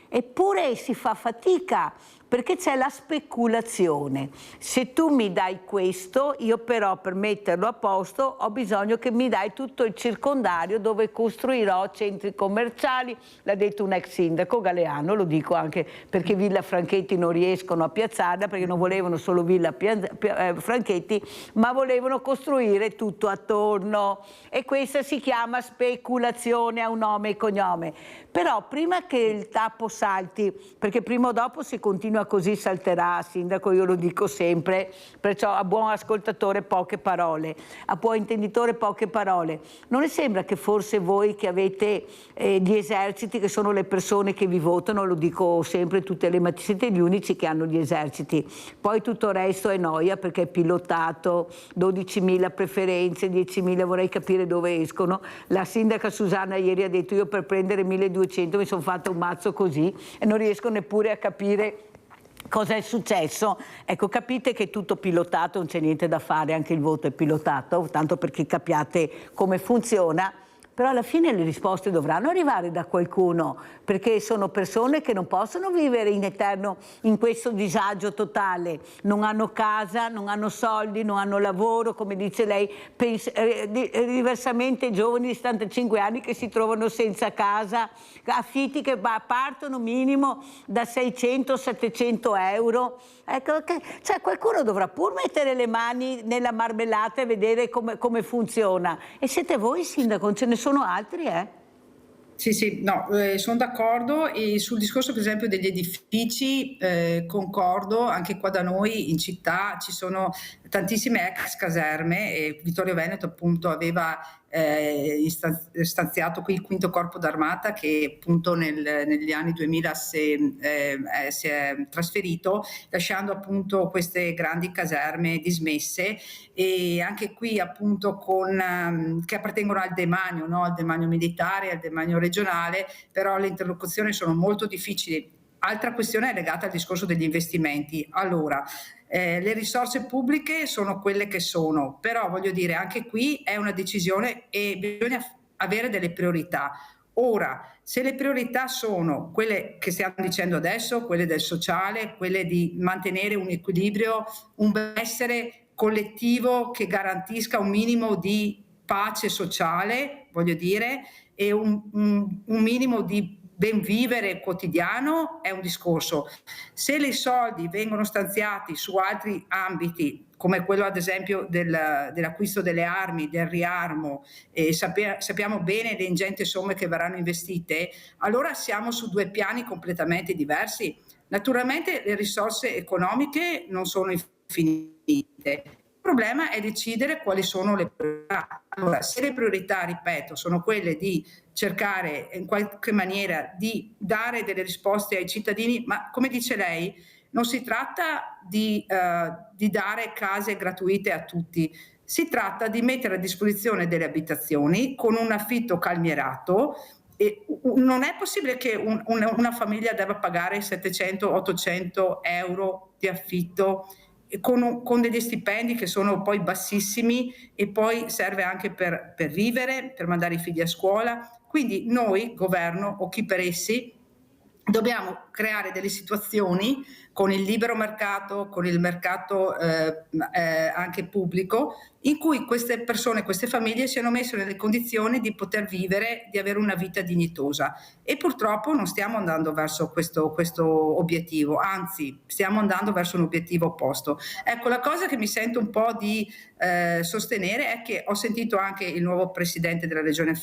Eppure si fa fatica perché c'è la speculazione. Se tu mi dai questo, io però per metterlo a posto ho bisogno che mi dai tutto il circondario dove costruirò centri commerciali. L'ha detto un ex sindaco Galeano, lo dico anche perché Villa Franchetti non riescono a piazzarla, perché non volevano solo Villa Franchetti, ma volevano costruire tutto attorno, e questa si chiama speculazione, ha un nome e cognome. Però prima che il tappo salti, perché prima o dopo se continua così salterà, Sindaco, io lo dico sempre, perciò a buon ascoltatore poche parole, a buon intenditore poche parole. Non le sembra che forse voi che avete gli eserciti, che sono le persone che vi votano, lo dico sempre tutte le mattine, siete gli unici che hanno gli eserciti, poi tutto il resto è noia perché è pilotato, 12.000 preferenze, 10.000, vorrei capire dove escono. La sindaca Susanna ieri ha detto: io per prendere 1.200 mi sono fatta un mazzo così e non riesco neppure a capire cosa è successo. Ecco, capite che è tutto pilotato, non c'è niente da fare, anche il voto è pilotato, tanto perché capiate come funziona. però alla fine le risposte dovranno arrivare da qualcuno, perché sono persone che non possono vivere in eterno in questo disagio totale, non hanno casa, non hanno soldi, non hanno lavoro, come dice lei, diversamente giovani di 75 anni che si trovano senza casa, affitti che partono minimo da 600-700 euro. Ecco, cioè qualcuno dovrà pur mettere le mani nella marmellata e vedere come funziona. E siete voi, sindaco, ce ne sono altri, Sì, no, sono d'accordo, e sul discorso per esempio degli edifici concordo. Anche qua da noi in città ci sono tantissime ex caserme e Vittorio Veneto appunto aveva stanziato qui il quinto corpo d'armata che appunto negli anni 2000 si è trasferito, lasciando appunto queste grandi caserme dismesse, e anche qui appunto che appartengono al demanio, no? Al demanio militare, al demanio regionale, però le interlocuzioni sono molto difficili. Altra questione è legata al discorso degli investimenti. Allora, le risorse pubbliche sono quelle che sono, però voglio dire, anche qui è una decisione e bisogna avere delle priorità. Ora, se le priorità sono quelle che stiamo dicendo adesso, quelle del sociale, quelle di mantenere un equilibrio, un benessere collettivo che garantisca un minimo di pace sociale, voglio dire, e un minimo di ben vivere quotidiano, è un discorso. Se i soldi vengono stanziati su altri ambiti, come quello ad esempio dell'acquisto delle armi, del riarmo, e sappiamo bene le ingenti somme che verranno investite, allora siamo su due piani completamente diversi. Naturalmente le risorse economiche non sono infinite. Il problema è decidere quali sono le priorità. Allora, se le priorità, ripeto, sono quelle di cercare in qualche maniera di dare delle risposte ai cittadini, ma come dice lei, non si tratta di dare case gratuite a tutti, si tratta di mettere a disposizione delle abitazioni con un affitto calmierato. E non è possibile che una famiglia debba pagare 700-800 euro di affitto con degli stipendi che sono poi bassissimi, e poi serve anche per vivere, per mandare i figli a scuola. Quindi noi, governo o chi per essi, dobbiamo creare delle situazioni con il libero mercato, con il mercato anche pubblico, in cui queste persone, queste famiglie siano messe nelle condizioni di poter vivere, di avere una vita dignitosa. E purtroppo non stiamo andando verso questo obiettivo, anzi stiamo andando verso un obiettivo opposto. Ecco, la cosa che mi sento un po' di sostenere è che ho sentito anche il nuovo presidente della regione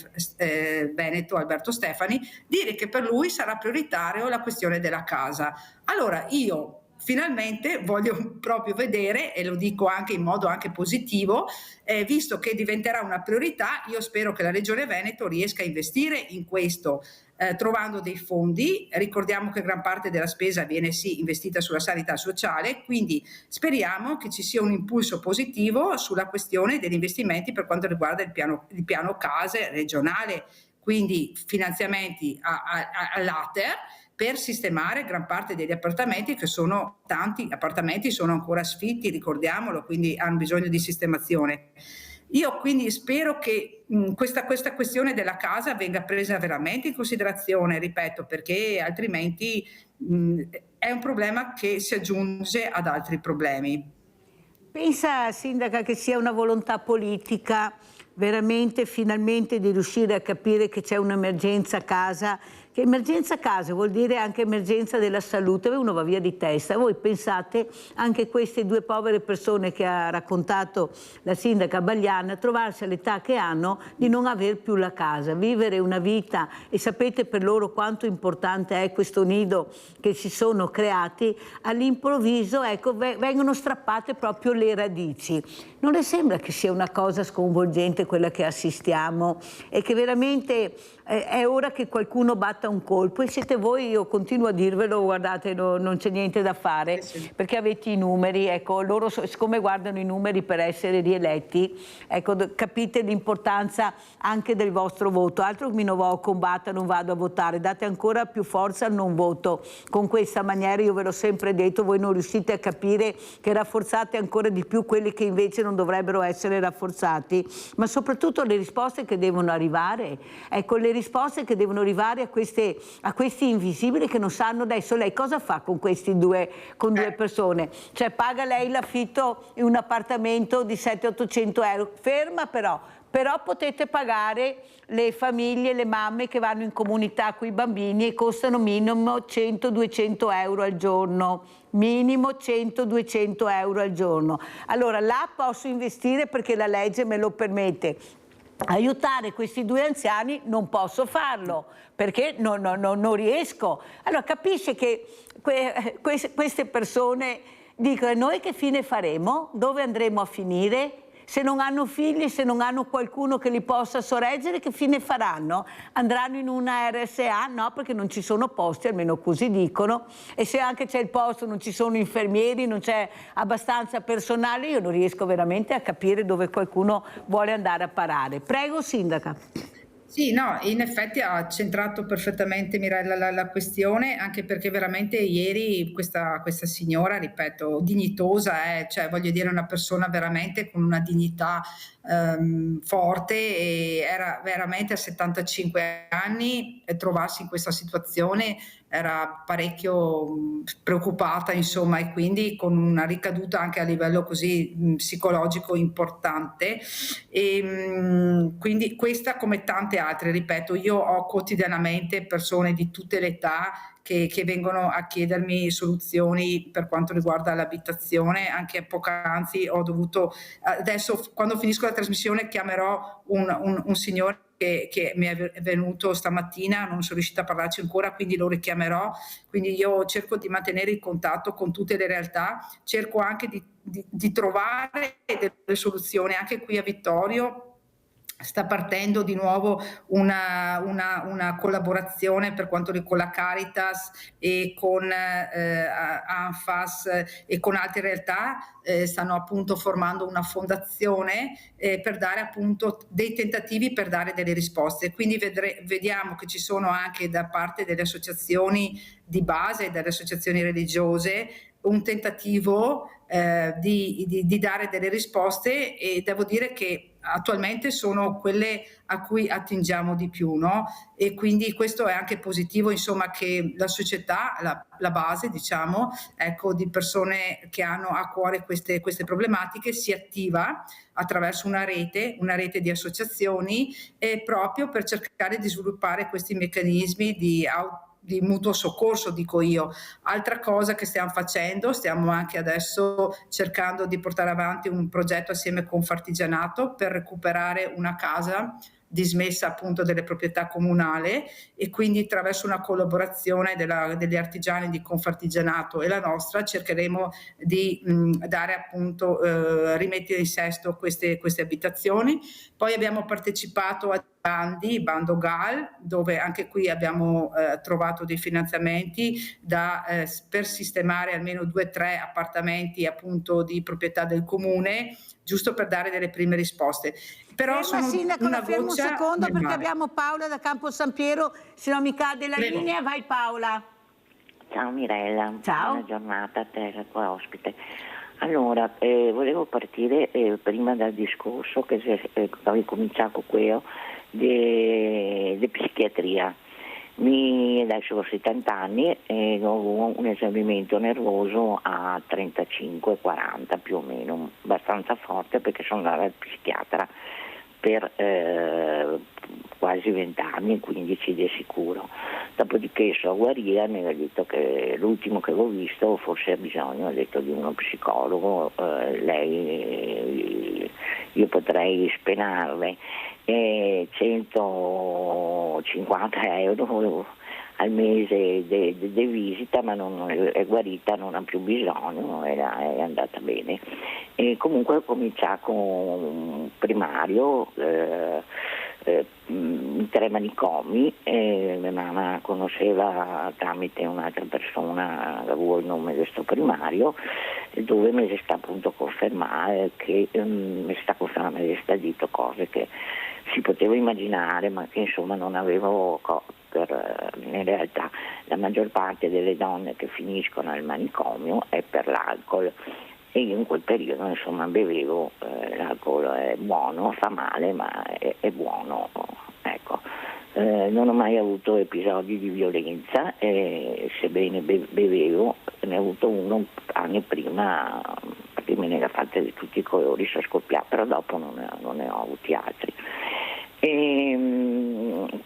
Veneto, Alberto Stefani, dire che per lui sarà prioritario la questione della casa. Allora io finalmente voglio proprio vedere, e lo dico anche in modo anche positivo, visto che diventerà una priorità, io spero che la Regione Veneto riesca a investire in questo, trovando dei fondi. Ricordiamo che gran parte della spesa viene sì investita sulla sanità sociale, quindi speriamo che ci sia un impulso positivo sulla questione degli investimenti per quanto riguarda il piano case regionale, quindi finanziamenti all'ATER, per sistemare gran parte degli appartamenti, che sono tanti appartamenti, sono ancora sfitti, ricordiamolo, quindi hanno bisogno di sistemazione. Io quindi spero che questa questione della casa venga presa veramente in considerazione, ripeto, perché altrimenti è un problema che si aggiunge ad altri problemi. Pensa, Sindaca, che sia una volontà politica veramente finalmente di riuscire a capire che c'è un'emergenza casa, che emergenza casa vuol dire anche emergenza della salute, uno va via di testa. Voi pensate anche queste due povere persone che ha raccontato la sindaca Bagliana, trovarsi all'età che hanno di non aver più la casa, vivere una vita, e sapete per loro quanto importante è questo nido che si sono creati, all'improvviso ecco, vengono strappate proprio le radici. Non le sembra che sia una cosa sconvolgente quella che assistiamo, e che veramente è ora che qualcuno batta batta un colpo, e siete voi, io continuo a dirvelo, guardate, non c'è niente da fare, perché avete i numeri, ecco, loro siccome guardano i numeri per essere rieletti, ecco, capite l'importanza anche del vostro voto. Altro che mi non combatta, non vado a votare, date ancora più forza al non voto. Con questa maniera, io ve l'ho sempre detto, voi non riuscite a capire che rafforzate ancora di più quelli che invece non dovrebbero essere rafforzati, ma soprattutto le risposte che devono arrivare, ecco, le risposte che devono arrivare a questi invisibili che non sanno adesso lei cosa fa con questi due persone, cioè paga lei l'affitto in un appartamento di 700-800 euro, ferma però potete pagare le famiglie, le mamme che vanno in comunità con i bambini e costano minimo 100-200 euro al giorno, minimo 100-200 euro al giorno. Allora là posso investire perché la legge me lo permette. Aiutare questi due anziani non posso farlo perché non riesco. Allora capisce che queste persone dicono: noi che fine faremo? Dove andremo a finire? Se non hanno figli, se non hanno qualcuno che li possa sorreggere, che fine faranno? Andranno in una RSA? No, perché non ci sono posti, almeno così dicono, e se anche c'è il posto non ci sono infermieri, non c'è abbastanza personale, io non riesco veramente a capire dove qualcuno vuole andare a parare. Prego, sindaca. Sì, no, in effetti ha centrato perfettamente Mirella la questione, anche perché veramente ieri questa signora, ripeto, dignitosa, cioè voglio dire una persona veramente con una dignità forte, e era veramente a 75 anni, e trovarsi in questa situazione era parecchio preoccupata, insomma, e quindi con una ricaduta anche a livello così psicologico importante. E quindi questa, come tante altre, ripeto, io ho quotidianamente persone di tutte le età che vengono a chiedermi soluzioni per quanto riguarda l'abitazione. Anche poc'anzi ho dovuto, adesso quando finisco la trasmissione chiamerò un signore che mi è venuto stamattina, non sono riuscita a parlarci ancora, quindi lo richiamerò. Quindi io cerco di mantenere il contatto con tutte le realtà, cerco anche di trovare delle soluzioni. Anche qui a Vittorio sta partendo di nuovo una collaborazione per quanto riguarda la Caritas e con ANFAS e con altre realtà. Stanno appunto formando una fondazione per dare appunto dei tentativi per dare delle risposte. Quindi vediamo che ci sono anche da parte delle associazioni di base, delle associazioni religiose, un tentativo di dare delle risposte, e devo dire che attualmente sono quelle a cui attingiamo di più, no? E quindi questo è anche positivo, insomma, che la società, la base, diciamo, ecco, di persone che hanno a cuore queste problematiche, si attiva attraverso una rete di associazioni, proprio per cercare di sviluppare questi meccanismi di mutuo soccorso, dico io. Altra cosa che stiamo facendo, stiamo anche adesso cercando di portare avanti un progetto assieme con Confartigianato per recuperare una casa dismessa appunto delle proprietà comunali, e quindi attraverso una collaborazione degli artigiani di Confartigianato e la nostra cercheremo di dare appunto rimettere in sesto queste abitazioni. Poi abbiamo partecipato a bando GAL, dove anche qui abbiamo trovato dei finanziamenti per sistemare almeno 2-3 appartamenti appunto di proprietà del comune, giusto per dare delle prime risposte. Però Sindaco, la fermo un secondo perché abbiamo Paola da Campo San Piero, se no mi cade la linea. Vai Paola. Ciao Mirella, ciao. Buona giornata a te, la tua ospite. Allora, volevo partire prima dal discorso che avevo cominciato qui di psichiatria. Adesso ho 70 anni e ho un esaurimento nervoso a 35-40 più o meno, abbastanza forte, perché sono andata al psichiatra per quasi 20 anni, 15 di sicuro. Dopodiché so guarire, mi ha detto che l'ultimo che avevo visto forse ha bisogno, ha detto, di uno psicologo, io potrei spenarle 150 euro al mese di visita, ma non è guarita, non ha più bisogno, è andata bene. E comunque ho cominciato con un primario, 3 manicomi, mia mamma conosceva tramite un'altra persona, avevo il nome del suo primario, dove mi si sta appunto confermare che mi sta detto cose che si poteva immaginare, ma che insomma non avevo in realtà la maggior parte delle donne che finiscono al manicomio è per l'alcol, e io in quel periodo insomma bevevo, l'alcol è buono, fa male ma è buono, ecco. Non ho mai avuto episodi di violenza, sebbene bevevo, ne ho avuto uno anni prima, perché me ne era fatta di tutti i colori, sono scoppiata, però dopo non ne ho avuti altri.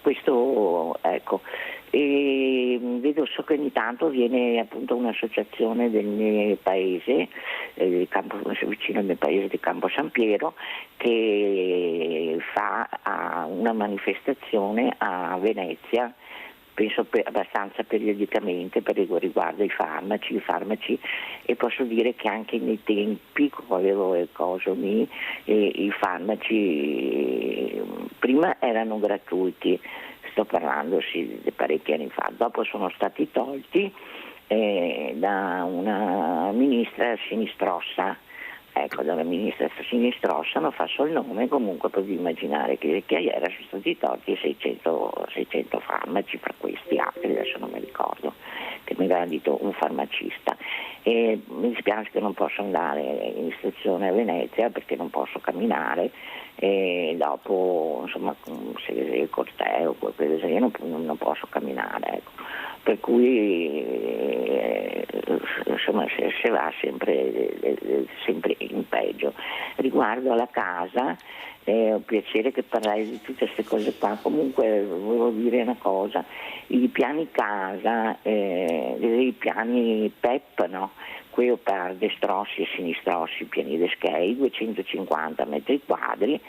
Questo, ecco, so che ogni tanto viene appunto un'associazione del mio paese, vicino al mio paese di Campo San Piero, che fa una manifestazione a Venezia, penso abbastanza periodicamente, per riguardo i farmaci, e posso dire che anche nei tempi, quando avevo i farmaci prima erano gratuiti, sto parlando di parecchi anni fa, dopo sono stati tolti da una ministra sinistrossa. Ecco, dalla ministra sinistrossa, non fa solo il nome, comunque potete immaginare che era sono stati tolti 600 farmaci, fra questi altri, adesso non mi ricordo, che mi aveva detto un farmacista. E mi dispiace che non posso andare in stazione a Venezia perché non posso camminare, e dopo insomma se il corteo, qualcosa io non posso camminare, ecco. Per cui insomma se va sempre in peggio. Riguardo alla casa, ho piacere che parlai di tutte queste cose qua. Comunque volevo dire una cosa: i piani casa, i piani PEP, no? Quello per destrossi e sinistrossi, piani di skate, 250 metri quadri.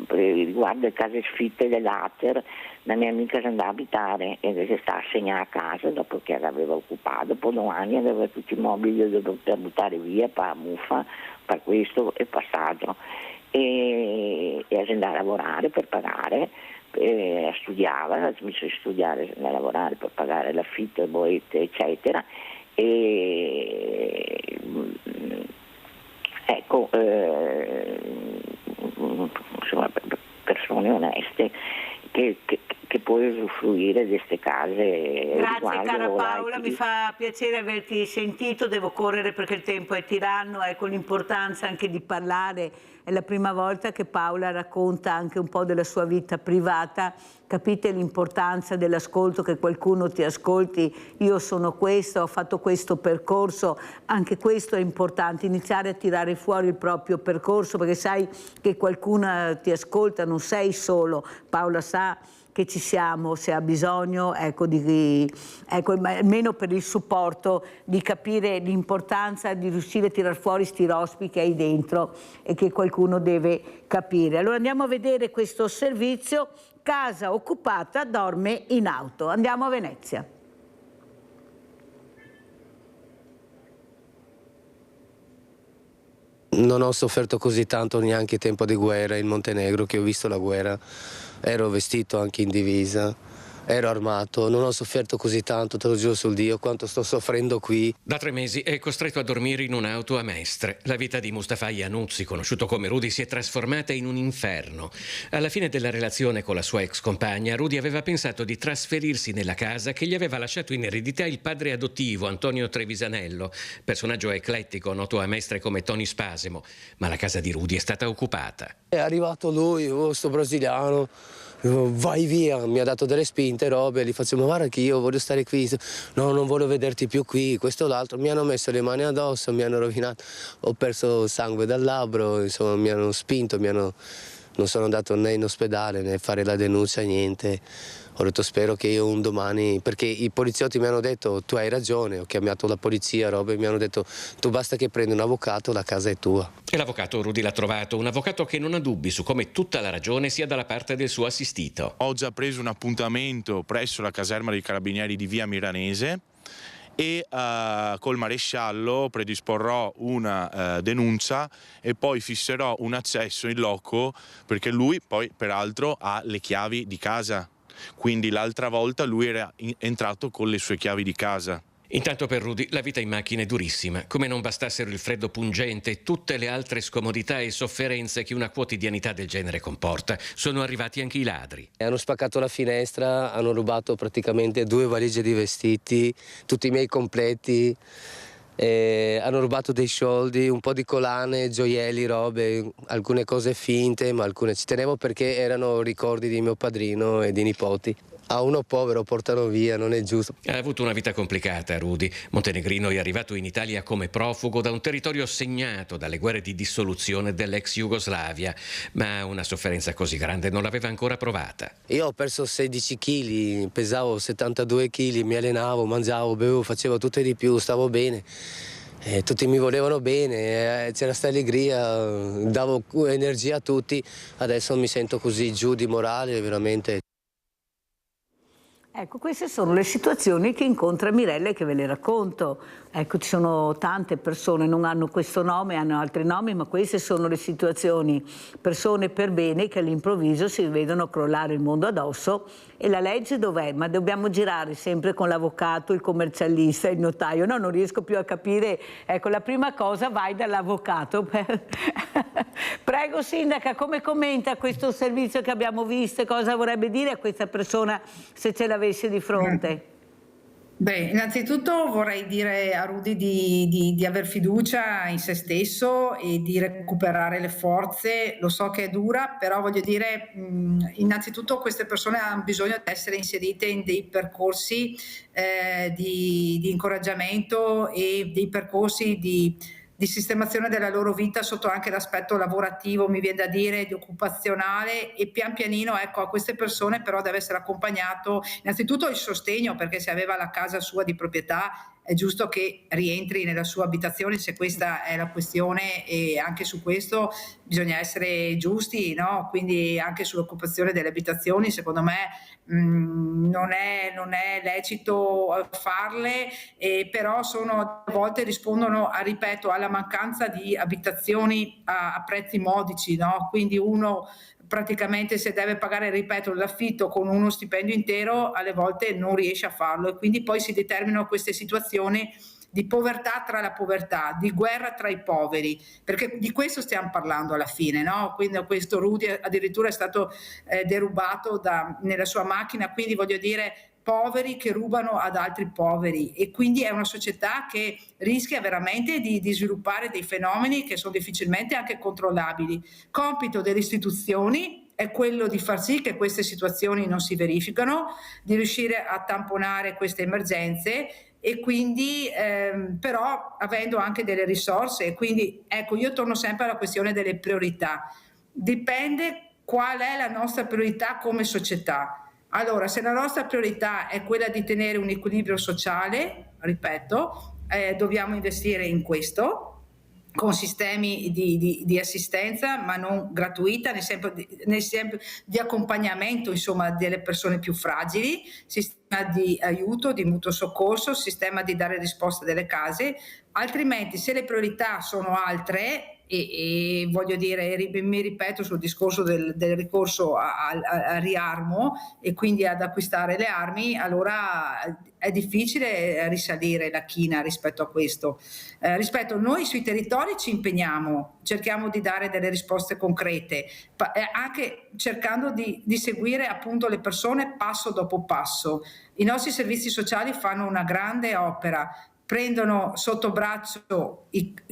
Riguardo le case sfitte dell'Ater, la mia amica si andava a abitare e si sta a segnare a casa dopo che l'aveva occupato. Dopo 2 anni aveva tutti i mobili da poter buttare via per muffa, per questo è passato, e si andava a lavorare per pagare. Studiava, ha smesso di studiare, andava a lavorare per pagare l'affitto, le bollette, eccetera. Ecco, insomma, persone oneste che puoi usufruire di queste case. Grazie cara Paola, mi fa piacere averti sentito, devo correre perché il tempo è tiranno, ecco l'importanza anche di parlare, è la prima volta che Paola racconta anche un po' della sua vita privata, capite l'importanza dell'ascolto, che qualcuno ti ascolti, io sono questo, ho fatto questo percorso, anche questo è importante, iniziare a tirare fuori il proprio percorso, perché sai che qualcuno ti ascolta, non sei solo, Paola sa che ci siamo, se ha bisogno, ecco, almeno per il supporto, di capire l'importanza di riuscire a tirar fuori sti rospi che hai dentro e che qualcuno deve capire. Allora andiamo a vedere questo servizio, casa occupata, dorme in auto. Andiamo a Venezia. Non ho sofferto così tanto neanche tempo di guerra in Montenegro, che ho visto la guerra. Ero vestito anche in divisa, ero armato, non ho sofferto così tanto, te lo giuro sul Dio, quanto sto soffrendo qui. Da 3 mesi è costretto a dormire in un'auto a Mestre. La vita di Mustafa Iannuzzi, conosciuto come Rudy, si è trasformata in un inferno. Alla fine della relazione con la sua ex compagna, Rudy aveva pensato di trasferirsi nella casa che gli aveva lasciato in eredità il padre adottivo, Antonio Trevisanello, personaggio eclettico noto a Mestre come Tony Spasimo, ma la casa di Rudy è stata occupata. È arrivato lui, sto brasiliano, vai via, mi ha dato delle spinte, robe, gli faccio, ma guarda che io voglio stare qui, no, non voglio vederti più qui, questo o l'altro, mi hanno messo le mani addosso, mi hanno rovinato, ho perso sangue dal labbro, insomma mi hanno spinto, non sono andato né in ospedale né a fare la denuncia, niente. Ho detto spero che io un domani, perché i poliziotti mi hanno detto tu hai ragione, ho chiamato la polizia, robe, mi hanno detto tu basta che prendi un avvocato, la casa è tua. E l'avvocato Rudy l'ha trovato, un avvocato che non ha dubbi su come tutta la ragione sia dalla parte del suo assistito. Ho già preso un appuntamento presso la caserma dei Carabinieri di Via Milanese e col maresciallo predisporrò una denuncia e poi fisserò un accesso in loco, perché lui poi peraltro ha le chiavi di casa, quindi l'altra volta lui era entrato con le sue chiavi di casa. Intanto per Rudy la vita in macchina è durissima, come non bastassero il freddo pungente e tutte le altre scomodità e sofferenze che una quotidianità del genere comporta. Sono arrivati anche i ladri. Hanno spaccato la finestra, hanno rubato praticamente 2 valigie di vestiti, tutti i miei completi, hanno rubato dei soldi, un po' di collane, gioielli, robe, alcune cose finte, ma alcune ci tenevo perché erano ricordi di mio padrino e di nipoti. A uno povero portano via, non è giusto. Ha avuto una vita complicata Rudy. Montenegrino è arrivato in Italia come profugo da un territorio segnato dalle guerre di dissoluzione dell'ex Jugoslavia, ma una sofferenza così grande non l'aveva ancora provata. Io ho perso 16 kg, pesavo 72 kg, mi allenavo, mangiavo, bevevo, facevo tutto e di più, stavo bene. Tutti mi volevano bene, c'era questa allegria, davo energia a tutti. Adesso mi sento così giù di morale, veramente. Ecco, queste sono le situazioni che incontra Mirella e che ve le racconto. Ecco, ci sono tante persone, non hanno questo nome, hanno altri nomi, ma queste sono le situazioni, persone per bene che all'improvviso si vedono crollare il mondo addosso. E la legge dov'è? Ma dobbiamo girare sempre con l'avvocato, il commercialista, il notaio? No, non riesco più a capire. Ecco, la prima cosa, vai dall'avvocato. Prego Sindaca, come commenta questo servizio che abbiamo visto? Cosa vorrebbe dire a questa persona se ce l'avesse di fronte? Beh, innanzitutto vorrei dire a Rudy di aver fiducia in se stesso e di recuperare le forze. Lo so che è dura, però voglio dire, innanzitutto queste persone hanno bisogno di essere inserite in dei percorsi di incoraggiamento e dei percorsi di sistemazione della loro vita sotto anche l'aspetto lavorativo, mi viene da dire, di occupazionale, e pian pianino, ecco, a queste persone però deve essere accompagnato innanzitutto il sostegno, perché se aveva la casa sua di proprietà è giusto che rientri nella sua abitazione, se questa è la questione, e anche su questo bisogna essere giusti, no? Quindi anche sull'occupazione delle abitazioni secondo me non è lecito farle, però a volte rispondono, ripeto, alla mancanza di abitazioni a prezzi modici, no? Quindi uno praticamente, se deve pagare, ripeto, l'affitto con uno stipendio intero, alle volte non riesce a farlo, e quindi poi si determinano queste situazioni di povertà tra la povertà, di guerra tra i poveri, perché di questo stiamo parlando alla fine, no? Quindi questo Rudy addirittura è stato derubato nella sua macchina, quindi voglio dire, poveri che rubano ad altri poveri, e quindi è una società che rischia veramente di sviluppare dei fenomeni che sono difficilmente anche controllabili. Compito delle istituzioni è quello di far sì che queste situazioni non si verificano, di riuscire a tamponare queste emergenze, e quindi però avendo anche delle risorse. E quindi ecco, io torno sempre alla questione delle priorità. Dipende qual è la nostra priorità come società. Allora, se la nostra priorità è quella di tenere un equilibrio sociale, ripeto, dobbiamo investire in questo, con sistemi di assistenza, ma non gratuita, nel senso di accompagnamento, insomma, delle persone più fragili, sistema di aiuto, di mutuo soccorso, sistema di dare risposta delle case. Altrimenti, se le priorità sono altre, e voglio dire, mi ripeto sul discorso del ricorso al riarmo e quindi ad acquistare le armi, allora è difficile risalire la china rispetto a questo. Noi sui territori ci impegniamo, cerchiamo di dare delle risposte concrete, anche cercando di seguire appunto le persone passo dopo passo. I nostri servizi sociali fanno una grande opera, prendono sotto braccio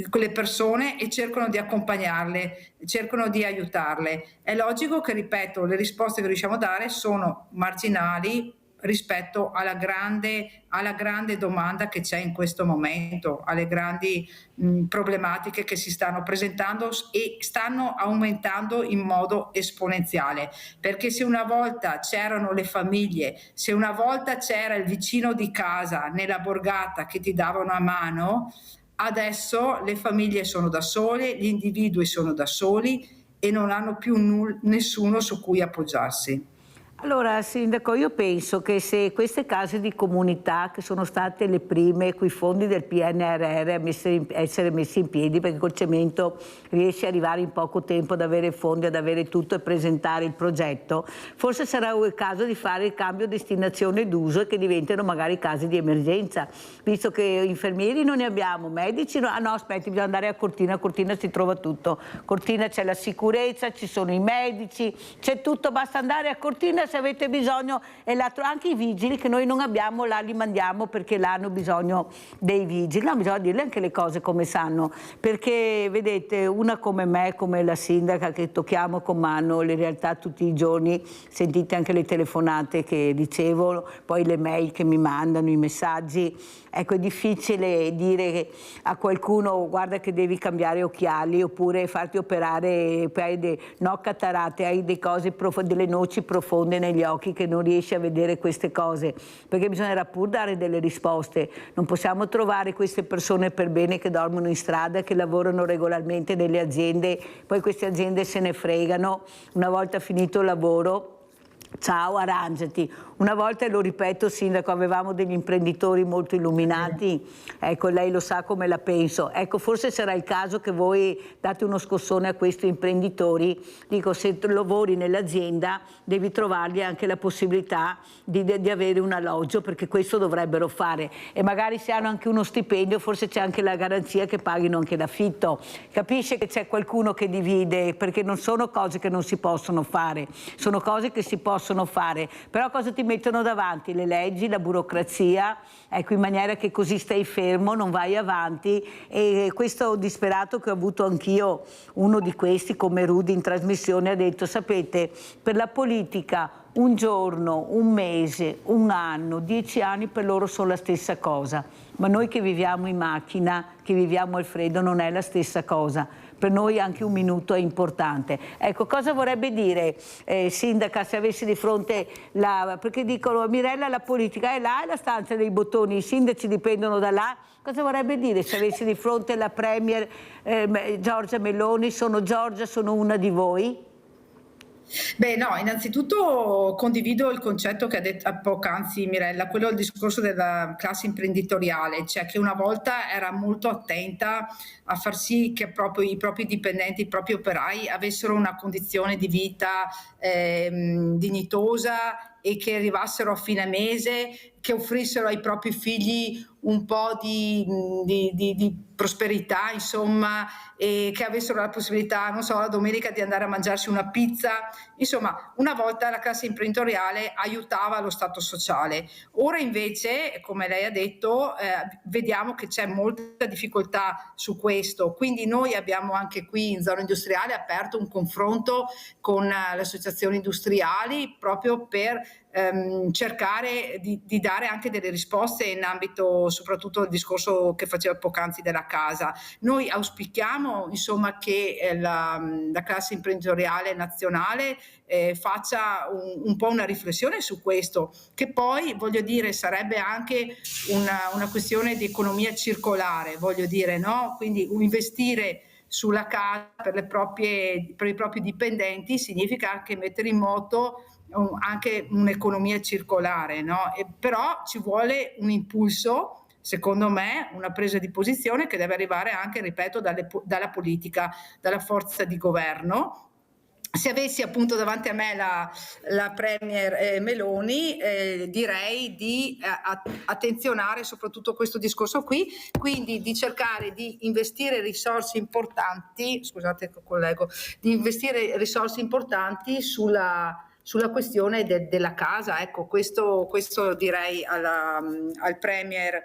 quelle persone e cercano di accompagnarle, cercano di aiutarle. È logico che, ripeto, le risposte che riusciamo a dare sono marginali rispetto alla grande domanda che c'è in questo momento, alle grandi problematiche che si stanno presentando e stanno aumentando in modo esponenziale. Perché se una volta c'erano le famiglie, se una volta c'era il vicino di casa nella borgata che ti dava una mano, adesso le famiglie sono da sole, gli individui sono da soli e non hanno più nessuno su cui appoggiarsi. Allora, Sindaco, io penso che se queste case di comunità, che sono state le prime coi fondi del PNRR a essere messi in piedi, perché col cemento riesci ad arrivare in poco tempo ad avere fondi, ad avere tutto e presentare il progetto, forse sarà il caso di fare il cambio destinazione d'uso e che diventino magari case di emergenza, visto che infermieri non ne abbiamo, medici no, no aspetti, bisogna andare a Cortina si trova tutto, Cortina c'è la sicurezza, ci sono i medici, c'è tutto, basta andare a Cortina se avete bisogno, e anche i vigili che noi non abbiamo là li mandiamo perché là hanno bisogno dei vigili. No, bisogna dirle anche le cose come sanno, perché vedete, una come me, come la sindaca, che tocchiamo con mano le realtà tutti i giorni, sentite anche le telefonate che ricevo, poi le mail che mi mandano, i messaggi, ecco, è difficile dire a qualcuno guarda che devi cambiare occhiali oppure farti operare, no catarate, hai delle noci profonde negli occhi che non riesci a vedere queste cose, perché bisognerà pur dare delle risposte. Non possiamo trovare queste persone per bene che dormono in strada, che lavorano regolarmente nelle aziende, poi queste aziende se ne fregano, una volta finito il lavoro ciao, arrangiati. Una volta, e lo ripeto Sindaco, avevamo degli imprenditori molto illuminati, ecco, lei lo sa come la penso, ecco, forse sarà il caso che voi date uno scossone a questi imprenditori, dico, se lavori nell'azienda devi trovargli anche la possibilità di avere un alloggio, perché questo dovrebbero fare, e magari se hanno anche uno stipendio forse c'è anche la garanzia che paghino anche l'affitto, capisce che c'è qualcuno che divide, perché non sono cose che non si possono fare, sono cose che si possono fare, però cosa ti mettono davanti? Le leggi, la burocrazia, ecco, in maniera che così stai fermo, non vai avanti, e questo disperato che ho avuto anch'io, uno di questi come Rudy in trasmissione ha detto, sapete, per la politica un giorno, un mese, un anno, 10 anni per loro sono la stessa cosa, ma noi che viviamo in macchina, che viviamo al freddo, non è la stessa cosa. Per noi anche un minuto è importante. Ecco, cosa vorrebbe dire, Sindaca, se avessi di fronte perché dicono, Mirella, la politica è là, è la stanza dei bottoni, i sindaci dipendono da là, cosa vorrebbe dire se avessi di fronte la Premier Giorgia Meloni, sono Giorgia, sono una di voi? Beh no, innanzitutto condivido il concetto che ha detto poc'anzi Mirella, quello del discorso della classe imprenditoriale, cioè che una volta era molto attenta a far sì che proprio i propri dipendenti, i propri operai avessero una condizione di vita dignitosa e che arrivassero a fine mese, che offrissero ai propri figli un po' di prosperità, insomma, e che avessero la possibilità, non so, la domenica di andare a mangiarsi una pizza. Insomma, una volta la classe imprenditoriale aiutava lo stato sociale. Ora invece, come lei ha detto, vediamo che c'è molta difficoltà su questo. Quindi noi abbiamo anche qui in zona industriale aperto un confronto con le associazioni industriali proprio per cercare di dare anche delle risposte in ambito, soprattutto il discorso che faceva poc'anzi della casa. Noi auspichiamo insomma che la classe imprenditoriale nazionale faccia un po' una riflessione su questo, che poi voglio dire sarebbe anche una questione di economia circolare, voglio dire, no? Quindi investire sulla casa per i propri dipendenti significa anche mettere in moto anche un'economia circolare, no? Però ci vuole un impulso, secondo me, una presa di posizione che deve arrivare anche, ripeto, dalla politica, dalla forza di governo. Se avessi appunto davanti a me la Premier Meloni, direi di attenzionare soprattutto questo discorso qui, quindi di cercare di investire risorse importanti, scusate collego, di investire risorse importanti sulla questione della casa. Ecco, questo direi al Premier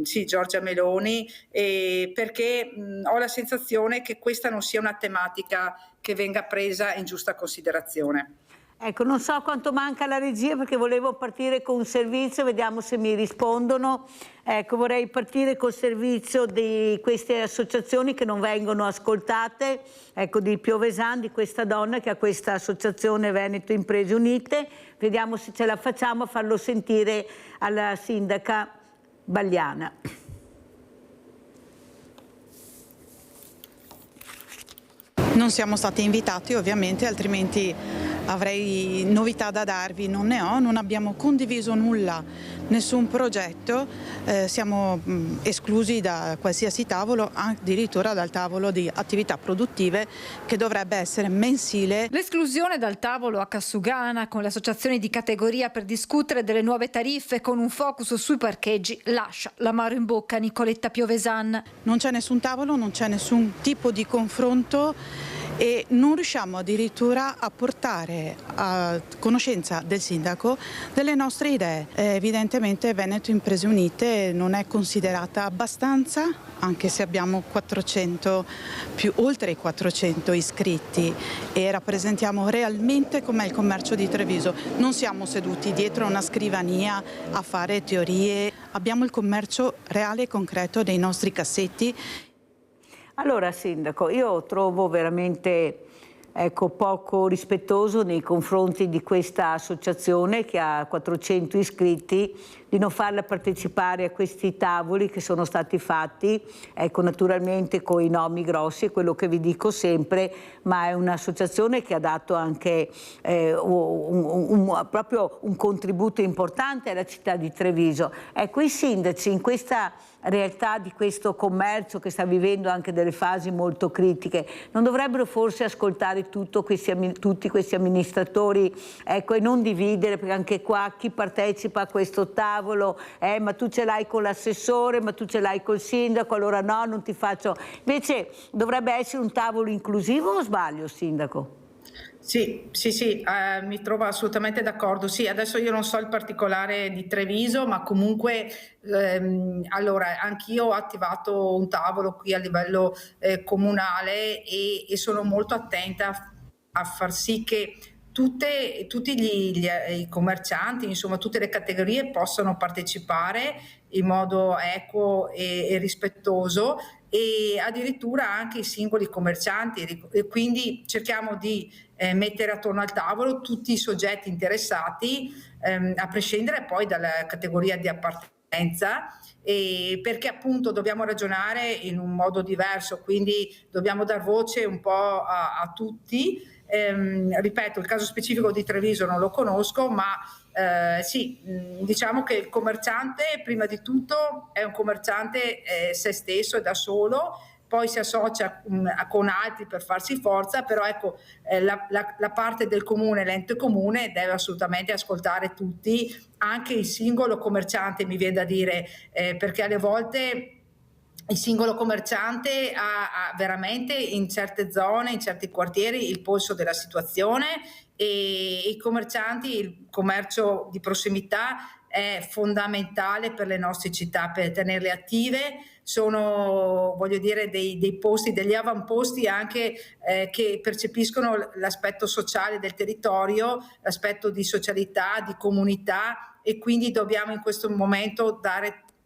Giorgia Meloni, perché ho la sensazione che questa non sia una tematica che venga presa in giusta considerazione. Ecco, non so quanto manca la regia perché volevo partire con un servizio, vediamo se mi rispondono. Ecco, vorrei partire col servizio di queste associazioni che non vengono ascoltate, ecco, di Piovesan, di questa donna che ha questa associazione Veneto Imprese Unite. Vediamo se ce la facciamo a farlo sentire alla sindaca Bagliana. Non Non siamo stati invitati ovviamente, altrimenti avrei novità da darvi, non ne ho, non abbiamo condiviso nulla, nessun progetto, siamo esclusi da qualsiasi tavolo, addirittura dal tavolo di attività produttive che dovrebbe essere mensile. L'esclusione dal tavolo a Cassugana con le associazioni di categoria per discutere delle nuove tariffe con un focus sui parcheggi lascia l'amaro in bocca a Nicoletta Piovesan. Non c'è nessun tavolo, non c'è nessun tipo di confronto e non riusciamo addirittura a portare a conoscenza del sindaco delle nostre idee. Evidentemente Veneto Imprese Unite non è considerata abbastanza, anche se abbiamo oltre i 400 iscritti e rappresentiamo realmente com'è il commercio di Treviso. Non siamo seduti dietro una scrivania a fare teorie, abbiamo il commercio reale e concreto dei nostri cassetti. Allora Sindaco, io trovo veramente poco rispettoso nei confronti di questa associazione che ha 400 iscritti di non farla partecipare a questi tavoli che sono stati fatti, naturalmente con i nomi grossi, è quello che vi dico sempre, ma è un'associazione che ha dato anche proprio un contributo importante alla città di Treviso. Ecco, i sindaci in questa realtà di questo commercio che sta vivendo anche delle fasi molto critiche, non dovrebbero forse ascoltare tutti questi amministratori, e non dividere, perché anche qua chi partecipa a questo tavolo, ma tu ce l'hai con l'assessore, ma tu ce l'hai col sindaco, allora no, non ti faccio. Invece dovrebbe essere un tavolo inclusivo, o sbaglio, sindaco? Sì, mi trovo assolutamente d'accordo. Sì, adesso io non so il particolare di Treviso, ma comunque allora anch'io ho attivato un tavolo qui a livello comunale e sono molto attenta a far sì che tutti i commercianti, insomma tutte le categorie possano partecipare in modo equo e rispettoso, e addirittura anche i singoli commercianti, e quindi cerchiamo di mettere attorno al tavolo tutti i soggetti interessati, a prescindere poi dalla categoria di appartenenza, perché appunto dobbiamo ragionare in un modo diverso, quindi dobbiamo dar voce un po' a tutti. Ripeto, il caso specifico di Treviso non lo conosco, ma sì, diciamo che il commerciante prima di tutto è un commerciante se stesso e da solo, poi si associa con altri per farsi forza, però ecco, la parte del comune, l'ente comune deve assolutamente ascoltare tutti, anche il singolo commerciante, mi viene da dire, perché alle volte il singolo commerciante ha veramente in certe zone, in certi quartieri il polso della situazione, e i commercianti, il commercio di prossimità è fondamentale per le nostre città, per tenerle attive. Sono, voglio dire, dei posti, degli avamposti anche che percepiscono l'aspetto sociale del territorio, l'aspetto di socialità, di comunità, e quindi dobbiamo in questo momento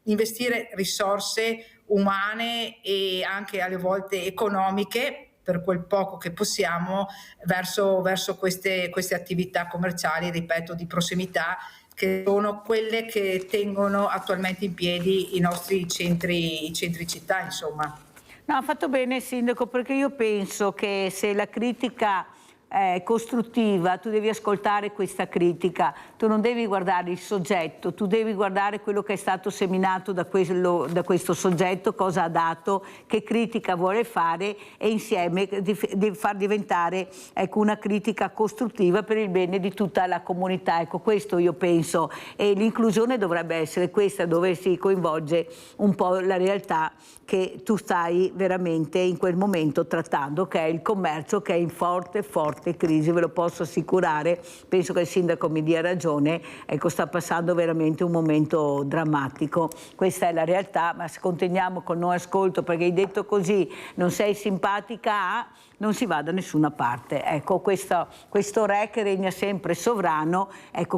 investire risorse umane e anche alle volte economiche, per quel poco che possiamo, verso queste attività commerciali, ripeto, di prossimità, che sono quelle che tengono attualmente in piedi i nostri centri città, insomma. No, ha fatto bene, Sindaco, perché io penso che se la critica è costruttiva, tu devi ascoltare questa critica, tu non devi guardare il soggetto, tu devi guardare quello che è stato seminato da questo soggetto, cosa ha dato, che critica vuole fare, e insieme di far diventare una critica costruttiva per il bene di tutta la comunità. Ecco, questo io penso, e l'inclusione dovrebbe essere questa, dove si coinvolge un po' la realtà che tu stai veramente in quel momento trattando, che è il commercio, che è in forte crisi, ve lo posso assicurare. Penso che il sindaco mi dia ragione, sta passando veramente un momento drammatico. Questa è la realtà, ma se continuiamo col non ascolto, perché hai detto così, non sei simpatica, non si va da nessuna parte. Ecco, questo re che regna sempre sovrano,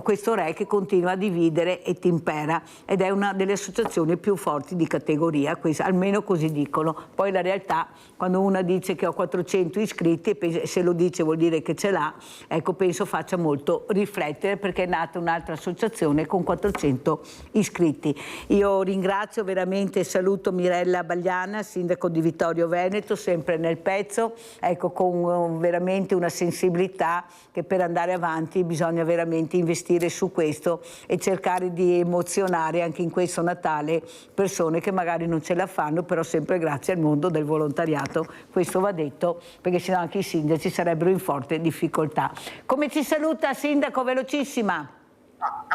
questo re che continua a dividere e ti impera, ed è una delle associazioni più forti di categoria, almeno così dicono. Poi la realtà, quando una dice che ho 400 iscritti, e se lo dice vuol dire dire che ce l'ha, ecco, penso faccia molto riflettere, perché è nata un'altra associazione con 400 iscritti. Io ringrazio veramente e saluto Mirella Bagliana, sindaco di Vittorio Veneto, sempre nel pezzo, ecco, con veramente una sensibilità che per andare avanti bisogna veramente investire su questo e cercare di emozionare anche in questo Natale persone che magari non ce la fanno, però sempre grazie al mondo del volontariato, questo va detto, perché sennò anche i sindaci sarebbero in forte difficoltà. Come ci saluta, sindaco, velocissima?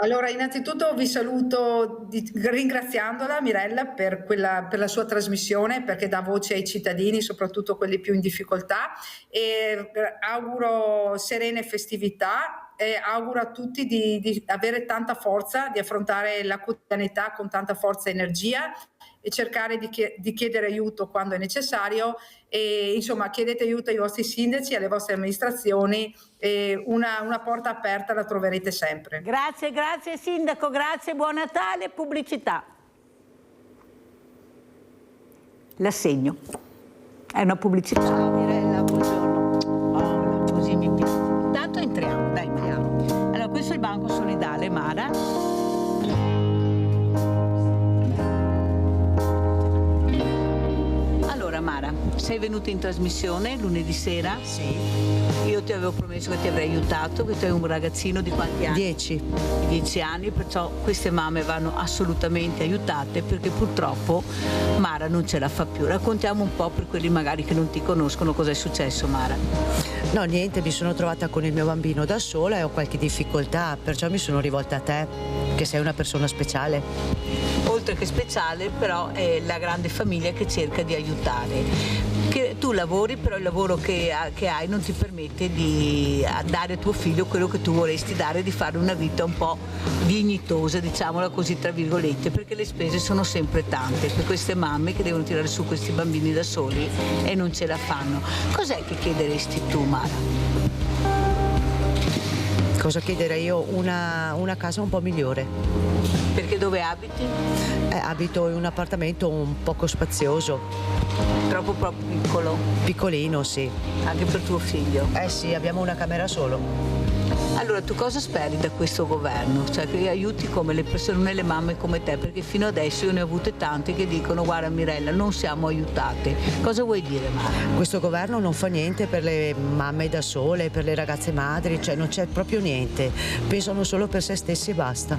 Allora, innanzitutto vi saluto ringraziandola, Mirella, per la sua trasmissione, perché dà voce ai cittadini, soprattutto quelli più in difficoltà, e auguro serene festività e auguro a tutti di avere tanta forza, di affrontare la quotidianità con tanta forza e energia, e cercare di chiedere aiuto quando è necessario, e insomma chiedete aiuto ai vostri sindaci, alle vostre amministrazioni, e una porta aperta la troverete sempre. Grazie, grazie sindaco, grazie, buon Natale. Pubblicità. L'assegno. È una pubblicità. Ciao Mirella, buongiorno. Oh, così mi piace. Intanto entriamo, dai, entriamo. Allora, questo è il Banco Solidale, Mara. Mara, sei venuta in trasmissione lunedì sera? Sì. Io ti avevo promesso che ti avrei aiutato, che tu hai un ragazzino di quanti anni? 10. 10 anni, perciò queste mamme vanno assolutamente aiutate, perché purtroppo Mara non ce la fa più. Raccontiamo un po' per quelli magari che non ti conoscono cosa è successo, Mara. No, niente, mi sono trovata con il mio bambino da sola e ho qualche difficoltà, perciò mi sono rivolta a te, che sei una persona speciale. Oltre che speciale, però è la grande famiglia che cerca di aiutare. Che tu lavori, però il lavoro che hai non ti permette di dare a tuo figlio quello che tu vorresti dare, di fare una vita un po' dignitosa, diciamola così tra virgolette, perché le spese sono sempre tante per queste mamme che devono tirare su questi bambini da soli e non ce la fanno. Cos'è che chiederesti tu, Mara? Cosa chiederei io? Una casa un po' migliore. Perché dove abiti? Abito in un appartamento un poco spazioso. Troppo piccolo? Piccolino, sì. Anche per tuo figlio? Sì, abbiamo una camera solo. Allora, tu cosa speri da questo governo? Cioè che aiuti come le persone, le mamme come te, perché fino adesso io ne ho avute tante che dicono: guarda Mirella, non siamo aiutate. Cosa vuoi dire, Mara? Questo governo non fa niente per le mamme da sole, per le ragazze madri, cioè non c'è proprio niente. Pensano solo per se stessi e basta.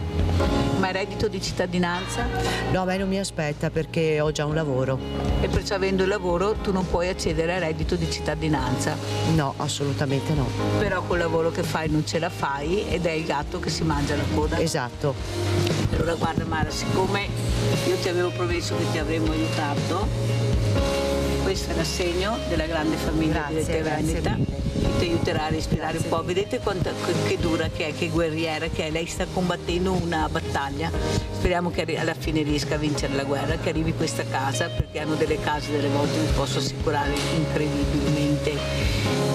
Ma il reddito di cittadinanza? No, a me non mi aspetta perché ho già un lavoro. E perciò avendo il lavoro tu non puoi accedere al reddito di cittadinanza? No, assolutamente no. Però col lavoro che fai non ce la fai ed è il gatto che si mangia la coda? Esatto. Allora guarda Mara, siccome io ti avevo promesso che ti avremmo aiutato, questo è l'assegno della grande famiglia di Rete Veneta, che ti aiuterà a respirare un po'. Vedete che dura che è, che guerriera che è. Lei sta combattendo una battaglia. Speriamo che alla fine riesca a vincere la guerra, che arrivi questa casa, perché hanno delle case delle volte, vi posso assicurare, incredibilmente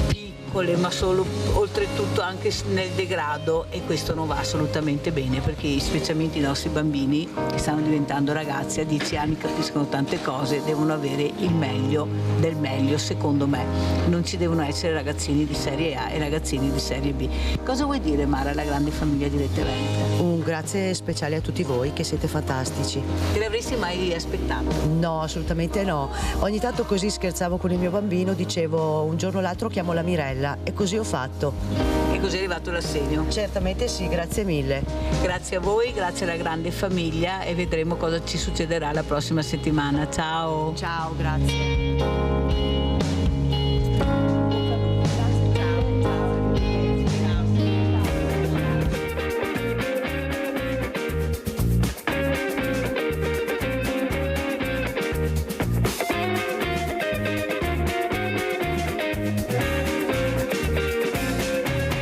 piccole, ma solo oltretutto anche nel degrado, e questo non va assolutamente bene, perché specialmente i nostri bambini che stanno diventando ragazzi a 10 anni capiscono tante cose, devono avere il meglio del meglio, secondo me. Non ci devono essere ragazzini di serie A e ragazzini di serie B. Cosa vuoi dire, Mara, alla grande famiglia di Rete Veneta? Un grazie speciale a tutti voi che siete fantastici. Te l'avresti mai aspettato? No, assolutamente no. Ogni tanto così scherzavo con il mio bambino, dicevo un giorno o l'altro chiamo la Mirella, e così ho fatto. E così è arrivato l'assegno? Certamente sì, grazie mille. Grazie a voi, grazie alla grande famiglia, e vedremo cosa ci succederà la prossima settimana. Ciao. Ciao, grazie.